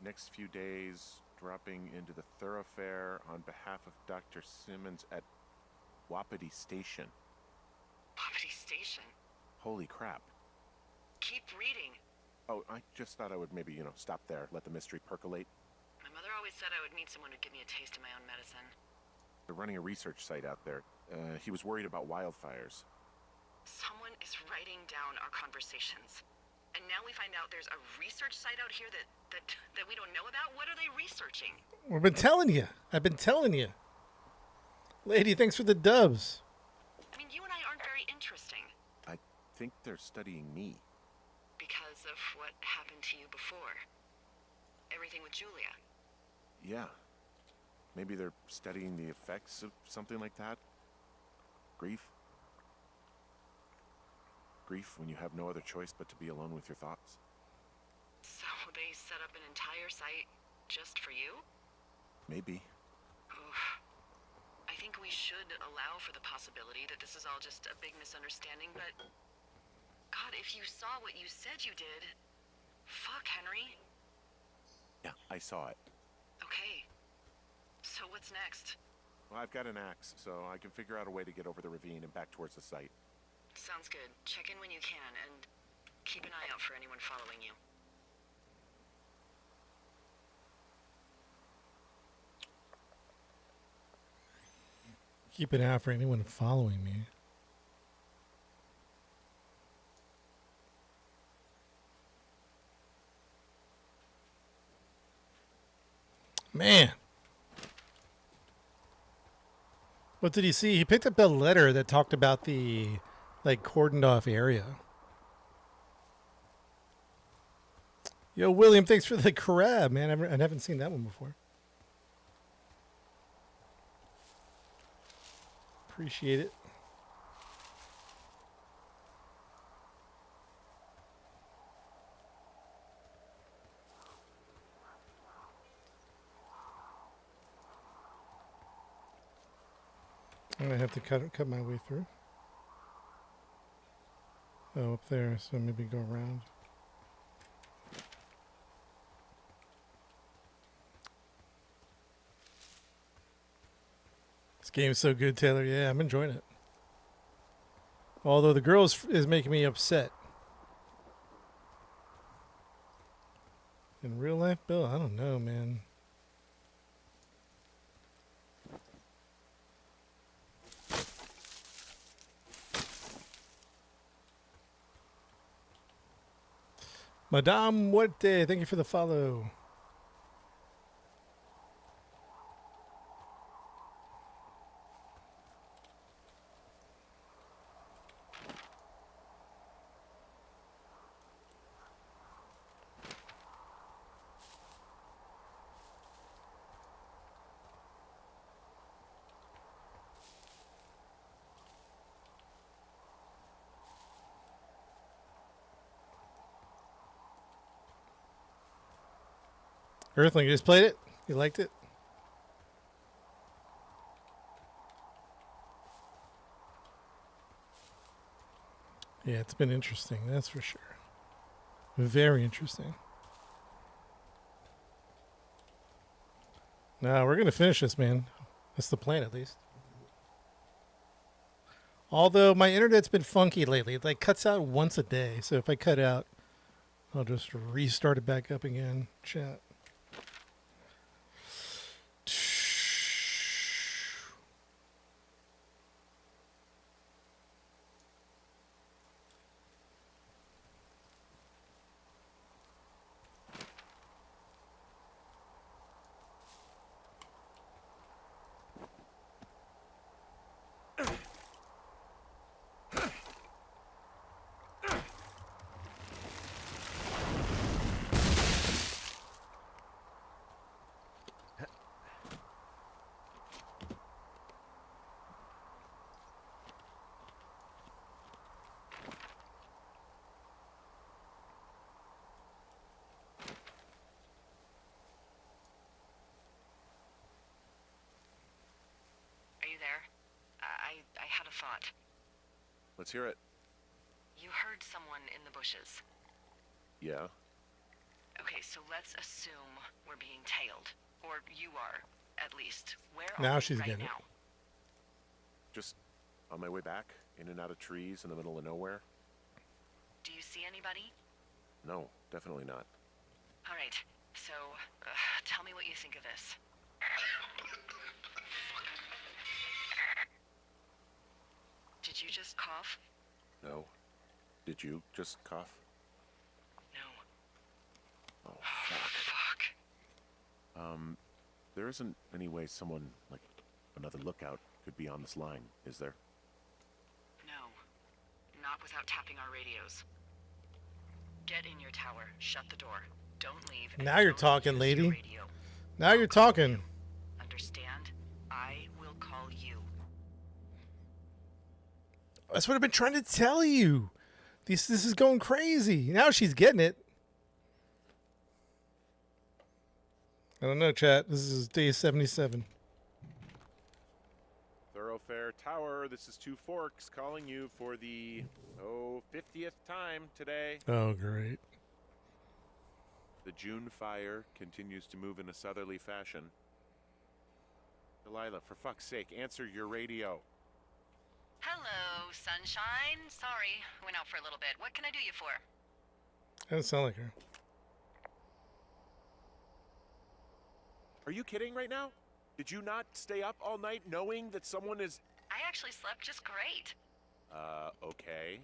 Next few days, dropping into the thoroughfare on behalf of Dr. Simmons at Wapiti Station. Wapiti Station. Holy crap. Keep reading. Oh, I just thought I would maybe, stop there, let the mystery percolate. My mother always said I would meet someone who'd give me a taste of my own medicine. They're running a research site out there. He was worried about wildfires. Someone is writing down our conversations. And now we find out there's a research site out here that we don't know about? What are they researching? We've been telling you. I've been telling you. Lady, thanks for the dubs. I mean, you and I aren't very interesting. I think they're studying me. Because of what happened to you before. Everything with Julia. Yeah. Maybe they're studying the effects of something like that. Grief. Grief when you have no other choice but to be alone with your thoughts. So they set up an entire site just for you? Maybe. Oof. I think we should allow for the possibility that this is all just a big misunderstanding, but... God, if you saw what you said you did... Fuck, Henry. Yeah, I saw it. Okay. So what's next? Well, I've got an axe, so I can figure out a way to get over the ravine and back towards the site. Sounds good. Check in when you can, and keep an eye out for anyone following you. Keep an eye out for anyone following me. Man. What did he see? He picked up a letter that talked about the, like, cordoned off area. Yo, William, thanks for the crab, man. I haven't seen that one before. Appreciate it. I'm gonna have to cut my way through. Oh, up there, so maybe go around. This game's so good, Taylor. Yeah, I'm enjoying it. Although the girl is making me upset. In real life, Bill, I don't know, man. Madame Muerte, thank you for the follow. Earthling, you just played it? You liked it? Yeah, it's been interesting, that's for sure. Very interesting. No, we're going to finish this, man. That's the plan, at least. Although my internet's been funky lately. It like cuts out once a day. So if I cut out, I'll just restart it back up again. Chat. Are you there? I had a thought. Let's hear it. You heard someone in the bushes. Yeah? Okay, so let's assume we're being tailed. Or you are, at least. Where are Now we she's right getting it. now? Just on my way back, in and out of trees in the middle of nowhere? Do you see anybody? No, definitely not. All right, so tell me what you think of this. cough? No. Did you just cough? No. Oh, fuck. Fuck. There isn't any way someone, like, another lookout could be on this line, is there? No. Not without tapping our radios. Get in your tower. Shut the door. Don't leave. and Now you're don't talking, use lady. your radio. Now you're talking. Understand? I will call you. That's what I've been trying to tell you. This is going crazy. Now she's getting it. I don't know, chat. This is day 77. Thoroughfare Tower, this is Two Forks calling you for the, 50th time today. Oh, great. The June fire continues to move in a southerly fashion. Delilah, for fuck's sake, answer your radio. Hello, sunshine. Sorry, went out for a little bit. What can I do you for? Doesn't sound like her. Are you kidding right now? Did you not stay up all night knowing that someone is... I actually slept just great. Okay.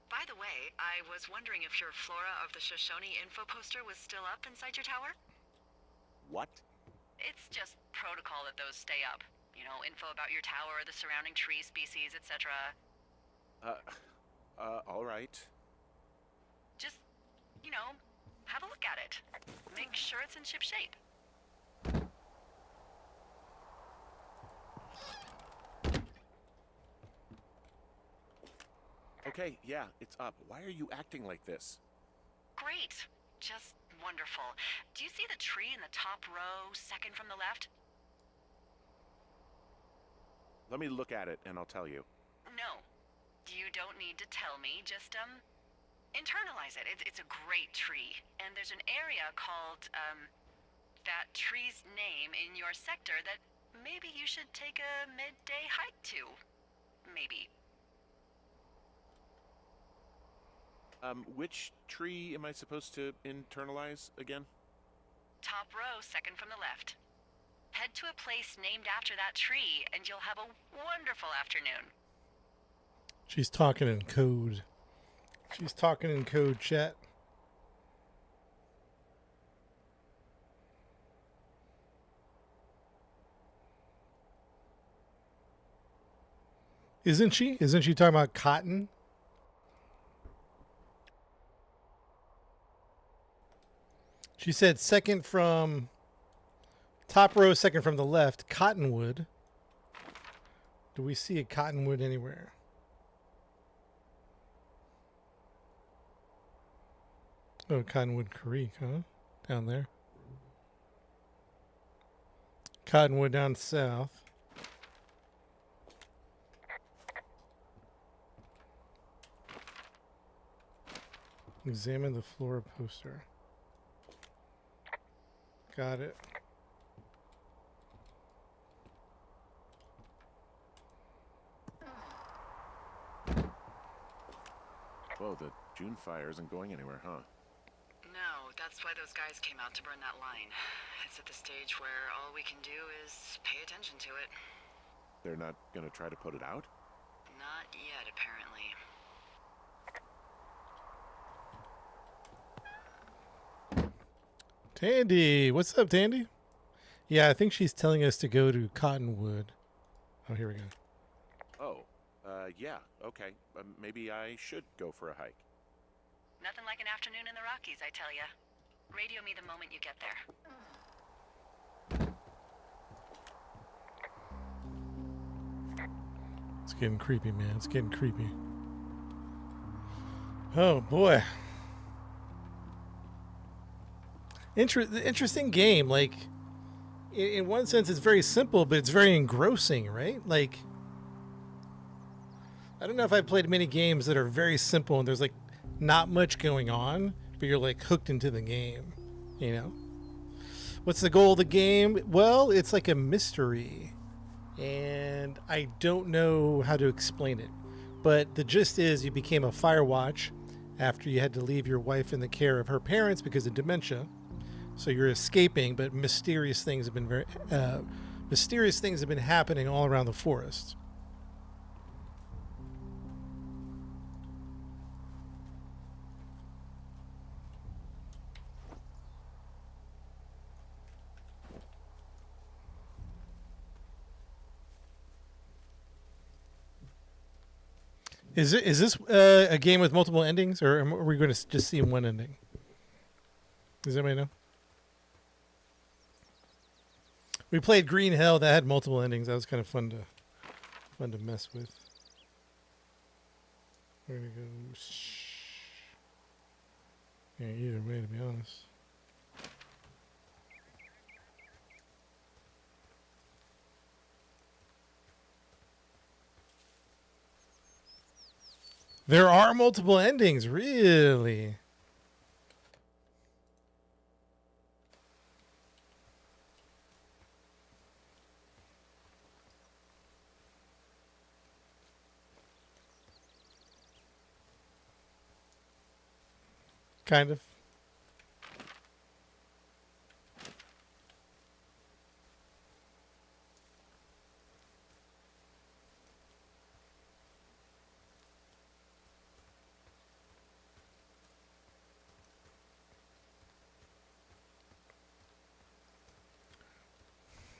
By the way, I was wondering if your Flora of the Shoshone info poster was still up inside your tower? What? It's just protocol that those stay up. You know, info about your tower, the surrounding tree species, etc. All right. Just, you know, have a look at it. Make sure it's in ship shape. Okay, yeah, it's up. Why are you acting like this? Great. Just wonderful. Do you see the tree in the top row, second from the left? Let me look at it and I'll tell you. No. You don't need to tell me. Just, internalize it. It's a great tree. And there's an area called, that tree's name in your sector that maybe you should take a midday hike to. Maybe. Which tree am I supposed to internalize again? Top row, second from the left. Head to a place named after that tree, and you'll have a wonderful afternoon. She's talking in code. She's talking in code, chat. Isn't she? Isn't she talking about cotton? She said second from top row, second from the left, cottonwood. Do we see a cottonwood anywhere? Oh, Cottonwood Creek, huh? Down there. Cottonwood down south. Examine the floor poster. Got it. Whoa, the June fire isn't going anywhere, huh? No, that's why those guys came out to burn that line. It's at the stage where all we can do is pay attention to it. They're not gonna try to put it out? Not yet, apparently. Tandy, what's up, Tandy? Yeah, I think she's telling us to go to Cottonwood. Oh, here we go. Oh, yeah, okay. Maybe I should go for a hike. Nothing like an afternoon in the Rockies, I tell ya. Radio me the moment you get there. It's getting creepy, man. It's getting creepy. Oh, boy. Interesting game. Like, in one sense, it's very simple, but it's very engrossing, right? Like, I don't know if I've played many games that are very simple and there's, like, not much going on, but you're, like, hooked into the game, you know? What's the goal of the game? Well, it's like a mystery, and I don't know how to explain it. But the gist is you became a Firewatch after you had to leave your wife in the care of her parents because of dementia. So you're escaping, but mysterious things have been happening all around the forest. Is this a game with multiple endings, or are we going to just see one ending? Does anybody know? We played Green Hell that had multiple endings. That was kind of fun to mess with. Where to go? Yeah, either way, to be honest. There are multiple endings, really. Kind of.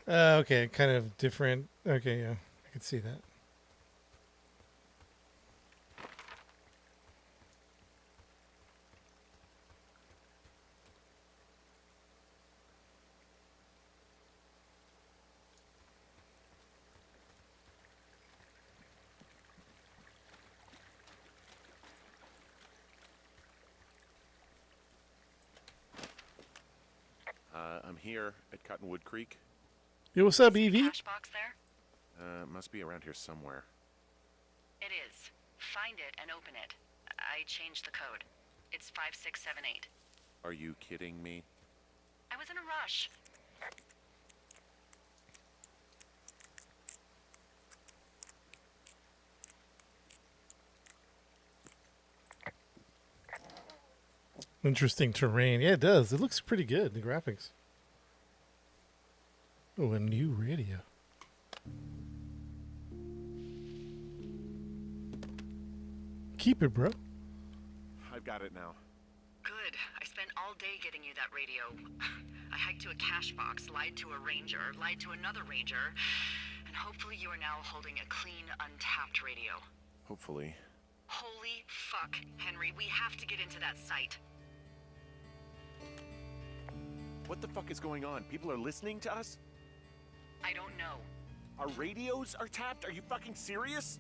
Okay, kind of different. Okay, yeah, I could see that. I'm here at Cottonwood Creek. Yo, what's up, See the Evie? cash box there? Must be around here somewhere. It is. Find it and open it. I changed the code. It's 5678. Are you kidding me? I was in a rush. Interesting terrain. Yeah, it does. It looks pretty good, the graphics. Oh, a new radio. Keep it, bro. I've got it now. Good. I spent all day getting you that radio. I hiked to a cash box, lied to a ranger, lied to another ranger, and hopefully you are now holding a clean, untapped radio. Hopefully. Holy fuck, Henry. We have to get into that site. What the fuck is going on? People are listening to us? I don't know. Our radios are tapped? Are you fucking serious?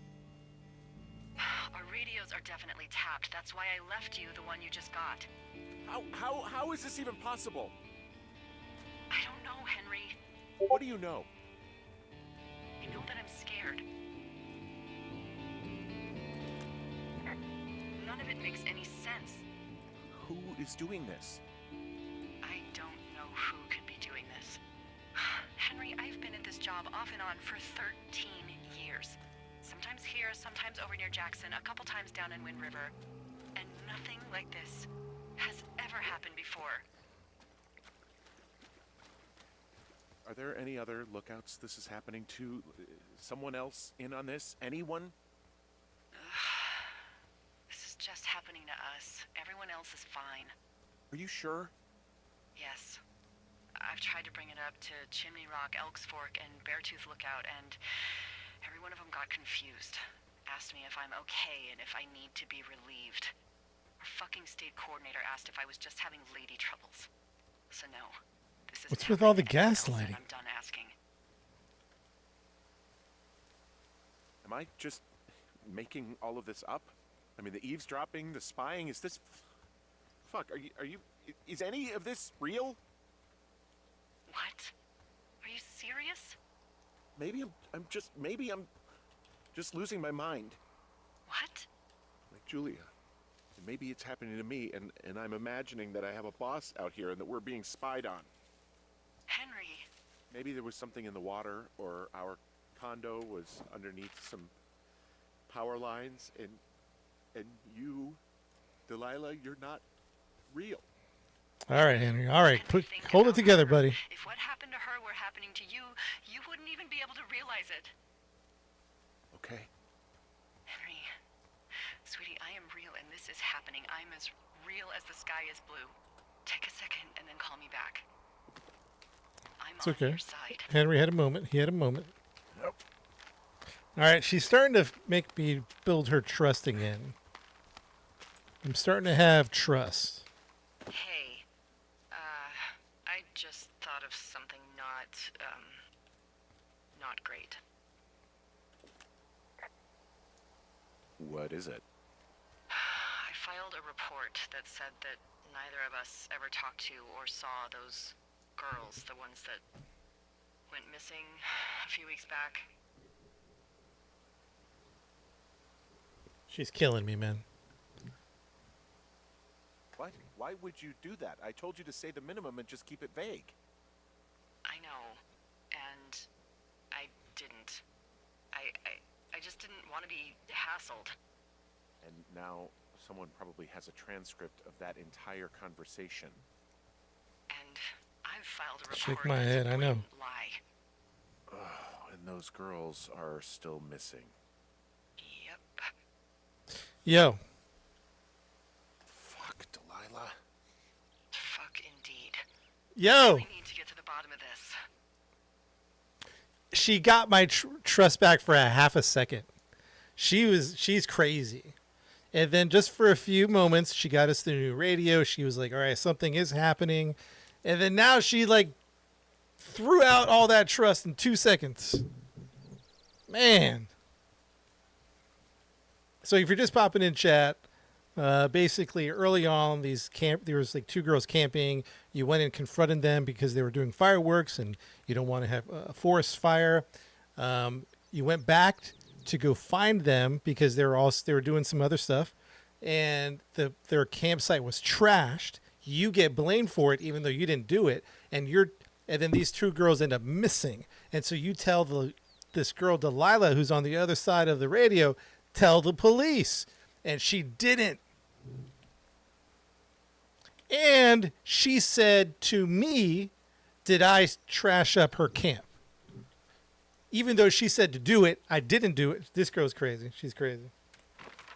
Our radios are definitely tapped. That's why I left you the one you just got. How is this even possible? I don't know, Henry. What do you know? I know that I'm scared. None of it makes any sense. Who is doing this? I don't know who could be doing this. Henry, I've been at this job off and on for 13 years. Sometimes here, sometimes over near Jackson, a couple times down in Wind River. And nothing like this has ever happened before. Are there any other lookouts this is happening to? Someone else in on this? Anyone? This is just happening to us. Everyone else is fine. Are you sure? Yes. I've tried to bring it up to Chimney Rock, Elks Fork, and Beartooth Lookout, and every one of them got confused. Asked me if I'm okay and if I need to be relieved. Our fucking state coordinator asked if I was just having lady troubles. So no. This is What's with all the anything else, and gaslighting? I'm done asking. Am I just making all of this up? I mean, the eavesdropping, the spying, is this... Fuck, are you... Is any of this real? What? Are you serious? Maybe I'm just losing my mind. What? Like Julia. And maybe it's happening to me, and I'm imagining that I have a boss out here and that we're being spied on. Henry. Maybe there was something in the water, or our condo was underneath some power lines, and you, Delilah, you're not real. All right, Henry. All right, Henry, think hold it about together, her. buddy. If what happened to her were happening to you, you wouldn't even be able to realize it. Okay. Henry, sweetie, I am real and this is happening. I'm as real as the sky is blue. Take a second and then call me back. I'm It's on okay. your side. Henry had a moment. He had a moment. All right, she's starting to make me build her trust again. I'm starting to have trust. Hey, I just thought of something not great. What is it? I filed a report that said that neither of us ever talked to or saw those girls, the ones that went missing a few weeks back. She's killing me, man. What? Why would you do that? I told you to say the minimum and just keep it vague. I know, and I didn't. I just didn't want to be hassled. And now someone probably has a transcript of that entire conversation. And I've filed a report. Shake my that's a head, I know. blatant lie. Oh, and those girls are still missing. Yep. Yo, Fuck, Delilah. Fuck indeed. yo. We need to get to the bottom of this. She got my trust back for a half a second. She's crazy. And then just for a few moments, she got us the new radio. She was like, all right, something is happening. And then now she like threw out all that trust in 2 seconds. Man. So if you're just popping in chat, basically early on, there was like two girls camping. You went and confronted them because they were doing fireworks and you don't want to have a forest fire. You went back to go find them because they were doing some other stuff, and their campsite was trashed. You get blamed for it even though you didn't do it, and then these two girls end up missing. And so you tell this girl Delilah, who's on the other side of the radio, tell the police, and she didn't. And she said to me, did I trash up her camp? Even though she said to do it, I didn't do it. This girl's crazy. She's crazy.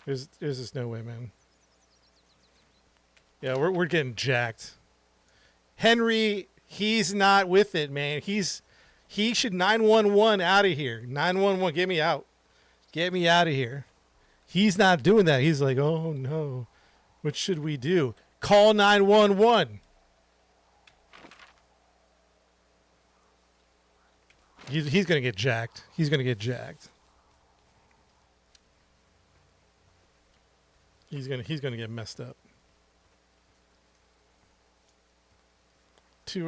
There's just no way, man. Yeah, we're getting jacked. Henry, he's not with it, man. He should 911 out of here. 911, get me out. Get me out of here. He's not doing that. He's like, oh no, what should we do? Call 911. He's gonna get jacked. He's gonna get jacked. He's gonna get messed up.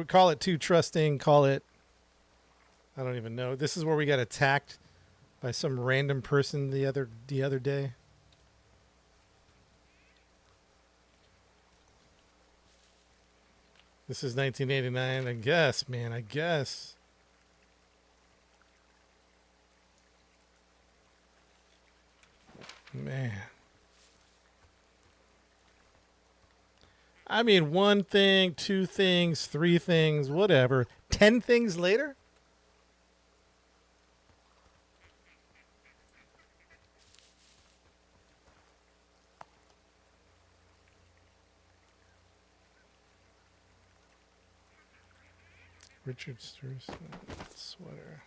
Call it too trusting. Call it. I don't even know. This is where we got attacked by some random person the other day. This is 1989, I guess, man. I guess. Man. I mean, one thing, two things, three things, whatever. 10 things later? Richard Sturson sweater.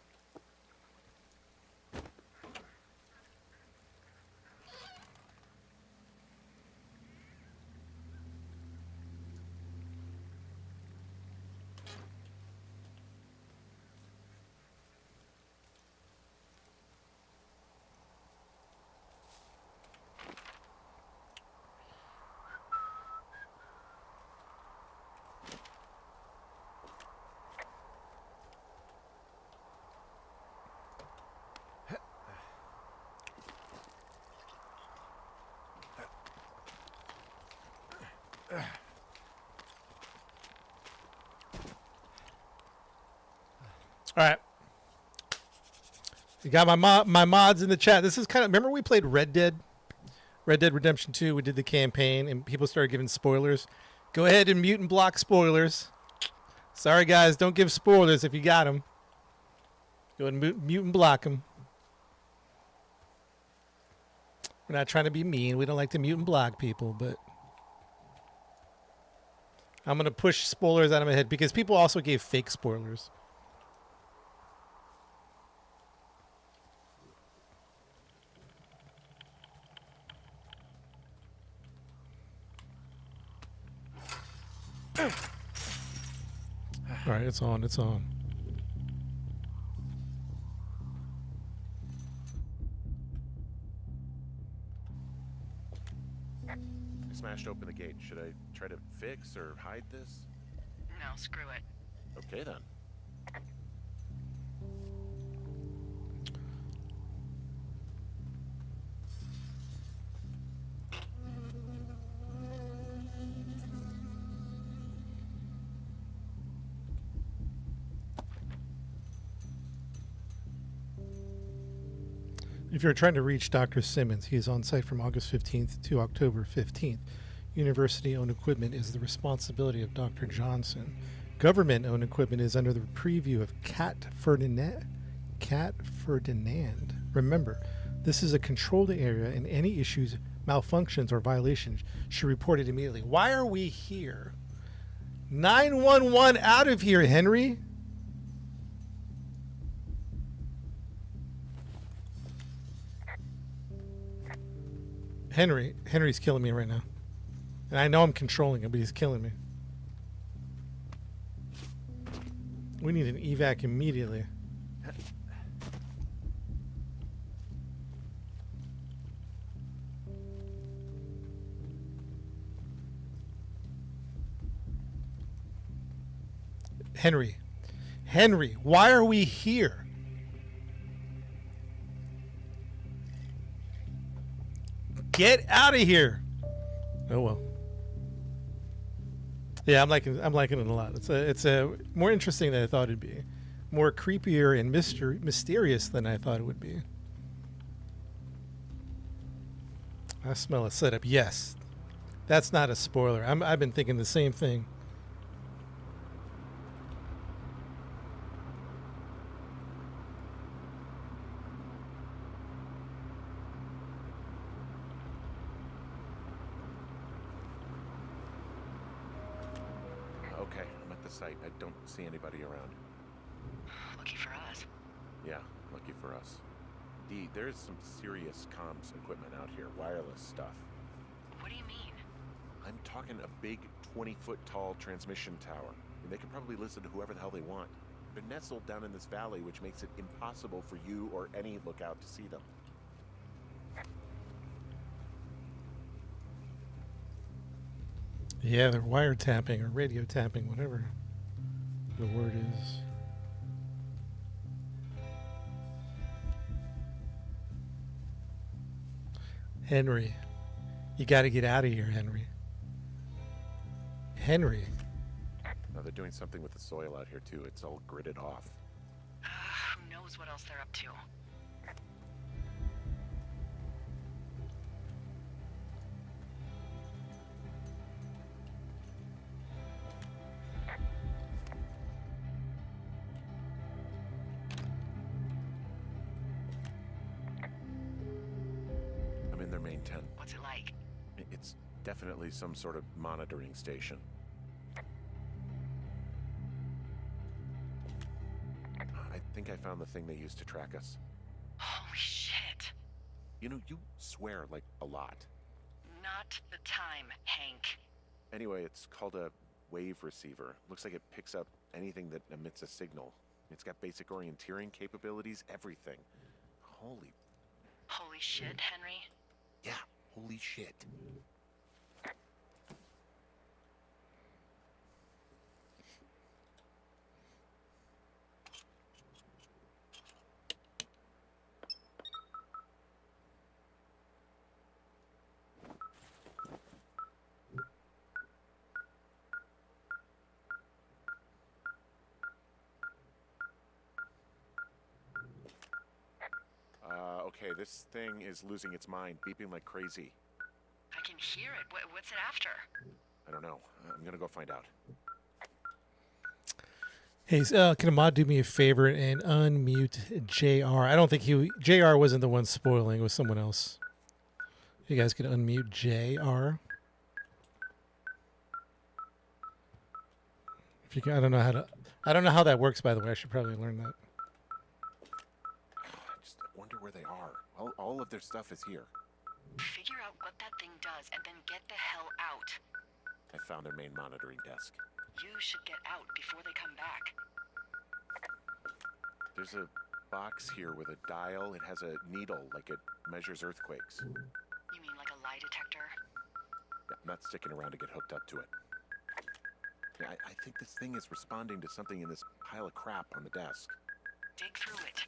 All right. You got my mods in the chat. This is kind of, remember we played Red Dead Redemption 2. We did the campaign and people started giving spoilers. Go ahead and mute and block spoilers. Sorry guys, don't give spoilers if you got them. Go ahead and mute and block them. We're not trying to be mean. We don't like to mute and block people, but I'm going to push spoilers out of my head because people also gave fake spoilers. All right, it's on. It's on. I smashed open the gate. Should I try to fix or hide this? No, screw it. Okay then. If you're trying to reach Dr. Simmons, he is on site from August 15th to October 15th. University-owned equipment is the responsibility of Dr. Johnson. Government-owned equipment is under the preview of Cat Ferdinand. Remember, this is a controlled area, and any issues, malfunctions, or violations should be reported immediately. Why are we here? 911 out of here, Henry. Henry's killing me right now. And I know I'm controlling him, but he's killing me. We need an evac immediately. Henry, why are we here? Get out of here! Oh well. Yeah, I'm liking it a lot. It's a more interesting than I thought it'd be, more creepier and mysterious than I thought it would be. I smell a setup. Yes, that's not a spoiler. I've been thinking the same thing. Okay, I'm at the site. I don't see anybody around. Lucky for us. Yeah, lucky for us. D, there's some serious comms equipment out here, wireless stuff. What do you mean? I'm talking a big 20-foot tall transmission tower. And they can probably listen to whoever the hell they want. They're nestled down in this valley, which makes it impossible for you or any lookout to see them. Yeah, they're wiretapping or radio tapping, whatever the word is. Henry, you got to get out of here, Henry. Henry. Now they're doing something with the soil out here too. It's all gridded off. Who knows what else they're up to? I'm in their main tent. What's it like? It's definitely some sort of monitoring station. I think I found the thing they used to track us. Holy shit. You know, you swear like a lot. Not the time, Hank. Anyway, it's called a wave receiver. Looks like it picks up anything that emits a signal. It's got basic orienteering capabilities, everything. Holy shit, Henry. Yeah, holy shit. Okay, this thing is losing its mind, beeping like crazy. I can hear it. What's it after? I don't know. I'm gonna go find out. Hey, can a mod do me a favor and unmute JR? I don't think JR wasn't the one spoiling. It was someone else. You guys could unmute JR. If you can, I don't know how that works, by the way. I should probably learn that. I just wonder where they are. All of their stuff is here. Figure out what that thing does and then get the hell out. I found their main monitoring desk. You should get out before they come back. There's a box here with a dial. It has a needle, like it measures earthquakes. You mean like a lie detector? Yeah, I'm not sticking around to get hooked up to it. Yeah, I think this thing is responding to something in this pile of crap on the desk. Dig through it.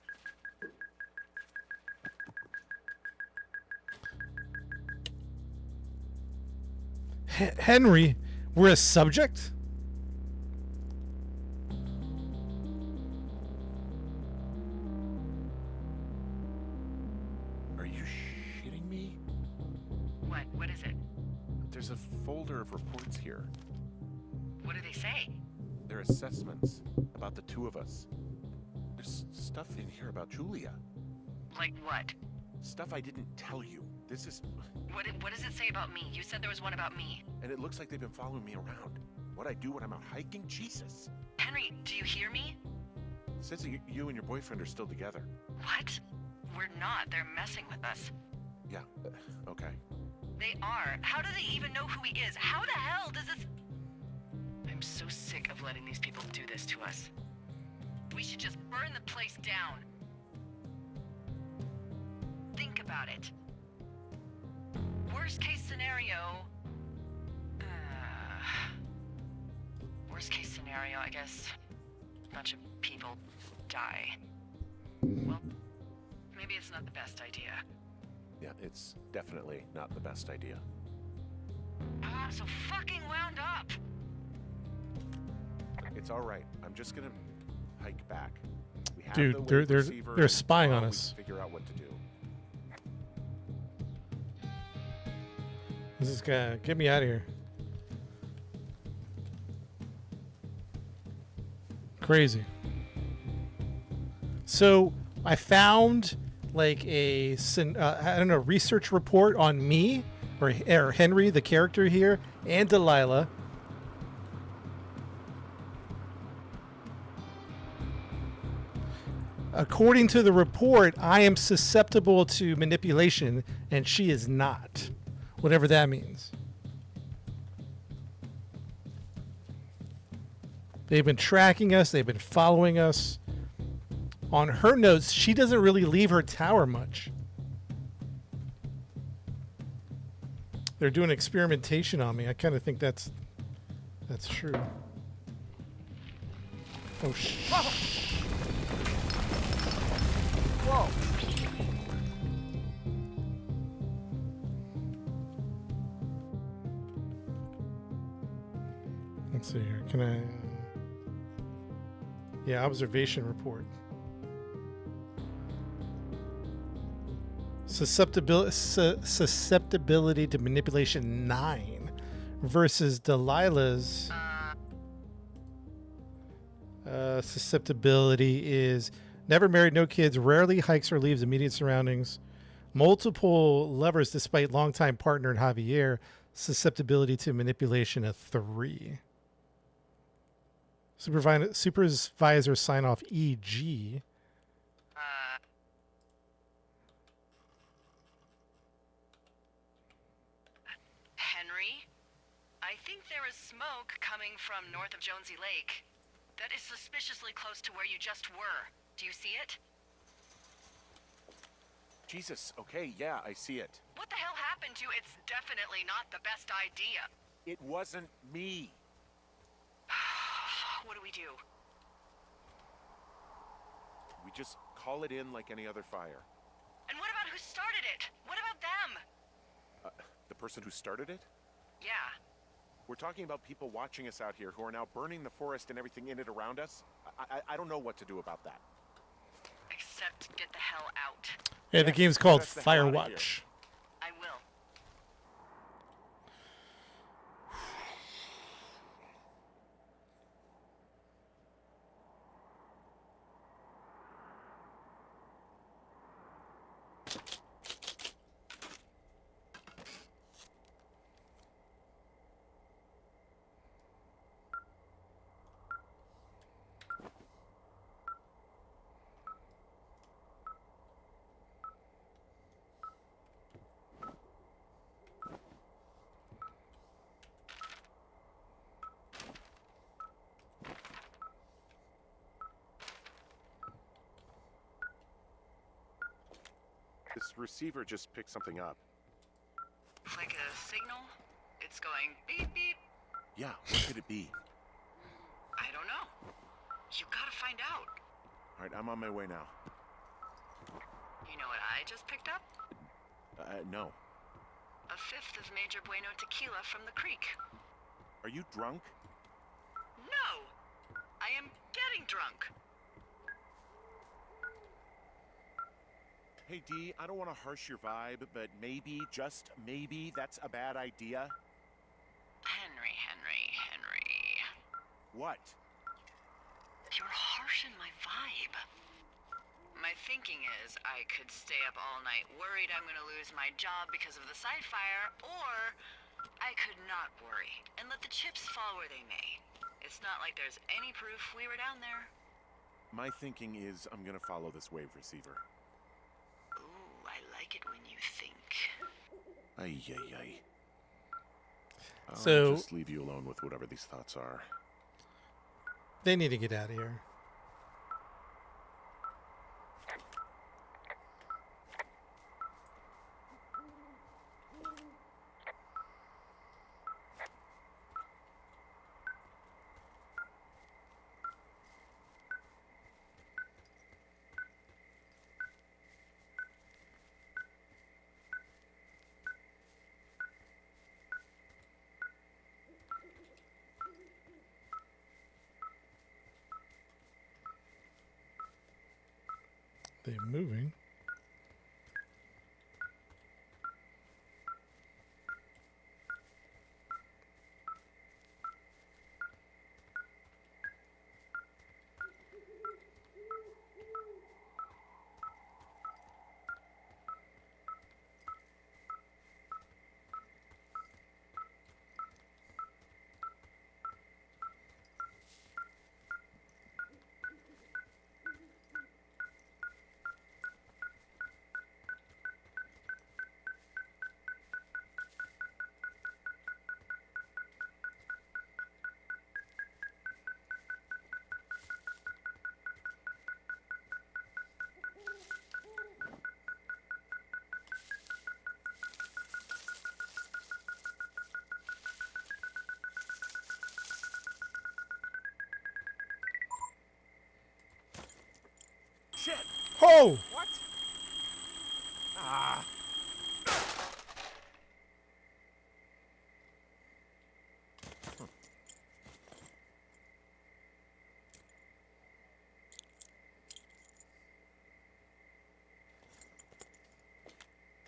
Henry, we're a subject? Are you shitting me? What? What is it? There's a folder of reports here. What do they say? They're assessments about the two of us. There's stuff in here about Julia. Like what? Stuff I didn't tell you. This is... What does it say about me? You said there was one about me. And it looks like they've been following me around. What I do when I'm out hiking? Jesus. Henry, do you hear me? It says that you and your boyfriend are still together. What? We're not. They're messing with us. Yeah, okay. They are. How do they even know who he is? How the hell does this... I'm so sick of letting these people do this to us. We should just burn the place down. Think about it. Worst case scenario... worst case scenario, I guess. A bunch of people die. Well, maybe it's not the best idea. Yeah, it's definitely not the best idea. I'm so fucking wound up! It's all right. I'm just gonna hike back. We have Dude, the they're- wave they're- receiver, they're and spying on we us. can figure out what to do. This is gonna get me out of here. Crazy. So I found like a I don't know, research report on me or Henry, the character here, and Delilah. According to the report, I am susceptible to manipulation and she is not. Whatever that means. They've been tracking us. They've been following us. On her notes, she doesn't really leave her tower much. They're doing experimentation on me. I kind of think that's true. Oh, Whoa! Let's see here. Can I... Yeah, observation report. Susceptibility to manipulation 9 versus Delilah's susceptibility is never married, no kids, rarely hikes or leaves immediate surroundings, multiple lovers despite longtime partner in Javier, susceptibility to manipulation a 3. Supervisor sign off EG. Henry? I think there is smoke coming from north of Jonesy Lake. That is suspiciously close to where you just were. Do you see it? Jesus, okay, yeah, I see it. What the hell happened to it's definitely not the best idea? It wasn't me. What do we do? We just call it in like any other fire. And what about who started it? What about them? The person who started it? Yeah. We're talking about people watching us out here who are now burning the forest and everything in it around us. I don't know what to do about that. Except get the hell out. Yeah, the Yes, game's called get us the hell outta here. Firewatch. I will. This receiver just picked something up. Like a signal? It's going beep beep. Yeah, what could it be? I don't know. You gotta find out. Alright, I'm on my way now. You know what I just picked up? No. A fifth of Major Bueno tequila from the creek. Are you drunk? No! I am getting drunk. Hey, D, I don't want to harsh your vibe, but maybe, just maybe, that's a bad idea. Henry. What? You're harshing my vibe. My thinking is I could stay up all night worried I'm gonna lose my job because of the side fire, or I could not worry and let the chips fall where they may. It's not like there's any proof we were down there. My thinking is I'm gonna follow this wave receiver. Ooh, I like it when you think. Ay. I'll So- just leave you alone with whatever these thoughts are. They need to get out of here. They're moving. Shit! Oh! What? Ah!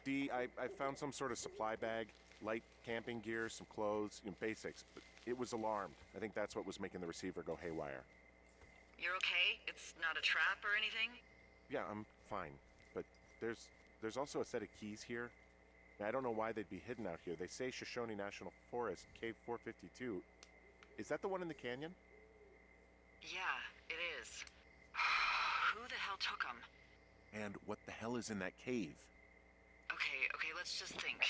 D, I found some sort of supply bag, light camping gear, some clothes, basics, but it was alarmed. I think that's what was making the receiver go haywire. You're okay? It's not a trap or anything? Yeah, I'm fine, but there's also a set of keys here. I don't know why they'd be hidden out here. They say Shoshone National Forest, Cave 452. Is that the one in the canyon? Yeah, it is. Who the hell took them? And what the hell is in that cave? Okay, let's just think.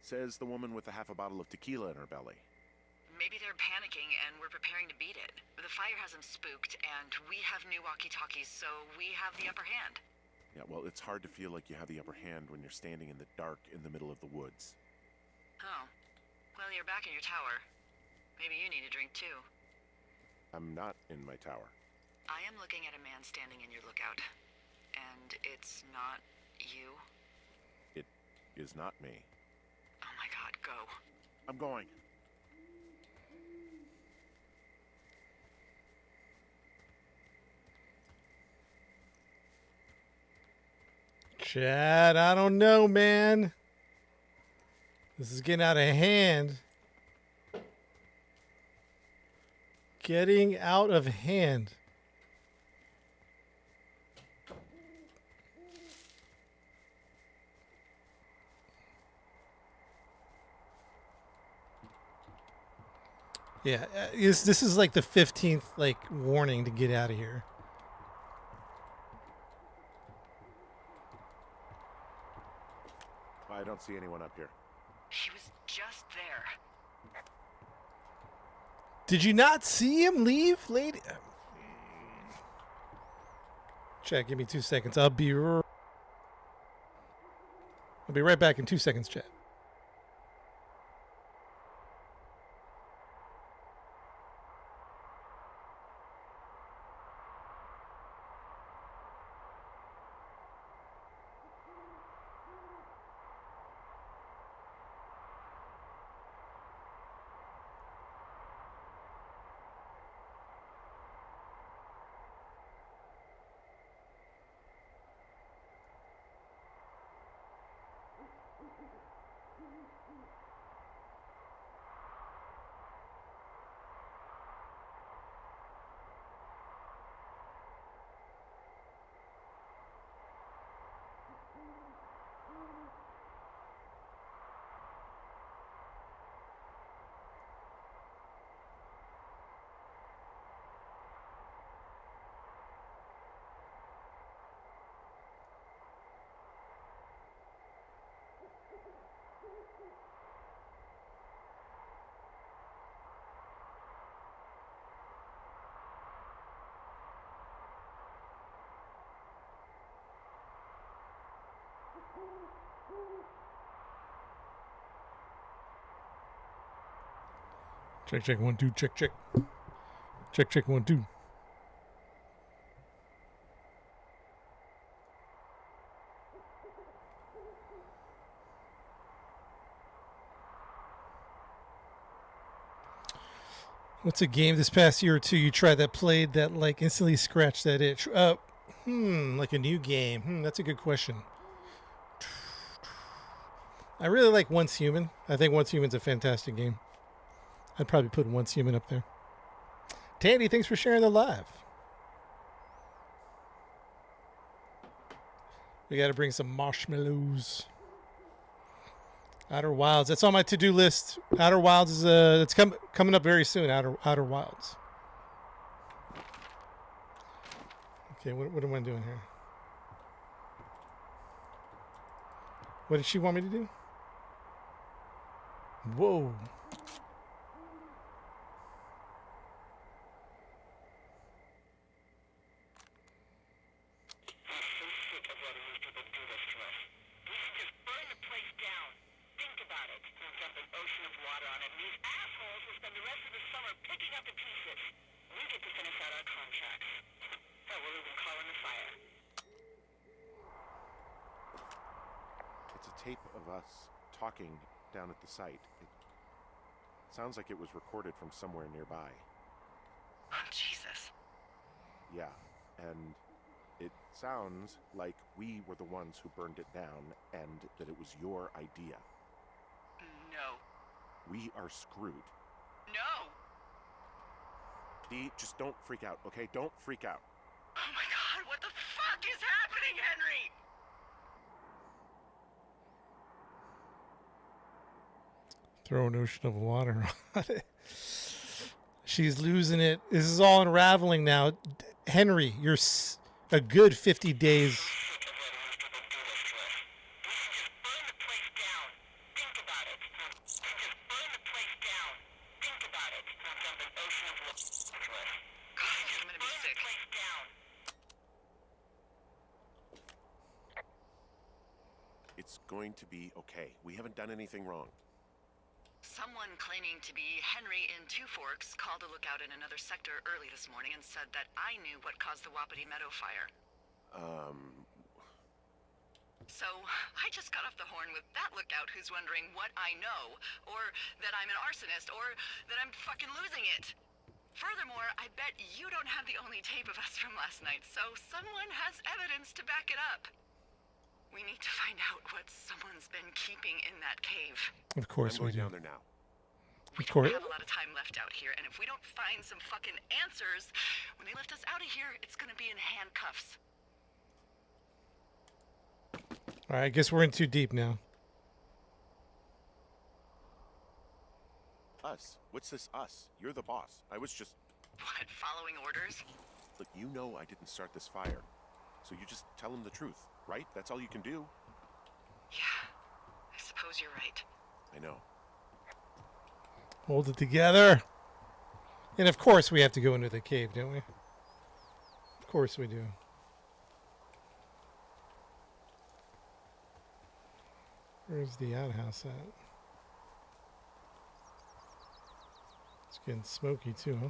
Says the woman with a half a bottle of tequila in her belly. Maybe they're panicking and we're preparing to beat it. The fire has them spooked, and we have new walkie-talkies, so we have the upper hand. Yeah, well, it's hard to feel like you have the upper hand when you're standing in the dark in the middle of the woods. Oh. Well, you're back in your tower. Maybe you need a drink, too. I'm not in my tower. I am looking at a man standing in your lookout. And it's not you? It is not me. Oh my god, go. I'm going. Chad, I don't know, man. This is getting out of hand. Getting out of hand. Yeah, this is like the 15th like warning to get out of here. I don't see anyone up here. He was just there. Did you not see him leave, lady? Check, give me 2 seconds. I'll be I'll be right back in 2 seconds, chat. Check, check, 1, 2, check, check. Check, check, 1, 2. What's a game this past year or two you tried that played that like instantly scratched that itch? Like a new game. That's a good question. I really like Once Human. I think Once Human's a fantastic game. I'd probably put Once Human up there. Tandy, thanks for sharing the live. We got to bring some marshmallows. Outer Wilds. That's on my to-do list. Outer Wilds is it's coming up very soon. Outer Wilds. Okay, what am I doing here? What did she want me to do? Whoa. Tape of us talking down at the site. It sounds like it was recorded from somewhere nearby. Oh, Jesus. Yeah, and it sounds like we were the ones who burned it down and that it was your idea. No. We are screwed. No! Dee, just don't freak out, okay? Don't freak out. Oh my God, what the fuck is happening, Henry? Throw an ocean of water on it. She's losing it. This is all unraveling now. Henry, you're a good 50 days. It's going to be okay. We haven't done anything wrong. Someone claiming to be Henry in Two Forks called a lookout in another sector early this morning and said that I knew what caused the Wapiti Meadow fire. So, I just got off the horn with that lookout who's wondering what I know, or that I'm an arsonist, or that I'm fucking losing it. Furthermore, I bet you don't have the only tape of us from last night, so someone has evidence to back it up. We need to find out what someone's been keeping in that cave. Of course we do. Down there now. We don't have a lot of time left out here, and if we don't find some fucking answers, when they lift us out of here, it's gonna be in handcuffs. All right, I guess we're in too deep now. Us? What's this us? You're the boss. I was just... What, following orders? Look, you know I didn't start this fire. So you just tell him the truth, right? That's all you can do. Yeah, I suppose you're right. I know. Hold it together. And of course we have to go into the cave, don't we? Of course we do. Where's the outhouse at? It's getting smoky too, huh?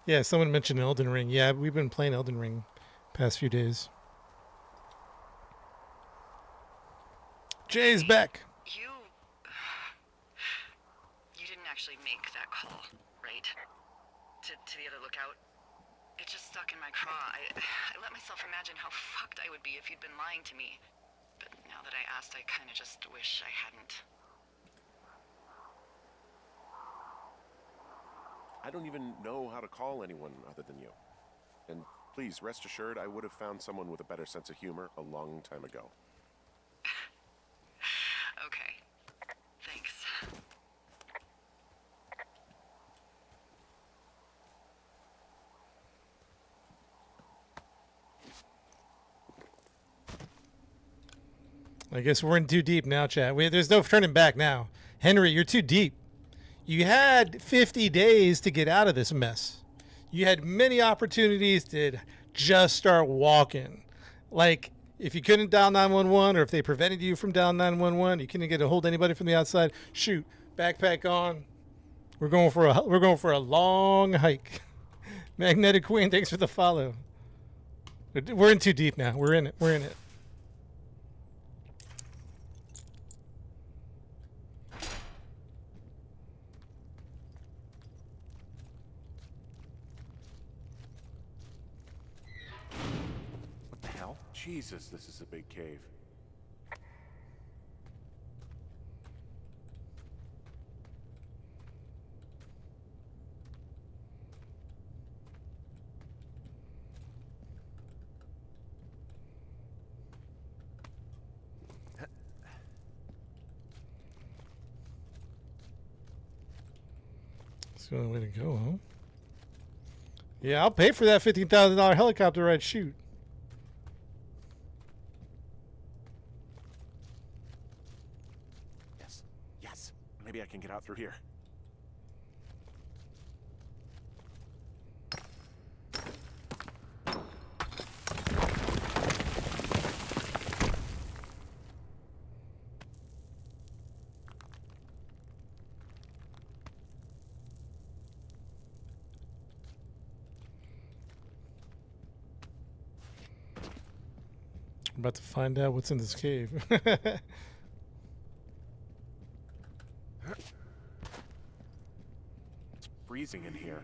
Yeah, someone mentioned Elden Ring. Yeah, we've been playing Elden Ring past few days. Jay's back. You didn't actually make that call, right? To the other lookout? It just stuck in my craw. I let myself imagine how fucked I would be if you'd been lying to me. But now that I asked, I kind of just wish I hadn't. I don't even know how to call anyone other than you. And please, rest assured, I would have found someone with a better sense of humor a long time ago. Okay. Thanks. I guess we're in too deep now, chat. There's no turning back now. Henry, you're too deep. You had 50 days to get out of this mess. You had many opportunities to just start walking. Like, if you couldn't dial 911 or if they prevented you from dialing 911, you couldn't get a hold of anybody from the outside. Shoot, backpack on. We're going for a long hike. Magnetic Queen, thanks for the follow. We're in too deep now. We're in it. We're in it. What the hell? Jesus, this is a big cave. That's the only way to go, huh? Yeah, I'll pay for that $15,000 helicopter ride. Shoot. Yes. Yes. Maybe I can get out through here. I'm about to find out what's in this cave. It's freezing in here.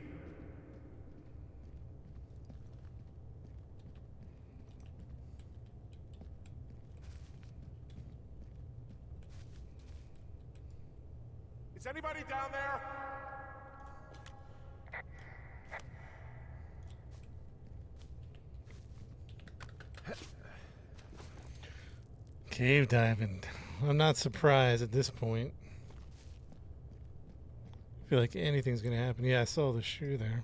Is anybody down there? Cave diving. I'm not surprised at this point. I feel like anything's gonna happen. Yeah, I saw the shoe there.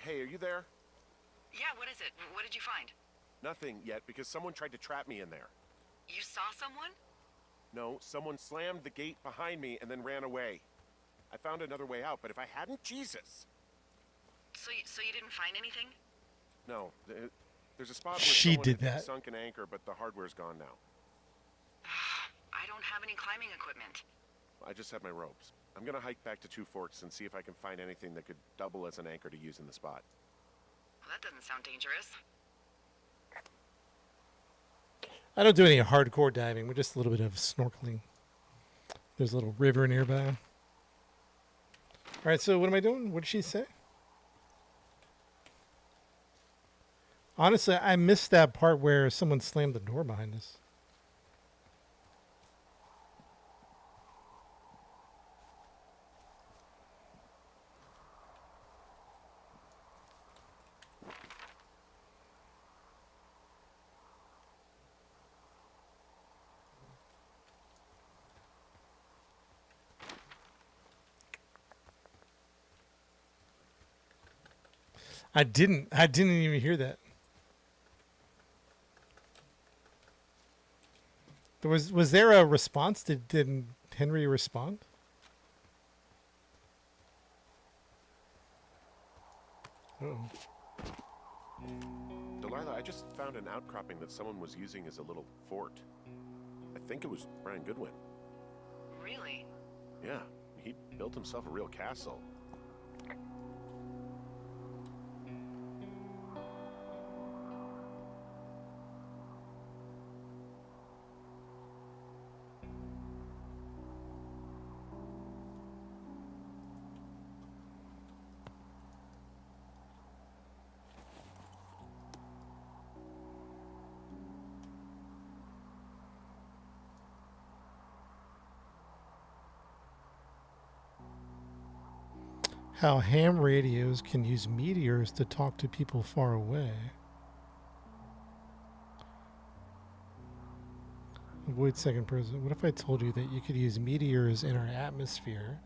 Hey, are you there? Yeah, what is it? What did you find? Nothing yet, because someone tried to trap me in there. You saw someone? No, someone slammed the gate behind me and then ran away. I found another way out, but if I hadn't, Jesus! So you didn't find anything? No, there's a spot where She someone did had that. sunk an anchor, but the hardware's gone now. I don't have any climbing equipment. I just have my ropes. I'm gonna hike back to Two Forks and see if I can find anything that could double as an anchor to use in the spot. Well, that doesn't sound dangerous. I don't do any hardcore diving. We're just a little bit of snorkeling. There's a little river nearby. All right, so what am I doing? What did she say? Honestly, I missed that part where someone slammed the door behind us. I didn't even hear that. Was there a response? Did Henry respond? Oh. Delilah, I just found an outcropping that someone was using as a little fort. I think it was Brian Goodwin. Really? Yeah, he built himself a real castle. How ham radios can use meteors to talk to people far away. Avoid second person. What if I told you that you could use meteors in our atmosphere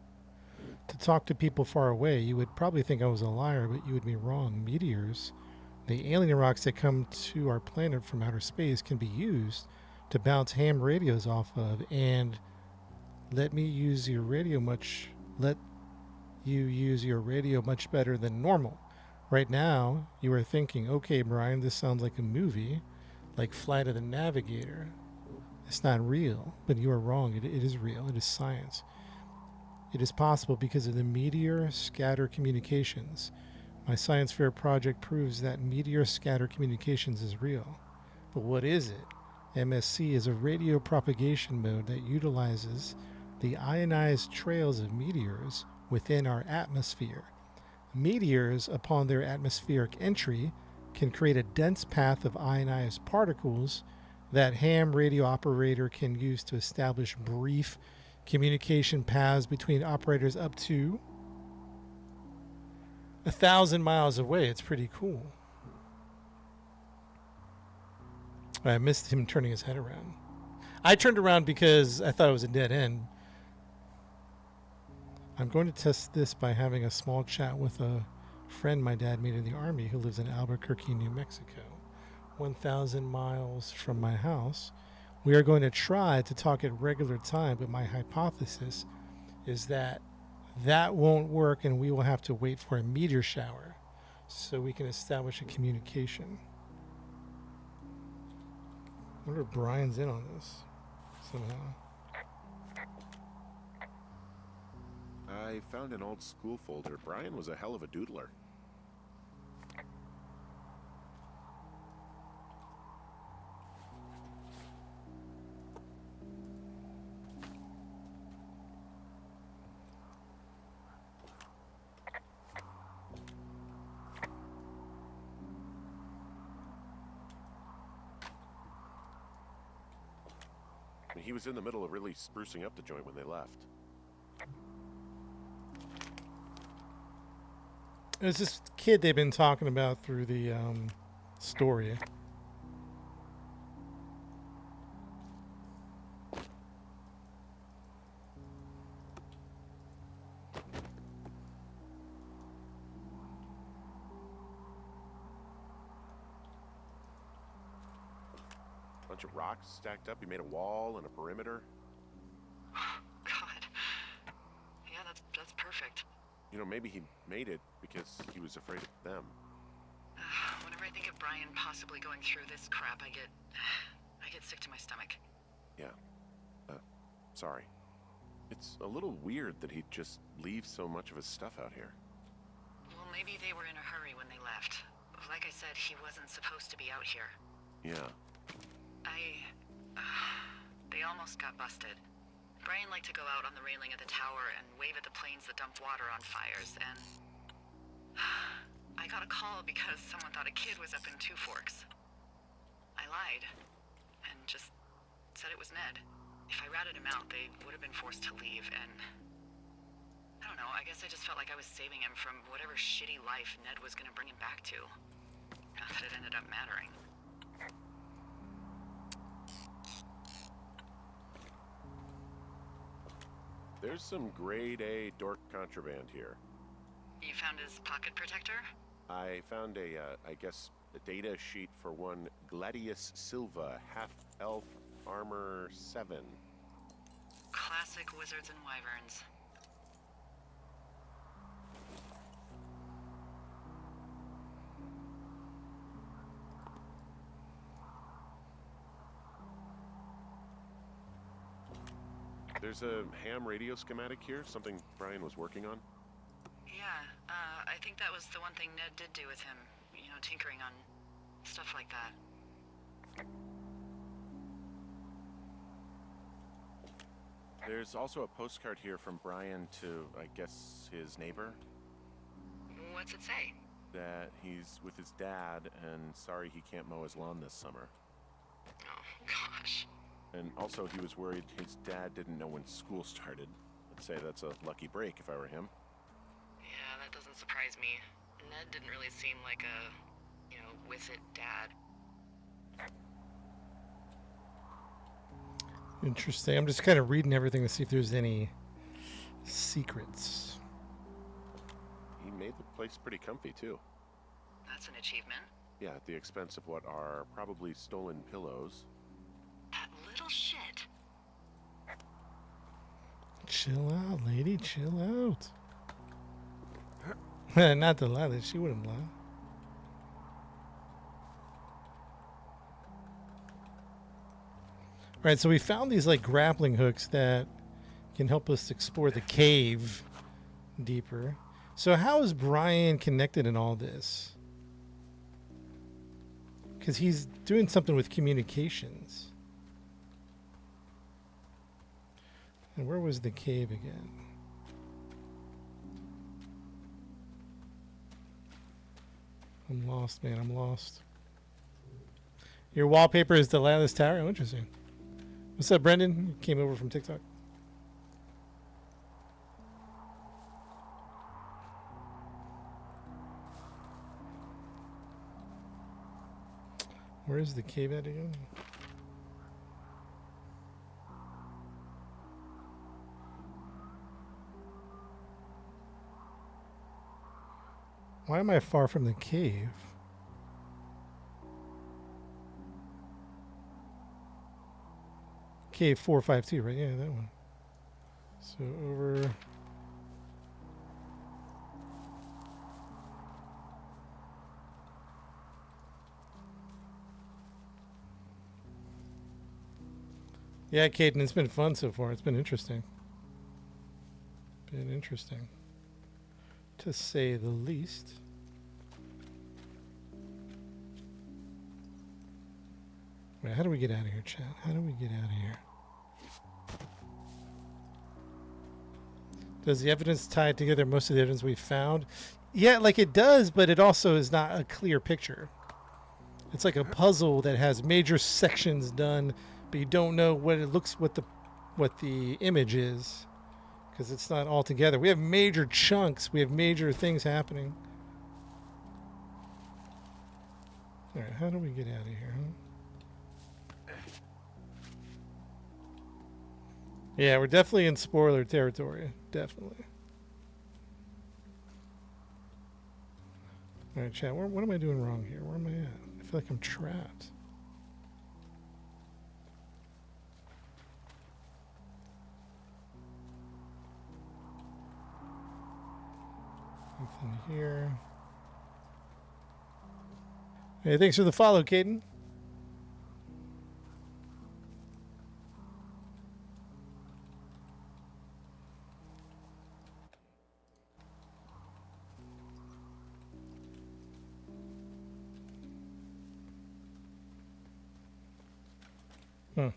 to talk to people far away? You would probably think I was a liar, but you would be wrong. Meteors, the alien rocks that come to our planet from outer space, can be used to bounce ham radios off of, and let you use your radio much better than normal. Right now, you are thinking, okay, Brian, this sounds like a movie, like Flight of the Navigator. It's not real, but you are wrong. It is real. It is science. It is possible because of the meteor scatter communications. My science fair project proves that meteor scatter communications is real. But what is it? MSC is a radio propagation mode that utilizes the ionized trails of meteors within our atmosphere. Meteors, upon their atmospheric entry, can create a dense path of ionized particles that ham radio operator can use to establish brief communication paths between operators up to 1,000 miles away. It's pretty cool. I missed him turning his head around. I turned around because I thought it was a dead end. I'm going to test this by having a small chat with a friend my dad made in the Army who lives in Albuquerque, New Mexico, 1,000 miles from my house. We are going to try to talk at regular time, but my hypothesis is that that won't work and we will have to wait for a meteor shower so we can establish a communication. I wonder if Brian's in on this somehow. I found an old school folder. Brian was a hell of a doodler. He was in the middle of really sprucing up the joint when they left. It was this kid they've been talking about through the story. Bunch of rocks stacked up. He made a wall and a perimeter. God. Yeah, that's perfect. You know, maybe he made it because he was afraid of them. Whenever I think of Brian possibly going through this crap, I get sick to my stomach. Yeah. Sorry. It's a little weird that he'd just leave so much of his stuff out here. Well, maybe they were in a hurry when they left. Like I said, he wasn't supposed to be out here. Yeah. They almost got busted. Brian liked to go out on the railing of the tower and wave at the planes that dumped water on fires, and I got a call because someone thought a kid was up in Two Forks. I lied, and just said it was Ned. If I ratted him out, they would have been forced to leave, and I don't know, I guess I just felt like I was saving him from whatever shitty life Ned was gonna bring him back to. Not that it ended up mattering. There's some grade A dork contraband here. You found his pocket protector? I found I guess, a data sheet for one Gladius Silva, half-elf armor 7. Classic wizards and wyverns. There's a ham radio schematic here, something Brian was working on. Yeah, I think that was the one thing Ned did do with him. You know, tinkering on stuff like that. There's also a postcard here from Brian to, I guess, his neighbor. What's it say? That he's with his dad and sorry he can't mow his lawn this summer. Oh, gosh. And also he was worried his dad didn't know when school started. I'd say that's a lucky break if I were him. Yeah, that doesn't surprise me. Ned didn't really seem like a, with it dad. Interesting. I'm just kind of reading everything to see if there's any secrets. He made the place pretty comfy, too. That's an achievement. Yeah, at the expense of what are probably stolen pillows. That little shit. Chill out, lady. Chill out. Not to lie, that she wouldn't lie. All right, so we found these like grappling hooks that can help us explore the cave deeper. So how is Brian connected in all this? Because he's doing something with communications. And where was the cave again? I'm lost, man. I'm lost. Your wallpaper is Delilah's Tower? Oh, interesting. What's up, Brendan? You came over from TikTok. Where is the cave at again? Why am I far from the cave? Cave 452, right? Yeah, that one. So over. Yeah, Caden, it's been fun so far. It's been interesting. Been interesting, to say the least. Wait, how do we get out of here, chat? How do we get out of here? Does the evidence tie together most of the evidence we found? Yeah, like it does, but it also is not a clear picture. It's like a puzzle that has major sections done, but you don't know what it looks, what the image is, because it's not all together. We have major chunks. We have major things happening. All right, how do we get out of here? Huh? Yeah, we're definitely in spoiler territory. Definitely. All right, chat. What am I doing wrong here? Where am I at? I feel like I'm trapped. Nothing here. Hey, thanks for the follow, Caden. Hmm.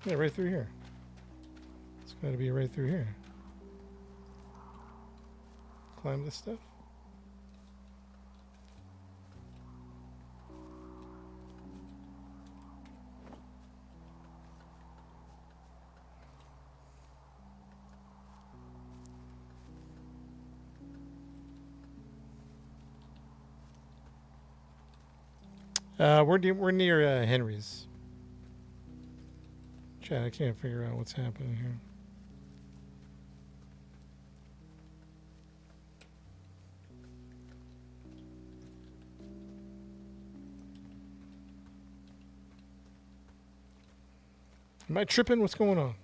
Yeah, right through here. It's got to be right through here. Climb this stuff. We're near Henry's. Chat, I can't figure out what's happening here. Am I tripping? What's going on?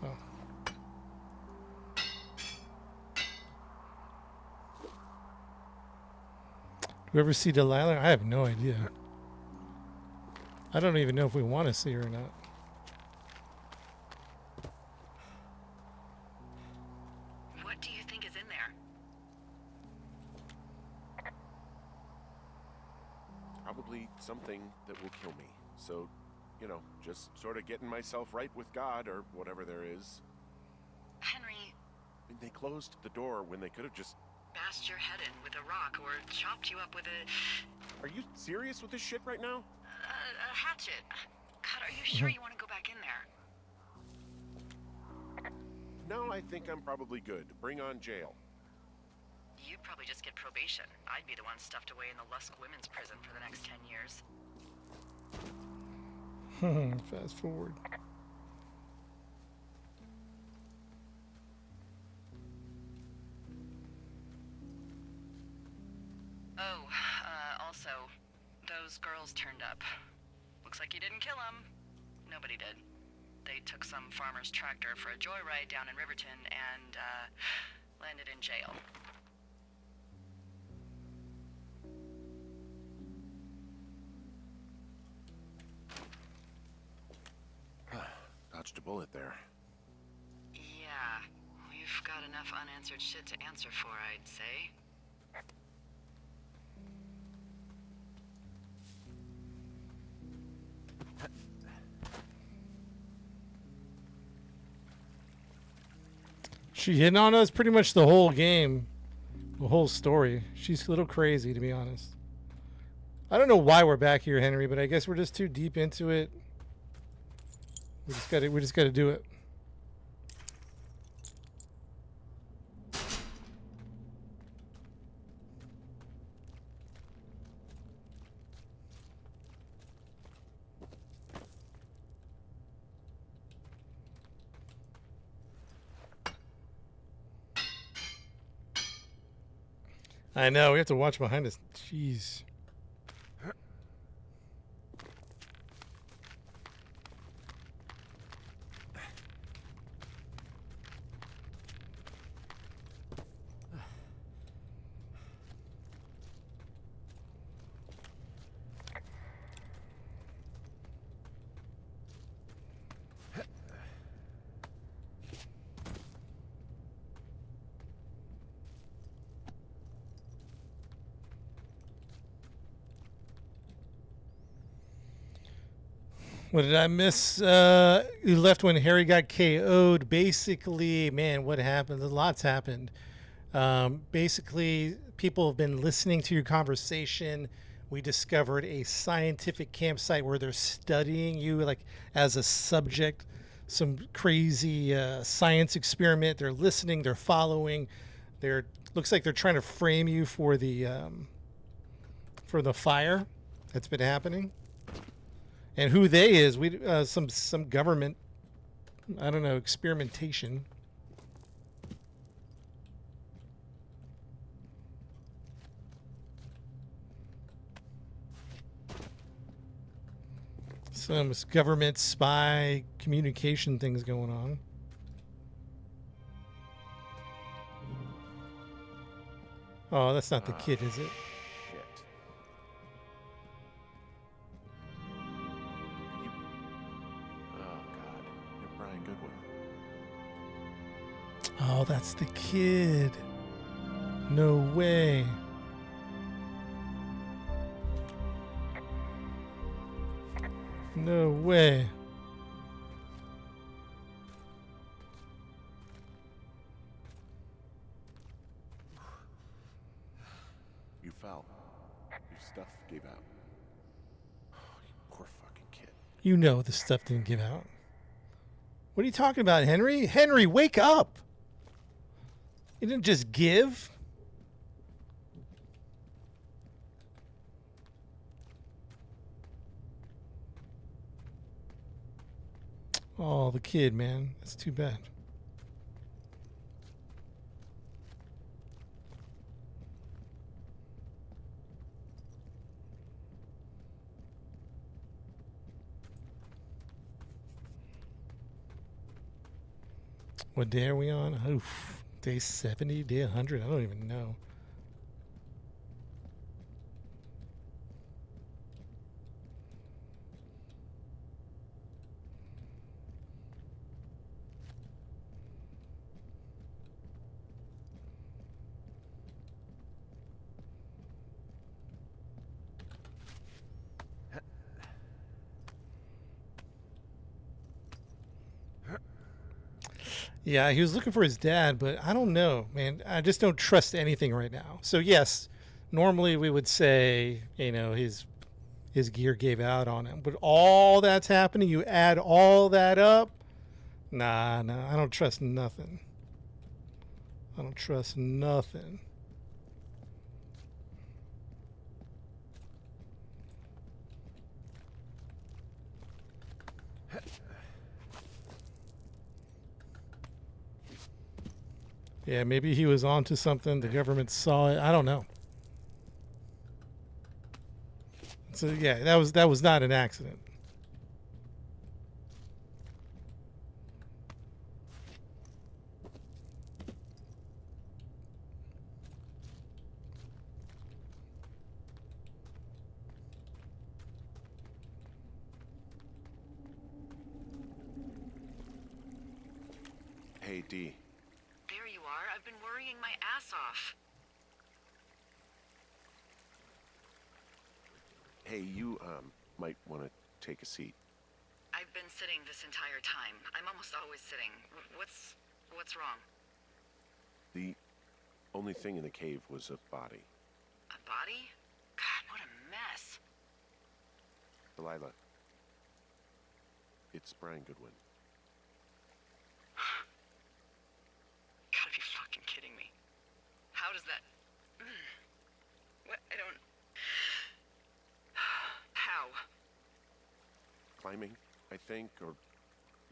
Oh. Do you ever see Delilah? I have no idea. I don't even know if we want to see her or not. What do you think is in there? Probably something that will kill me. So, you know, just sort of getting myself right with God or whatever there is. Henry, I mean, they closed the door when they could have just... bashed your head in with a rock or chopped you up with a Are you serious with this shit right now? hatchet. God, are you sure you want to go back in there? No, I think I'm probably good. Bring on jail. You'd probably just get probation. I'd be the one stuffed away in the Lusk Women's Prison for the next 10 years. Fast forward. Oh, also, those girls turned up. Looks like you didn't kill them. Nobody did. They took some farmer's tractor for a joyride down in Riverton and, landed in jail. Dodged a bullet there. Yeah, we've got enough unanswered shit to answer for, I'd say. She hitting on us pretty much the whole game. The whole story. She's a little crazy, to be honest. I don't know why we're back here, Henry, but I guess we're just too deep into it. We just gotta do it. I know, we have to watch behind us. Jeez. What did I miss? You left when Harry got KO'd. Basically, man, what happened? A lot's happened. Basically, people have been listening to your conversation. We discovered a scientific campsite where they're studying you like as a subject, some crazy science experiment. They're listening, they're following. They're looks like they're trying to frame you for the fire that's been happening. And who they is, we some government, I don't know, experimentation. Some government spy communication things going on. Oh, that's not the kid, is it? Shit. Oh God, you're Brian Goodwin. Oh, that's the kid. No way. No way. You fell. Your stuff gave out. Oh, you poor fucking kid. You know the stuff didn't give out. What are you talking about, Henry? Henry, wake up. It didn't just give. Oh, the kid, man. That's too bad. What day are we on? Oof. Day 70, day 100. I don't even know. Yeah, he was looking for his dad, but I don't know, man. I just don't trust anything right now. So yes, normally we would say, you know, his gear gave out on him, but all that's happening, you add all that up. Nah, I don't trust nothing. I don't trust nothing. Yeah, maybe he was onto something. The government saw it. I don't know. So yeah, that was not an accident. Hey, D. There you are. I've been worrying my ass off. Hey, you might want to take a seat. I've been sitting this entire time. I'm almost always sitting. What's wrong? The only thing in the cave was a body. A body? God, what a mess. Delilah. It's Brian Goodwin. Gotta be fucking kidding me. How does that... What? I don't... How? Climbing, I think, or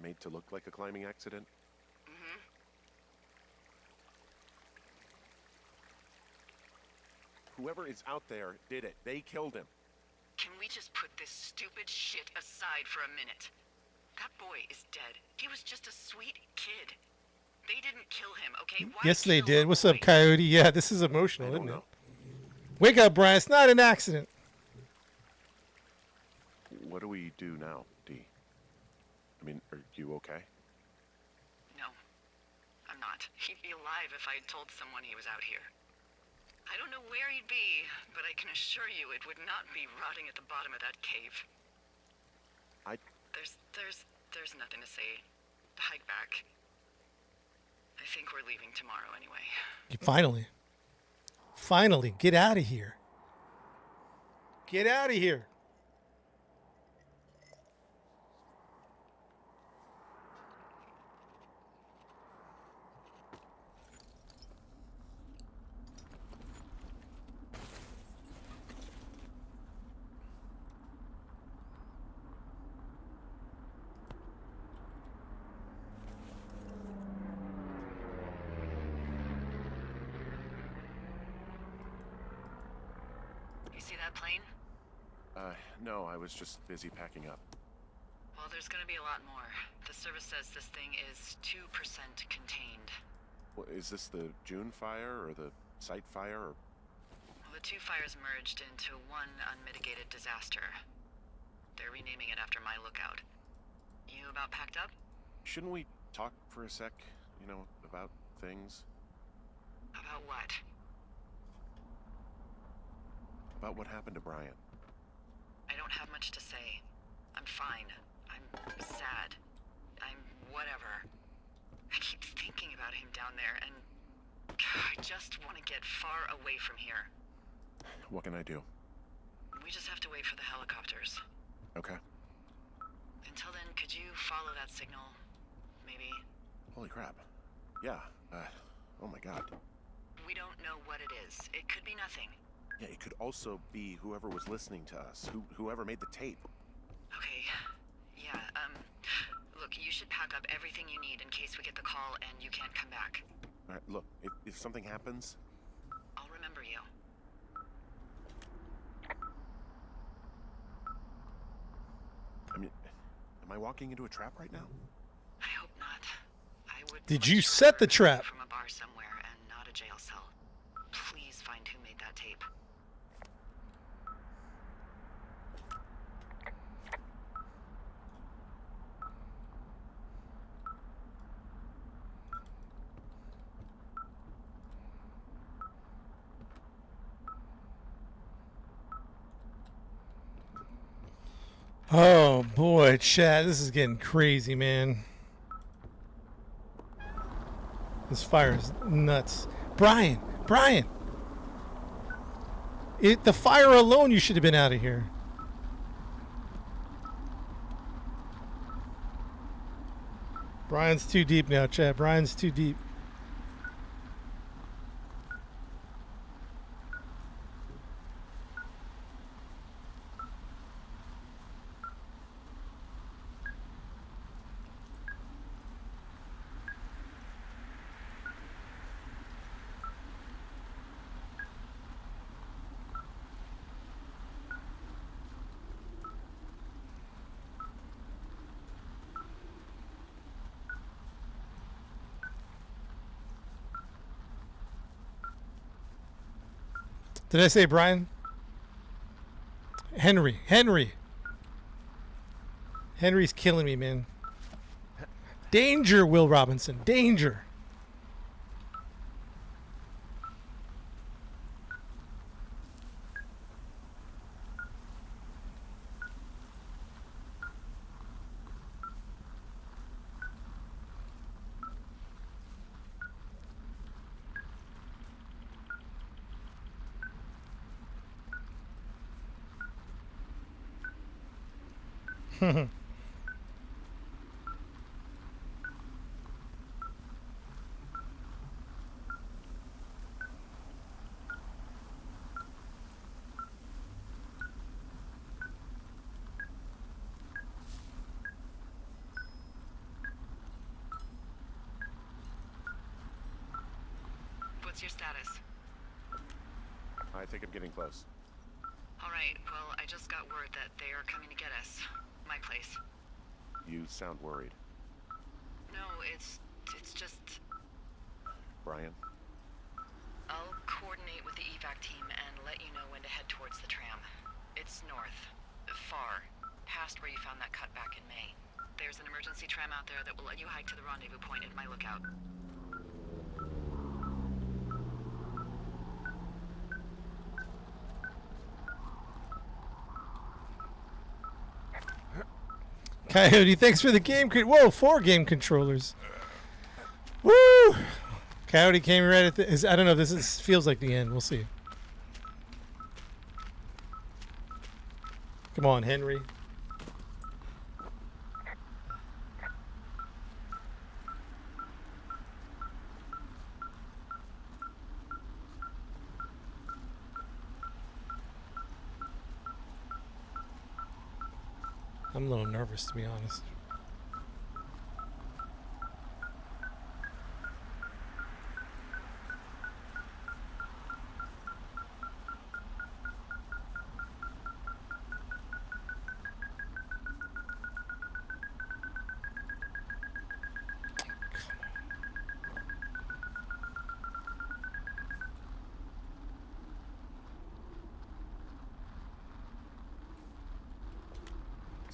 made to look like a climbing accident. Mm-hmm. Whoever is out there did it. They killed him. Can we just put this stupid shit aside for a minute? That boy is dead. He was just a sweet kid. They didn't kill him, okay? Why Yes, they kill did. a What's boy? up, Coyote? Yeah, this is I emotional, don't isn't know. it? Wake up, Brian. It's not an accident. What do we do now, D? I mean, are you okay? No, I'm not. He'd be alive if I had told someone he was out here. I don't know where he'd be, but I can assure you it would not be rotting at the bottom of that cave. There's nothing to say. Hike back. I think we're leaving tomorrow anyway. Finally, get out of here. Get out of here. You see that plane? No, I was just busy packing up. Well, there's gonna be a lot more. The service says this thing is 2% contained. Well, is this the June fire or the site fire or... Well, the two fires merged into one unmitigated disaster. They're renaming it after my lookout. You about packed up? Shouldn't we talk for a sec, you know, about things? About what? About what happened to Brian? I don't have much to say. I'm fine. I'm sad. I'm whatever. I keep thinking about him down there, and I just want to get far away from here. What can I do? We just have to wait for the helicopters. Okay. Until then, could you follow that signal? Maybe? Holy crap. Yeah, oh my god. We don't know what it is. It could be nothing. Yeah, it could also be whoever was listening to us, whoever made the tape. Okay. Yeah, look, you should pack up everything you need in case we get the call and you can't come back. All right, look, if something happens... I'll remember you. I mean, am I walking into a trap right now? I hope not. I would Did much you set the rather trap? from a bar somewhere and not a jail cell. Please find who made that tape. Oh boy, chat, this is getting crazy, man. This fire is nuts. Brian! The fire alone, you should have been out of here. Brian's too deep now, chat. Brian's too deep. Did I say Brian? Henry. Henry's killing me, man. Danger, Will Robinson. Danger. What's your status? I think I'm getting close. Alright, well, I just got word that they are coming to get us. My place. You sound worried. No, it's just... Brian? I'll coordinate with the evac team and let you know when to head towards the tram. It's north. Far. Past where you found that cut back in May. There's an emergency tram out there that will let you hike to the rendezvous point in my lookout. Coyote, thanks for the game. Whoa, 4 game controllers. Woo! Coyote came right at the. I don't know. Feels like the end. We'll see. Come on, Henry. I'm a little nervous, to be honest.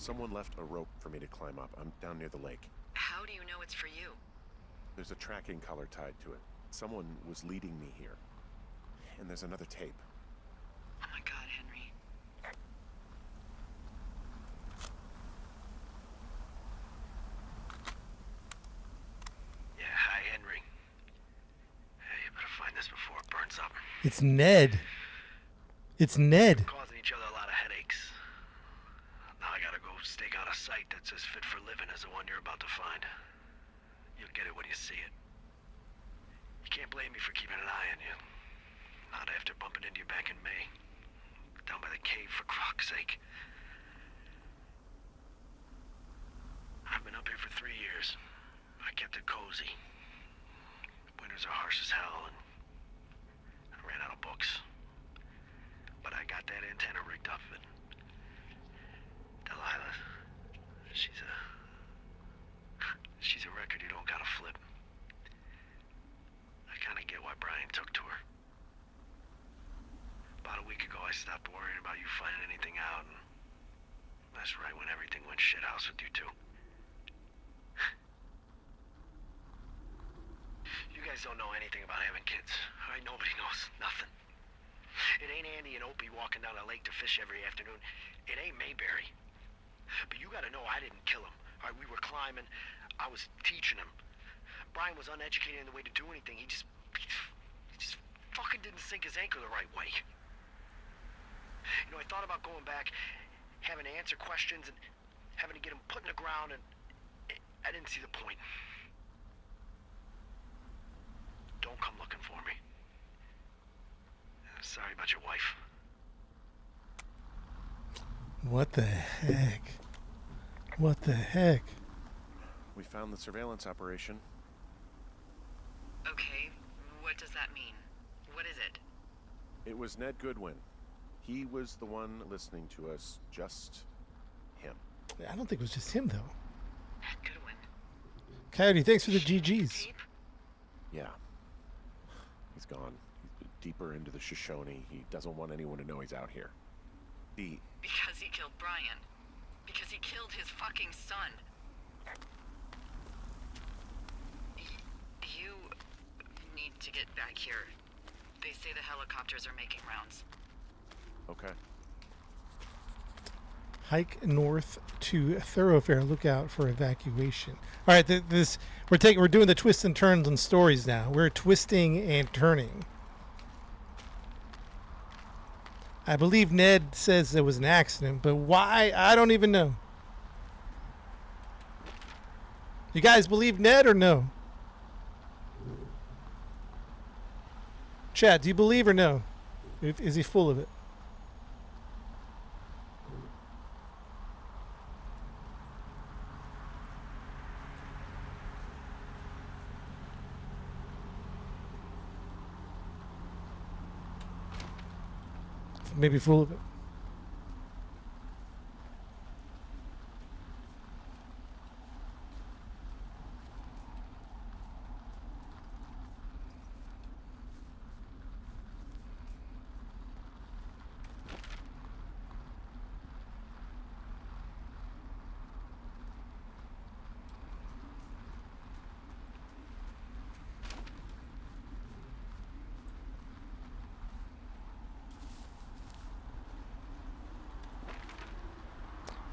Someone left a rope for me to climb up. I'm down near the lake. How do you know it's for you? There's a tracking collar tied to it. Someone was leading me here. And there's another tape. Oh my God, Henry. Yeah, hi, Henry. Hey, you better find this before it burns up. It's Ned. It's Ned. Causing each other a lot of headaches. Now I gotta go stake out a site that's as fit for living as the one you're about to find. You'll get it when you see it. You can't blame me for keeping an eye on you. Not after bumping into you back in May. Down by the cave, for croc's sake. I've been up here for 3 years. I kept it cozy. Winters are harsh as hell, and I ran out of books. But I got that antenna rigged up, and Delilah, she's a record you don't gotta flip. I kinda get why Brian took to her. About a week ago, I stopped worrying about you finding anything out, and that's right when everything went shithouse with you two. You guys don't know anything about having kids. All right, nobody knows nothing. It ain't Andy and Opie walking down a lake to fish every afternoon. It ain't Mayberry. But you gotta know I didn't kill him. All right, we were climbing. I was teaching him. Brian was uneducated in the way to do anything. He just fucking didn't sink his anchor the right way. You know, I thought about going back, having to answer questions, and having to get him put in the ground, and I didn't see the point. Don't come looking for me. Sorry about your wife. What the heck? What the heck? We found the surveillance operation. Okay, what does that mean? What is it? It was Ned Goodwin. He was the one listening to us. Just him. I don't think it was just him, though. Goodwin. Coyote, thanks for the GGs. Tape? Yeah. He's gone. He's deeper into the Shoshone. He doesn't want anyone to know he's out here. Because he killed Brian. Because he killed his fucking son. You need to get back here. They say the helicopters are making rounds. Okay. Hike north to Thoroughfare. Look out for evacuation. All right, we're doing the twists and turns on stories now. We're twisting and turning. I believe Ned says there was an accident, but why? I don't even know. You guys believe Ned or no? Chad, do you believe or no? Is he full of it? Maybe full of it.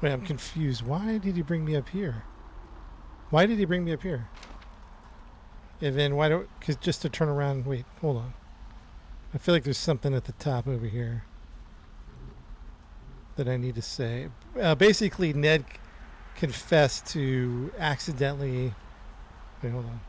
Wait, I'm confused. Why did he bring me up here? Why did he bring me up here? And then why don't... Because just to turn around... Wait, hold on. I feel like there's something at the top over here that I need to say. Basically, Ned confessed to accidentally... Wait, hold on.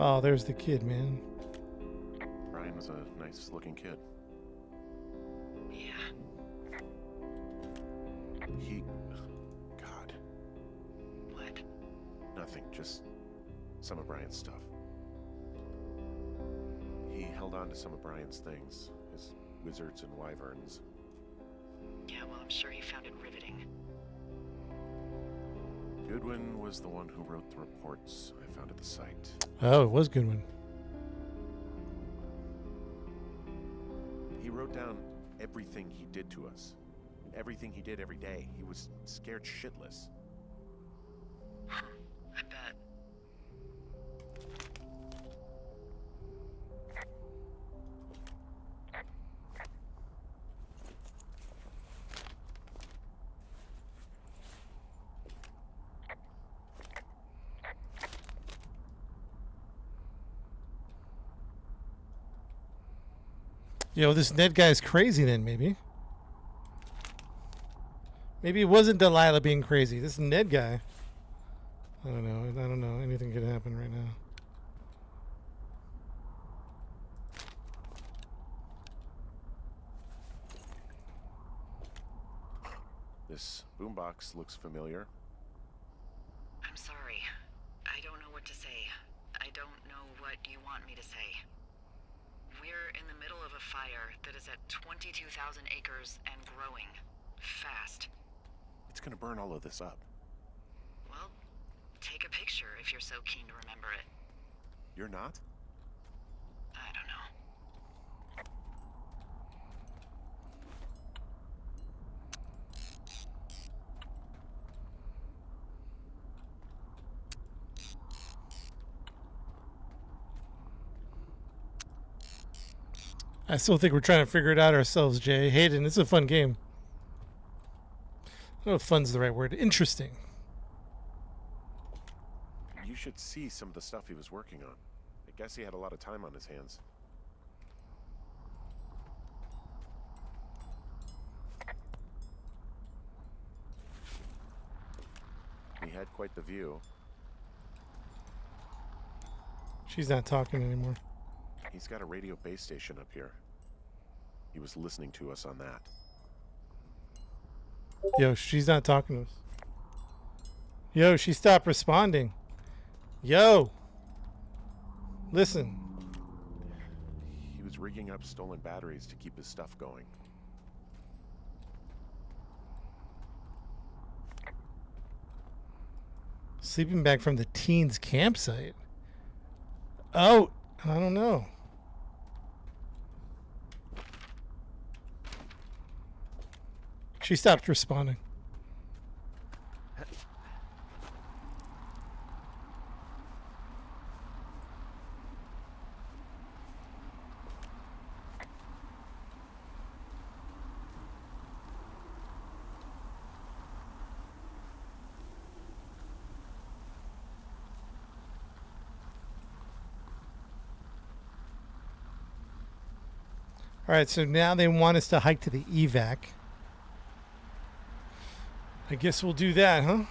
Oh, there's the kid, man. Brian was a nice-looking kid. Yeah. He... God, What? nothing. Just some of Brian's stuff. He held on to some of Brian's things. His wizards and wyverns. Yeah, well, I'm sure he found it riveting. Goodwin was the one who wrote the reports I found at the site. Oh, it was Goodwin. He wrote down everything he did to us. Everything he did every day. He was scared shitless. I bet. Yo, this Ned guy's crazy then, maybe. Maybe it wasn't Delilah being crazy. This Ned guy. I don't know. I don't know. Anything could happen right now. This boombox looks familiar. I'm sorry. I don't know what to say. I don't know what you want me to say. We're in the middle of a fire that is at 22,000 acres and growing. Fast. It's gonna burn all of this up. Well, take a picture if you're so keen to remember it. You're not? I don't know. I still think we're trying to figure it out ourselves, Jay. Hayden, it's a fun game. I don't know if fun's the right word. Interesting. You should see some of the stuff he was working on. I guess he had a lot of time on his hands. He had quite the view. She's not talking anymore. He's got a radio base station up here. He was listening to us on that. Yo, she's not talking to us. Yo, she stopped responding. Yo. Listen. He was rigging up stolen batteries to keep his stuff going. Sleeping bag from the teens campsite. Oh, I don't know. She stopped responding. All right, so now they want us to hike to the evac. I guess we'll do that, huh?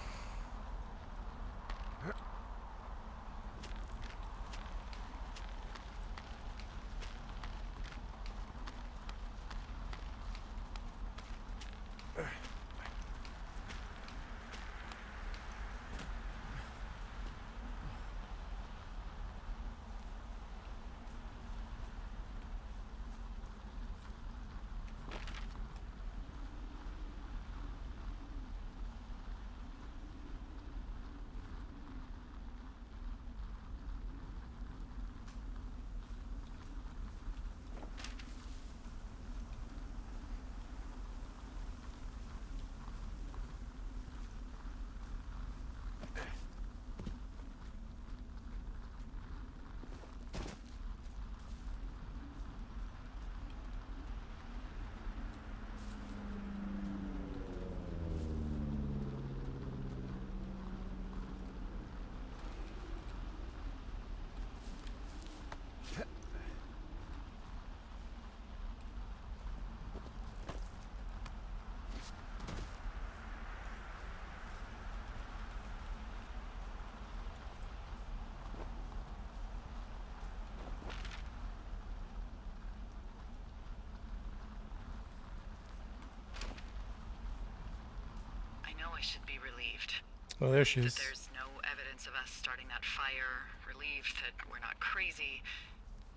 I should be relieved. Oh, there she Relieved is. that there's no evidence of us starting that fire. Relieved that we're not crazy.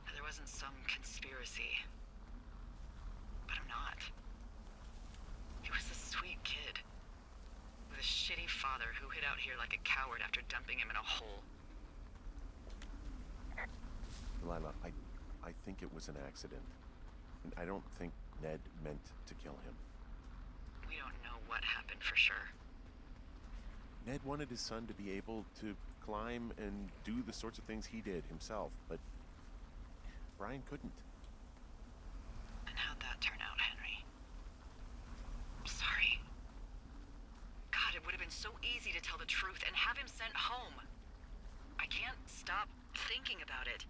That there wasn't some conspiracy. But I'm not. He was a sweet kid. With a shitty father who hid out here like a coward after dumping him in a hole. Delilah, I think it was an accident. And I don't think Ned meant to kill him. We don't know what happened for sure. Ned wanted his son to be able to climb and do the sorts of things he did himself, but Brian couldn't. And how'd that turn out, Henry? I'm sorry. God, it would have been so easy to tell the truth and have him sent home. I can't stop thinking about it.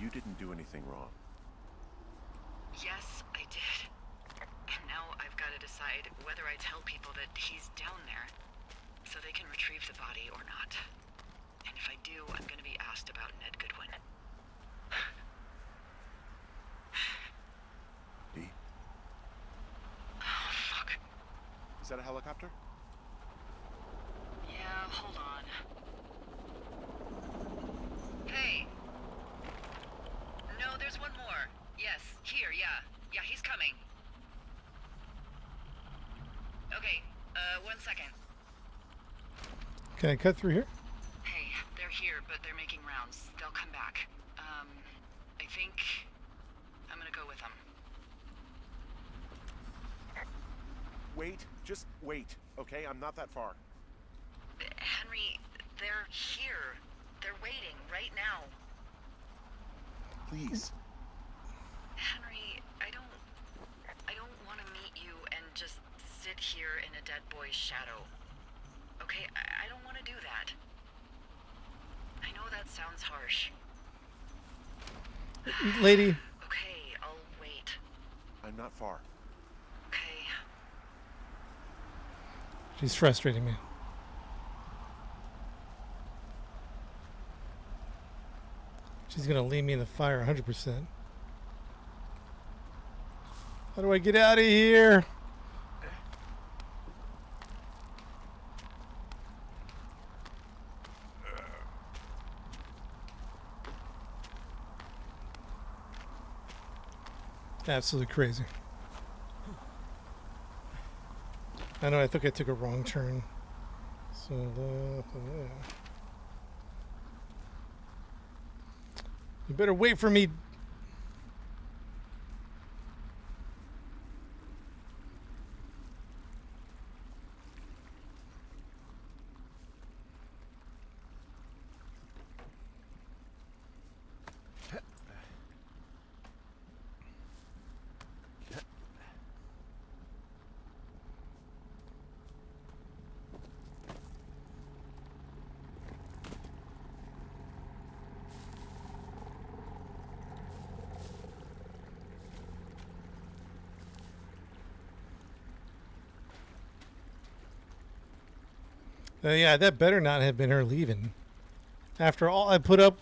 You didn't do anything wrong. Yes, I did. And now I've got to decide whether I tell people that he's down there so they can retrieve the body or not. And if I do, I'm going to be asked about Ned Goodwin. Dee, Oh, fuck. is that a helicopter? Yeah, hold on. Hey. No, there's one more. Yes, here, yeah. Yeah, he's coming. Okay, 1 second. Can I cut through here? Hey, they're here, but they're making rounds. They'll come back. I think I'm gonna go with them. Wait, just wait, okay? I'm not that far. Henry, they're here. They're waiting right now. Please. Henry, I don't want to meet you and just sit here in a dead boy's shadow. Okay, I don't want to do that. I know that sounds harsh. Lady. Okay, I'll wait. I'm not far. Okay. She's frustrating me. She's gonna leave me in the fire 100%. How do I get out of here? Absolutely crazy. I know, I think I took a wrong turn. So, yeah. You better wait for me. Yeah, that better not have been her leaving. After all I put up.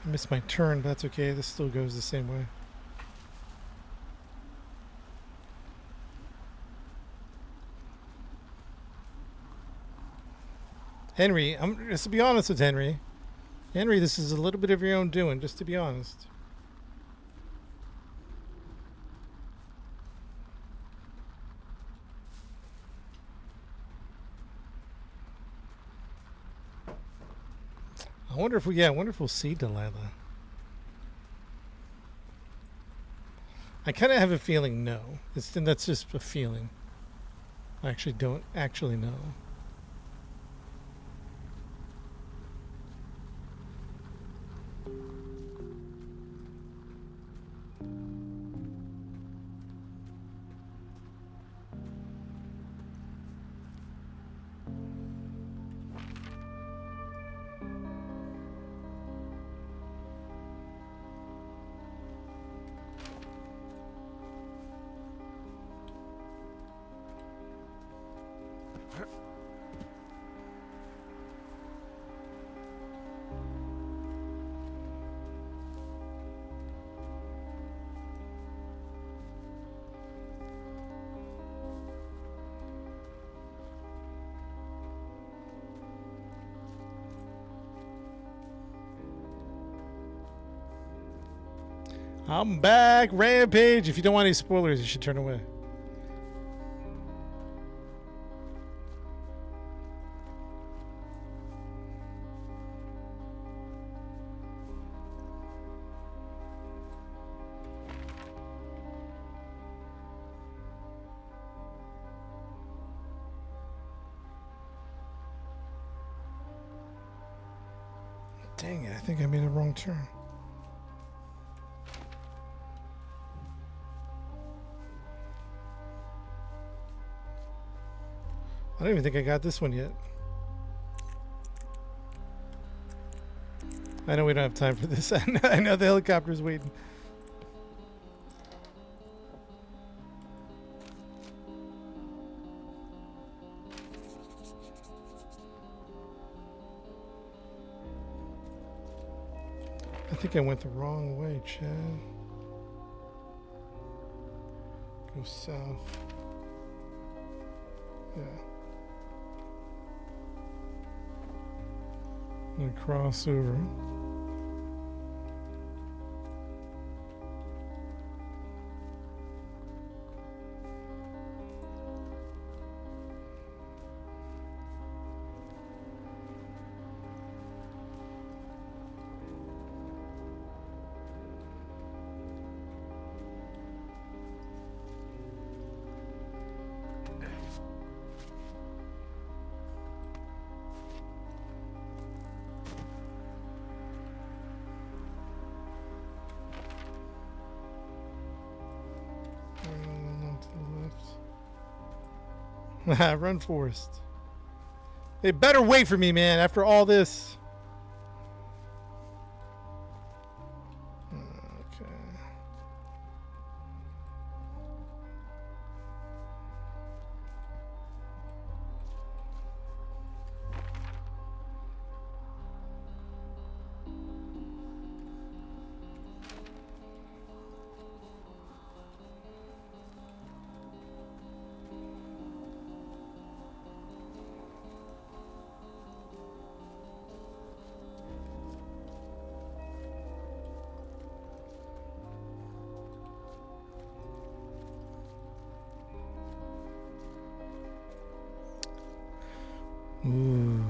I missed my turn, but that's okay. This still goes the same way. Henry, just to be honest with Henry. Henry, this is a little bit of your own doing, just to be honest. I wonder if I wonder if we'll see Delilah. I kind of have a feeling no. That's just a feeling. I actually don't actually know. I'm back, Rampage. If you don't want any spoilers, you should turn away. Dang it, I think I made a wrong turn. I don't even think I got this one yet. I know we don't have time for this. I know the helicopter's waiting. I think I went the wrong way, Chad. Go south. Yeah. I'm gonna cross over. Run, Forrest. They better wait for me, man, after all this. Okay. Ooh.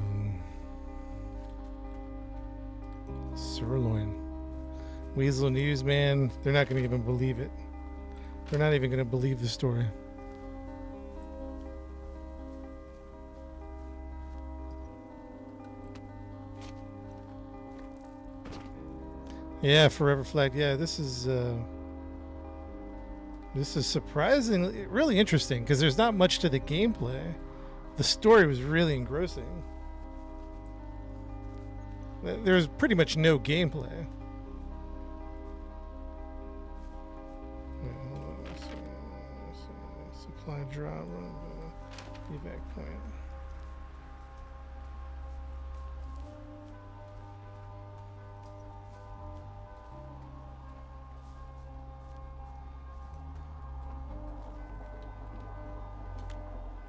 Sirloin. Weasel News, man. They're not going to even believe it. They're not even going to believe the story. Yeah, Forever Flagged. Yeah, this is surprisingly really interesting because there's not much to the gameplay. The story was really engrossing. There's pretty much no gameplay. Wait, hold on. Supply drop, run to evac point.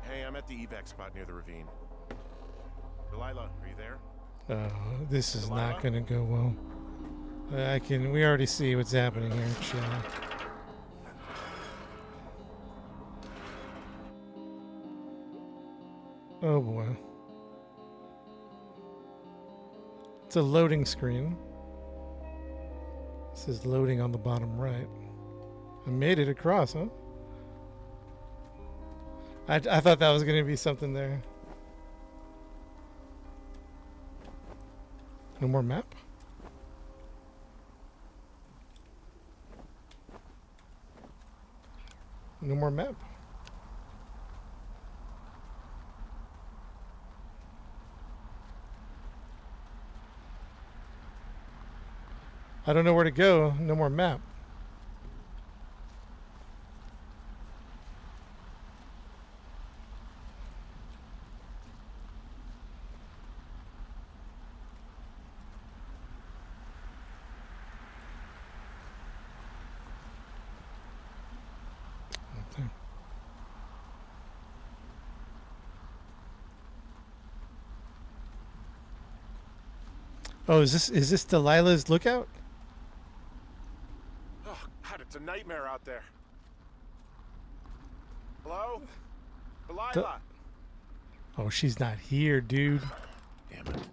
Hey, I'm at the evac spot near the ravine. Delilah, are you there? This is Delilah? not going to go well. We already see what's happening here, Chad. Oh boy. It's a loading screen. This is loading on the bottom right. I made it across, huh? I thought that was going to be something there. No more map? No more map. I don't know where to go. No more map. Okay. Oh, is this Delilah's lookout? Oh, God, it's a nightmare out there. Hello? Delilah? Oh, she's not here, dude. Damn it.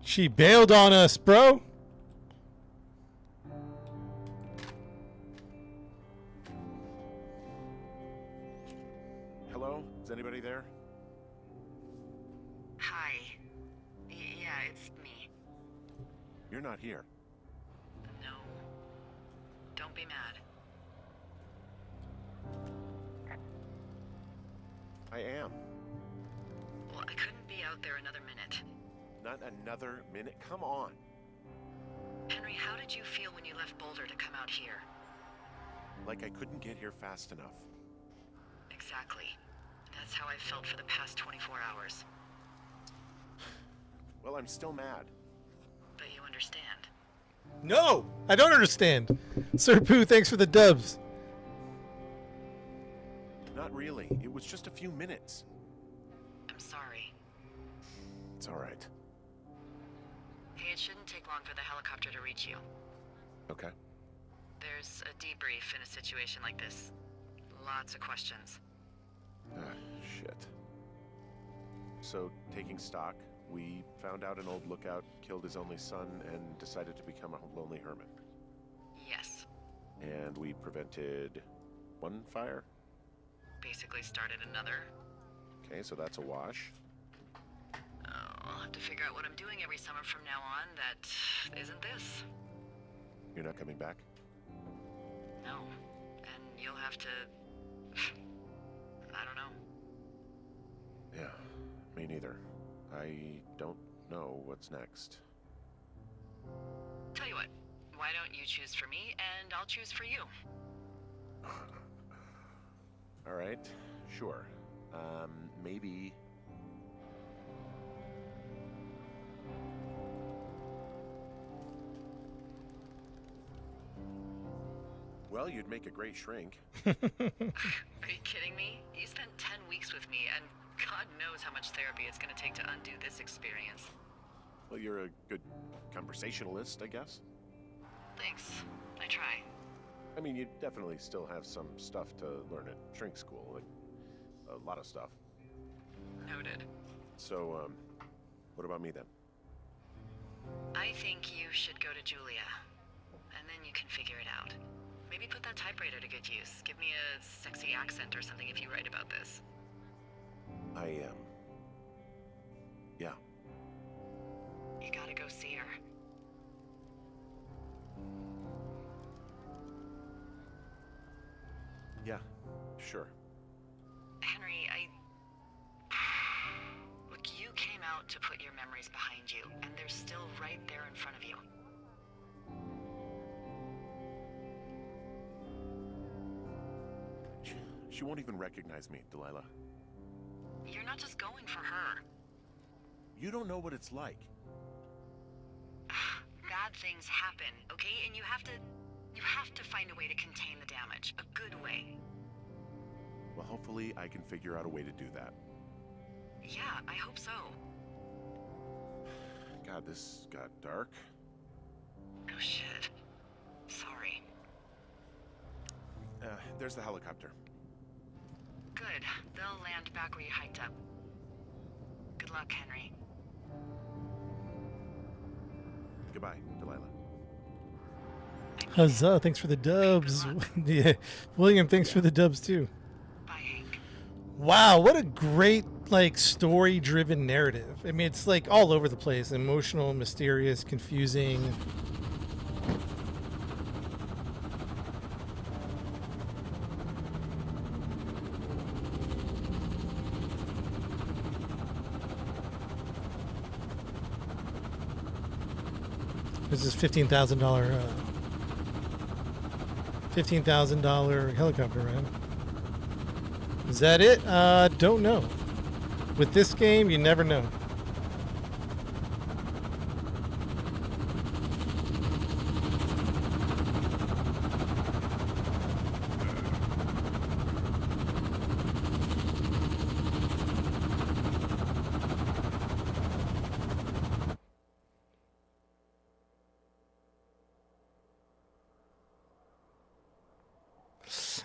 She bailed on us, bro. Hello? Is anybody there? Hi. Yeah, it's me. You're not here. No. Don't be mad. I am. Well, I couldn't be out there another minute. Not another minute. Come on. Henry, how did you feel when you left Boulder to come out here? Like I couldn't get here fast enough. Exactly. That's how I felt for the past 24 hours. Well, I'm still mad. But you understand. No, I don't understand. Sir Pooh, thanks for the dubs. Not really. It was just a few minutes. I'm sorry. It's all right. Hey, it shouldn't take long for the helicopter to reach you. Okay. There's a debrief in a situation like this. Lots of questions. Shit. So, taking stock, we found out an old lookout killed his only son and decided to become a lonely hermit. Yes. And we prevented one fire? Basically started another. Okay, so that's a wash. I'll have to figure out what I'm doing every summer from now on that isn't this. You're not coming back? No. And you'll have to... I don't know. Yeah, me neither. I don't know what's next. Tell you what, why don't you choose for me and I'll choose for you? All right, sure. Maybe... Well, you'd make a great shrink. Are you kidding me? You spent 10 weeks with me, and God knows how much therapy it's going to take to undo this experience. Well, you're a good conversationalist, I guess. Thanks. I try. I mean, you definitely still have some stuff to learn at shrink school, like a lot of stuff. Noted. So, what about me then? I think you should go to Julia, and then you can figure it out. Maybe put that typewriter to good use. Give me a sexy accent or something if you write about this. Yeah. You gotta go see her. Yeah, sure. Henry, Look, you came out to put your memories behind you, and they're still right there in front of you. She won't even recognize me, Delilah. You're not just going for her. You don't know what it's like. Bad things happen, okay? And you have to find a way to contain the damage. A good way. Well, hopefully I can figure out a way to do that. Yeah, I hope so. God, this got dark. Oh shit. Sorry. There's the helicopter. Good. They'll land back where you hiked up. Good luck, Henry. Goodbye, Delilah. Huzzah! Thanks for the dubs. Yeah, William, thanks for the dubs too. Bye, Hank. Wow, what a great like story-driven narrative. I mean, it's like all over the place, emotional, mysterious, confusing. This is $15,000 helicopter ride. Is that it? Don't know. With this game, you never know.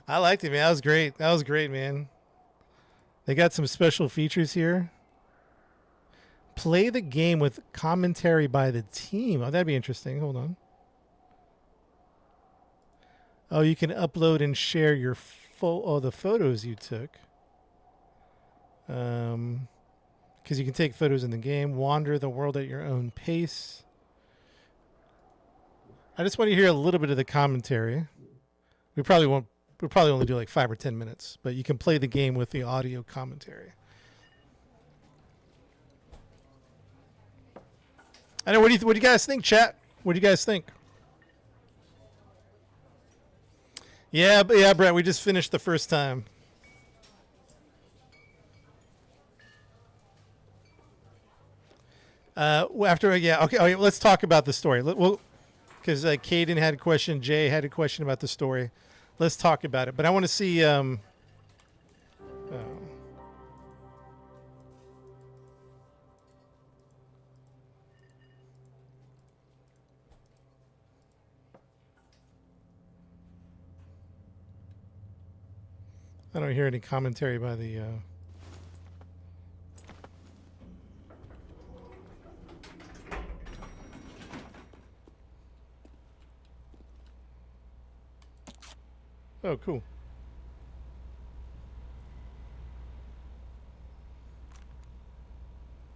I liked it, man. That was great. That was great, man. They got some special features here. Play the game with commentary by the team. Oh, that'd be interesting. Hold on. Oh, you can upload and share your the photos you took. Because you can take photos in the game. Wander the world at your own pace. I just want to hear a little bit of the commentary. We probably won't. We'll probably only do like 5 or 10 minutes, but you can play the game with the audio commentary. I know. What do you guys think, chat? What do you guys think? Yeah, Brett. We just finished the first time. Okay. Let's talk about the story. Well, because Caden had a question, Jay had a question about the story. Let's talk about it. But I want to see. I don't hear any commentary by the. Oh, cool.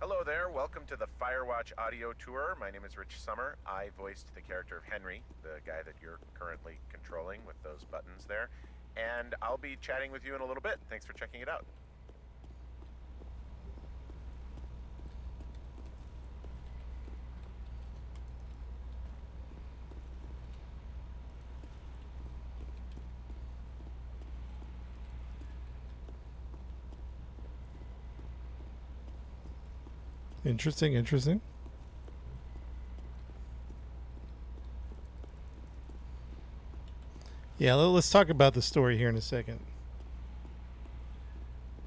Hello there, welcome to the Firewatch audio tour. My name is Rich Summer. I voiced the character of Henry, the guy that you're currently controlling with those buttons there. And I'll be chatting with you in a little bit. Thanks for checking it out. Interesting. Yeah, let's talk about the story here in a second.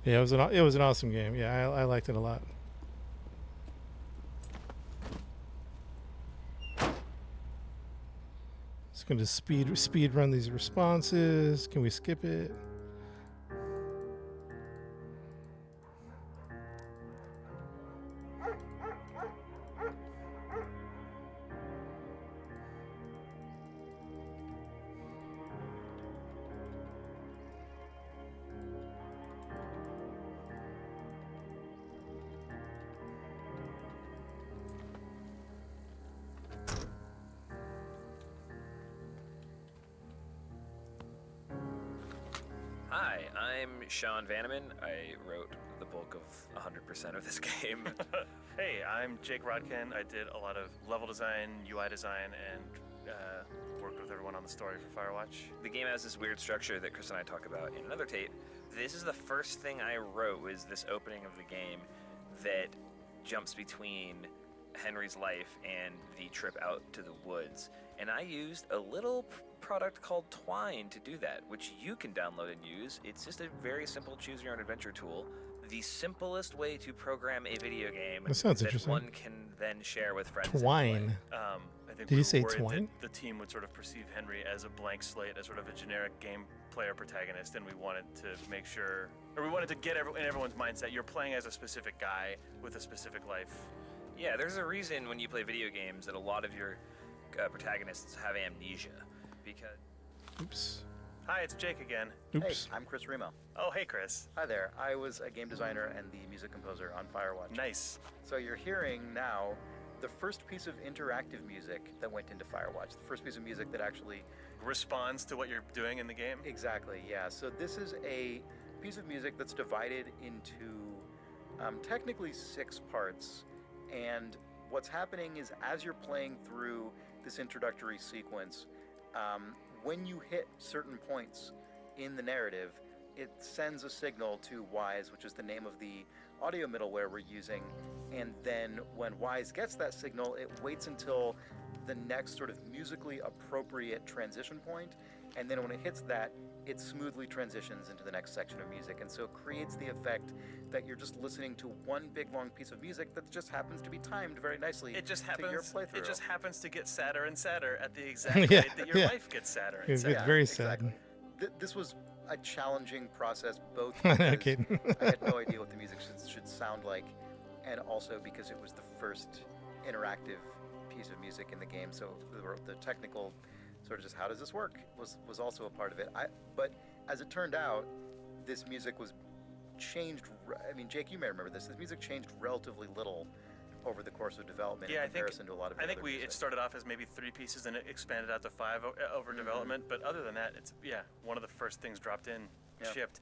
Yeah, it was an awesome game. Yeah, I liked it a lot. It's going to speed run these responses. Can we skip it? Hi, I'm Sean Vanneman. I wrote the bulk of 100% of this game. Hey, I'm Jake Rodkin. I did a lot of level design, UI design, and worked with everyone on the story for Firewatch. The game has this weird structure that Chris and I talk about in another tape. This is the first thing I wrote, was this opening of the game that jumps between Henry's life and the trip out to the woods. And I used a little product called Twine to do that, which you can download and use. It's just a very simple choose your own adventure tool. The simplest way to program a video game That sounds that interesting. one can then share with friends. and play. Twine. I think Did we you were say worried twine? that the team would sort of perceive Henry as a blank slate, as sort of a generic game player protagonist, and we wanted to make sure, or we wanted to get in everyone's mindset, you're playing as a specific guy with a specific life. Yeah, there's a reason when you play video games that a lot of your protagonists have amnesia, because Oops. Hi, it's Jake again. Oops. Hey, I'm Chris Remo. Oh, hey, Chris. Hi there. I was a game designer and the music composer on Firewatch. Nice. So you're hearing now the first piece of interactive music that went into Firewatch. The first piece of music that actually... Responds to what you're doing in the game? Exactly, yeah. So this is a piece of music that's divided into technically 6 parts. And what's happening is as you're playing through this introductory sequence, when you hit certain points in the narrative, it sends a signal to Wise, which is the name of the audio middleware we're using. And then when Wise gets that signal, it waits until the next sort of musically appropriate transition point. And then when it hits that, it smoothly transitions into the next section of music. And so it creates the effect that you're just listening to one big long piece of music that just happens to be timed very nicely It just to your happens. playthrough. It just happens to get sadder and sadder at the exact Yeah, rate that your yeah. life gets sadder and It's sadder. very exactly. sad. This was a challenging process, both No because kidding. I had no idea what the music should sound like, and also because it was the first interactive piece of music in the game. So the technical sort of just how does this work was also a part of it. But as it turned out, this music was changed. I mean, Jake, you may remember this. This music changed relatively little over the course of development Yeah, in comparison to a lot of I think other it music. started off as maybe 3 pieces and it expanded out to 5 over development. But other than that, it's one of the first things dropped in, Yeah. shipped.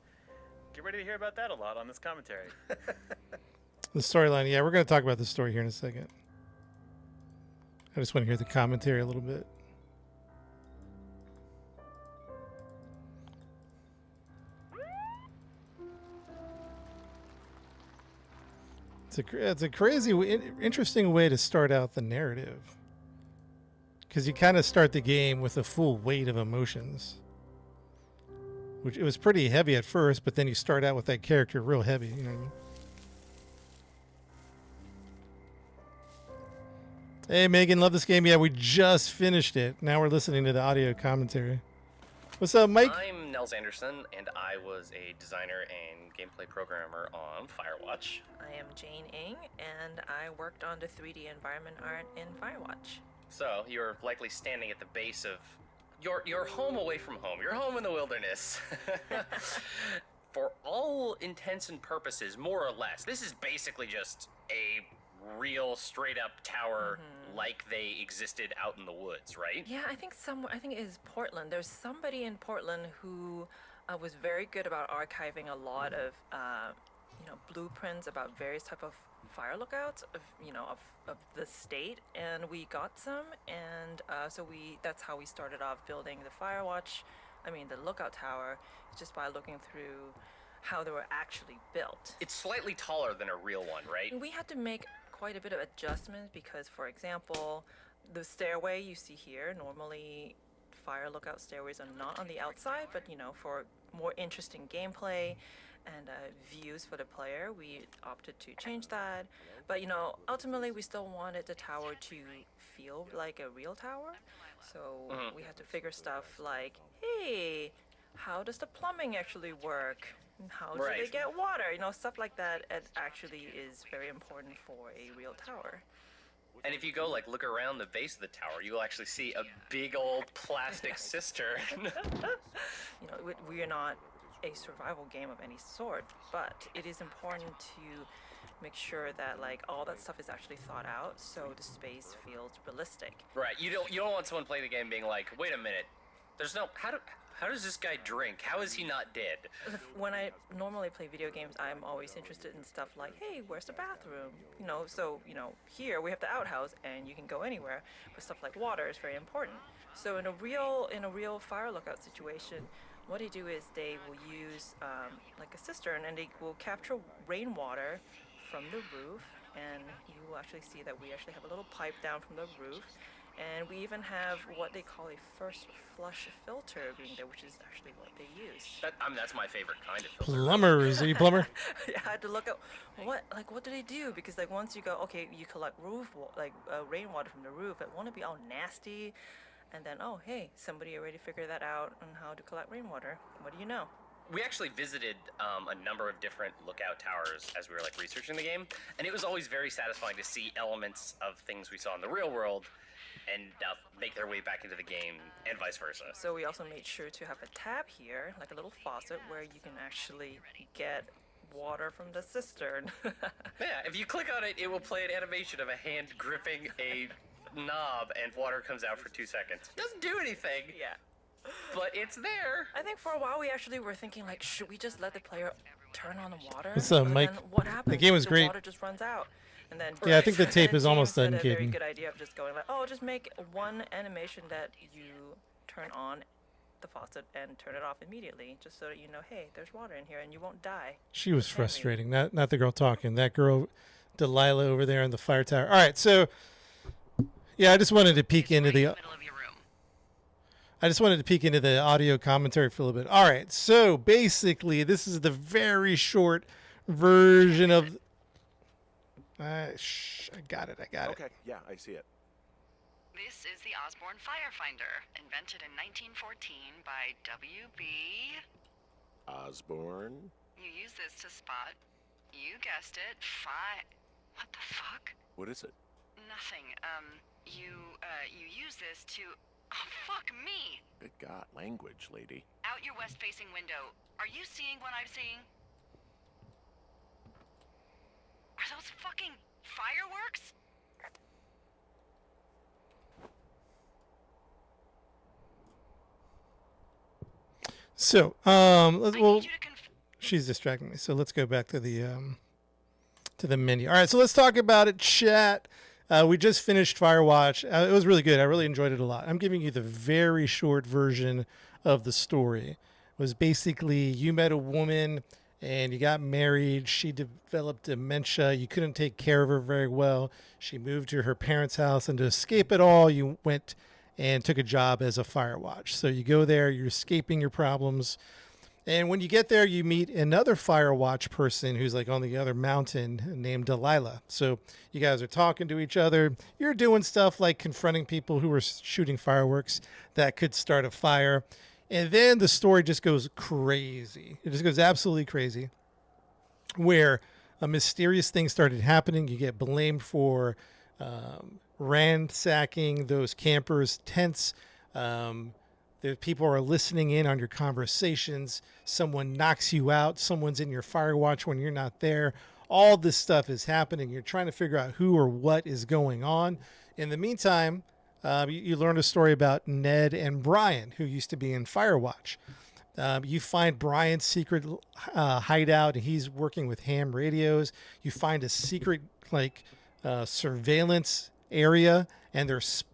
Get ready to hear about that a lot on this commentary. The storyline. Yeah, we're going to talk about the story here in a second. I just want to hear the commentary a little bit. It's a crazy, interesting way to start out the narrative. Because you kind of start the game with the full weight of emotions. Which it was pretty heavy at first, but then you start out with that character real heavy. You know what I mean? Hey, Megan, love this game. Yeah, we just finished it. Now we're listening to the audio commentary. What's up, Mike? I'm Nels Anderson, and I was a designer and gameplay programmer on Firewatch. I am Jane Ng, and I worked on the 3D environment art in Firewatch. So you're likely standing at the base of your home away from home. Your home in the wilderness. For all intents and purposes, more or less, this is basically just a real straight-up tower like they existed out in the woods, right? Yeah, I think it is Portland. There's somebody in Portland who was very good about archiving a lot of blueprints about various type of fire lookouts of the state, and we got some, and that's how we started off building the lookout tower, just by looking through how they were actually built. It's slightly taller than a real one, right? We had to make quite a bit of adjustments because, for example, the stairway you see here, normally fire lookout stairways are not on the outside, but for more interesting gameplay and views for the player, we opted to change that. But ultimately we still wanted the tower to feel like a real tower, so we had to figure stuff like, hey, how does the plumbing actually work? How do they get water? Stuff like that. It actually is very important for a real tower. And if you go look around the base of the tower, you'll actually see a big old plastic cistern. We are not a survival game of any sort, but it is important to make sure that all that stuff is actually thought out, so the space feels realistic. Right. You don't want someone playing the game being like, wait a minute, there's no how does this guy drink? How is he not dead? When I normally play video games, I'm always interested in stuff like, hey, where's the bathroom? Here we have the outhouse and you can go anywhere, but stuff like water is very important. So in a real fire lookout situation, what they do is they will use a cistern, and they will capture rainwater from the roof, and you will actually see that we actually have a little pipe down from the roof, And we even have what they call a first flush filter being there, which is actually what they use. That's my favorite kind of filter. Plumbers. Are you a plumber? Yeah, I had to look up what do they do, because like once you go, okay, you collect rainwater from the roof, it won't be all nasty, and then oh hey, somebody already figured that out on how to collect rainwater. What do you know? We actually visited a number of different lookout towers as we were like researching the game, and it was always very satisfying to see elements of things we saw in the real world and make their way back into the game, and vice versa. So we also made sure to have a tab here, like a little faucet, where you can actually get water from the cistern. Yeah, if you click on it, it will play an animation of a hand gripping a knob and water comes out for 2 seconds. Doesn't do anything. Yeah. But it's there. I think for a while we actually were thinking like, should we just let the player turn on the water? What's up, But Mike? then what happens? The game was if great. The water just runs out. And then Yeah, I think the and tape then is almost James done, had a very Caden. good idea of just going like, oh, just make one animation that you turn on the faucet and turn it off immediately, just so that you know, hey, there's water in here and you won't die. She was Henry. frustrating. Not the girl talking. That girl, Delilah over there in the fire tower. All right, so yeah, I just wanted to peek into the. Middle of your room. I just wanted to peek into the audio commentary for a little bit. All right, so basically, this is the very short version of. I got it. Okay, yeah, I see it. This is the Osborne Firefinder, invented in 1914 by W.B. Osborne. You use this to spot, you guessed it, what the fuck? What is it? Nothing. You use this to, oh, fuck me! Good God, language, lady. Out your west-facing window. Are you seeing what I'm seeing? Are those fucking fireworks? So, I well, need you to she's distracting me. So let's go back to the menu. All right, so let's talk about it, chat. We just finished Firewatch. It was really good. I really enjoyed it a lot. I'm giving you the very short version of the story. It was basically you met a woman and you got married. She developed dementia. You couldn't take care of her very well. She moved to her parents' house, and to escape it all, you went and took a job as a Firewatch. So you go there, you're escaping your problems. And when you get there, you meet another Firewatch person who's like on the other mountain named Delilah. So you guys are talking to each other. You're doing stuff like confronting people who are shooting fireworks that could start a fire. And then the story just goes crazy. It just goes absolutely crazy, where a mysterious thing started happening. You get blamed for ransacking those campers' tents. The people are listening in on your conversations. Someone knocks you out. Someone's in your Firewatch when you're not there. All this stuff is happening. You're trying to figure out who or what is going on. In the meantime, you learn a story about Ned and Brian, who used to be in Firewatch. You find Brian's secret hideout, and he's working with ham radios. You find a secret surveillance area, and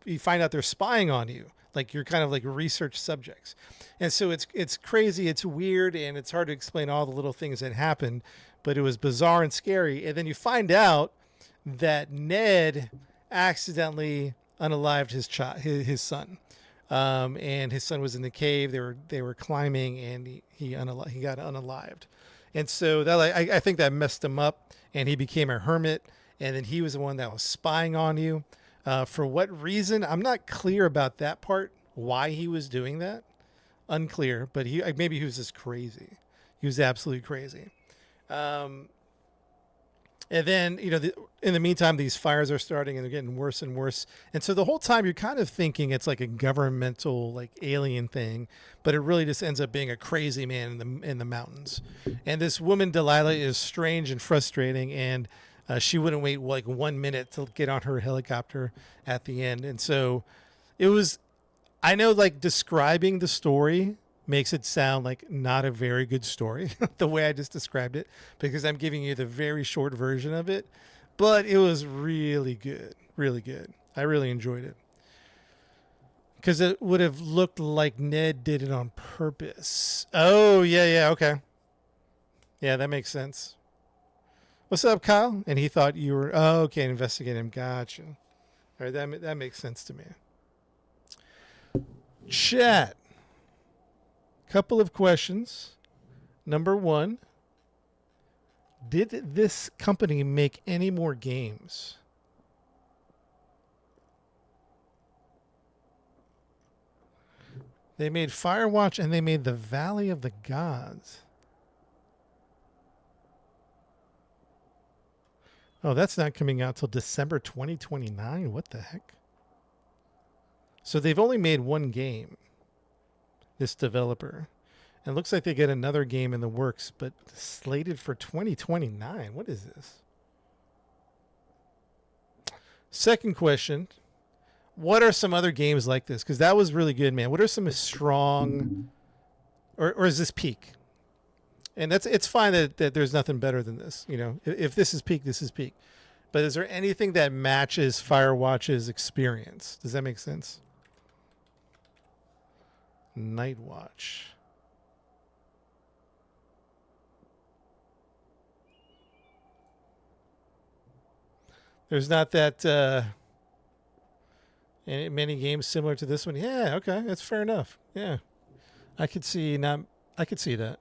you find out they're spying on you. Like you're kind of like research subjects. And so it's crazy, it's weird, and it's hard to explain all the little things that happened, but it was bizarre and scary. And then you find out that Ned accidentally unalived his son. And his son was in the cave. They were climbing, and he got unalived. And so that I think that messed him up, and he became a hermit. And then he was the one that was spying on you. For what reason? I'm not clear about that part, why he was doing that. Unclear, but maybe he was just crazy. He was absolutely crazy. And then, in the meantime, these fires are starting and they're getting worse and worse. And so the whole time you're kind of thinking it's like a governmental, like alien thing, but it really just ends up being a crazy man in the mountains. And this woman, Delilah, is strange and frustrating, and she wouldn't wait like 1 minute to get on her helicopter at the end. And so it was, I know like describing the story makes it sound like not a very good story, the way I just described it, because I'm giving you the very short version of it, but it was really good, really good. I really enjoyed it. Because it would have looked like Ned did it on purpose. Oh, yeah, okay. Yeah, that makes sense. What's up, Kyle? And he thought you were, okay, investigate him. Gotcha. All right, that makes sense to me. Chat. Couple of questions. Number one, did this company make any more games? They made Firewatch and they made The Valley of the Gods. Oh, that's not coming out till December 2029? What the heck? So they've only made one game, this developer. And it looks like they get another game in the works, but slated for 2029. What is this? Second question. What are some other games like this? Because that was really good, man. What are some strong... Or is this peak? And it's fine that there's nothing better than this. You know, if this is peak, this is peak. But is there anything that matches Firewatch's experience? Does that make sense? Night Watch. There's not that many games similar to this one. Yeah, okay, that's fair enough. Yeah, I could see that.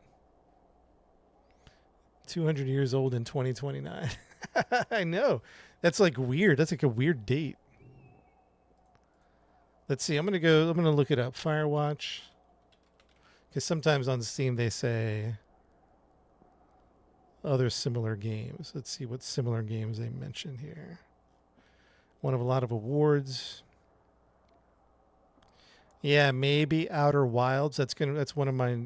200 years old in 2029. I know. That's like weird. That's like a weird date. Let's see. I'm gonna look it up. Firewatch. Because sometimes on Steam they say other similar games. Let's see what similar games they mention here. Won a lot of awards. Yeah, maybe Outer Wilds. That's one of my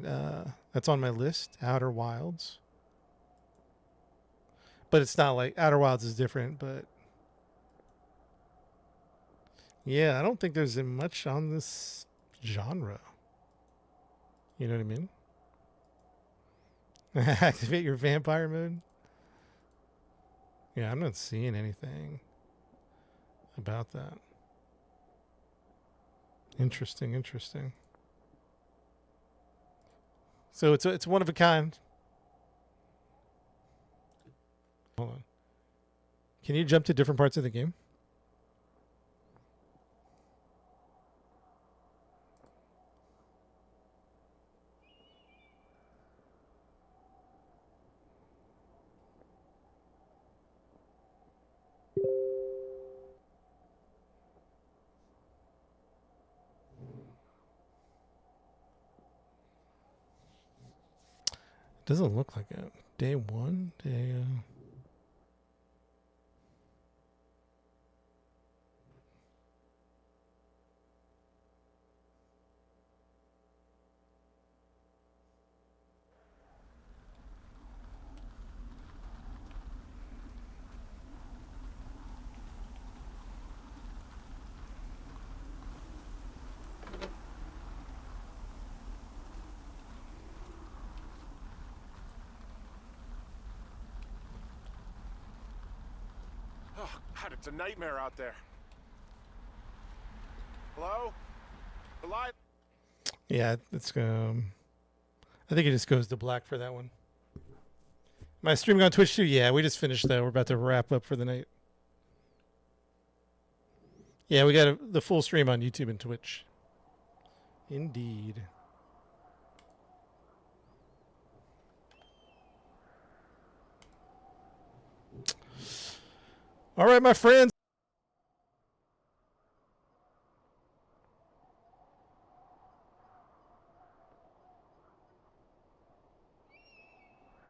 that's on my list. Outer Wilds. But it's not like Outer Wilds is different, but yeah, I don't think there's much on this genre. You know what I mean? Activate your vampire mode. Yeah, I'm not seeing anything about that. Interesting. So it's one of a kind. Hold on. Can you jump to different parts of the game? Doesn't look like it. Day one? Oh, God, it's a nightmare out there. Hello? Alive? Yeah, it's I think it just goes to black for that one. Am I streaming on Twitch too? Yeah, we just finished that. We're about to wrap up for the night. Yeah, we got the full stream on YouTube and Twitch. Indeed. All right, my friends.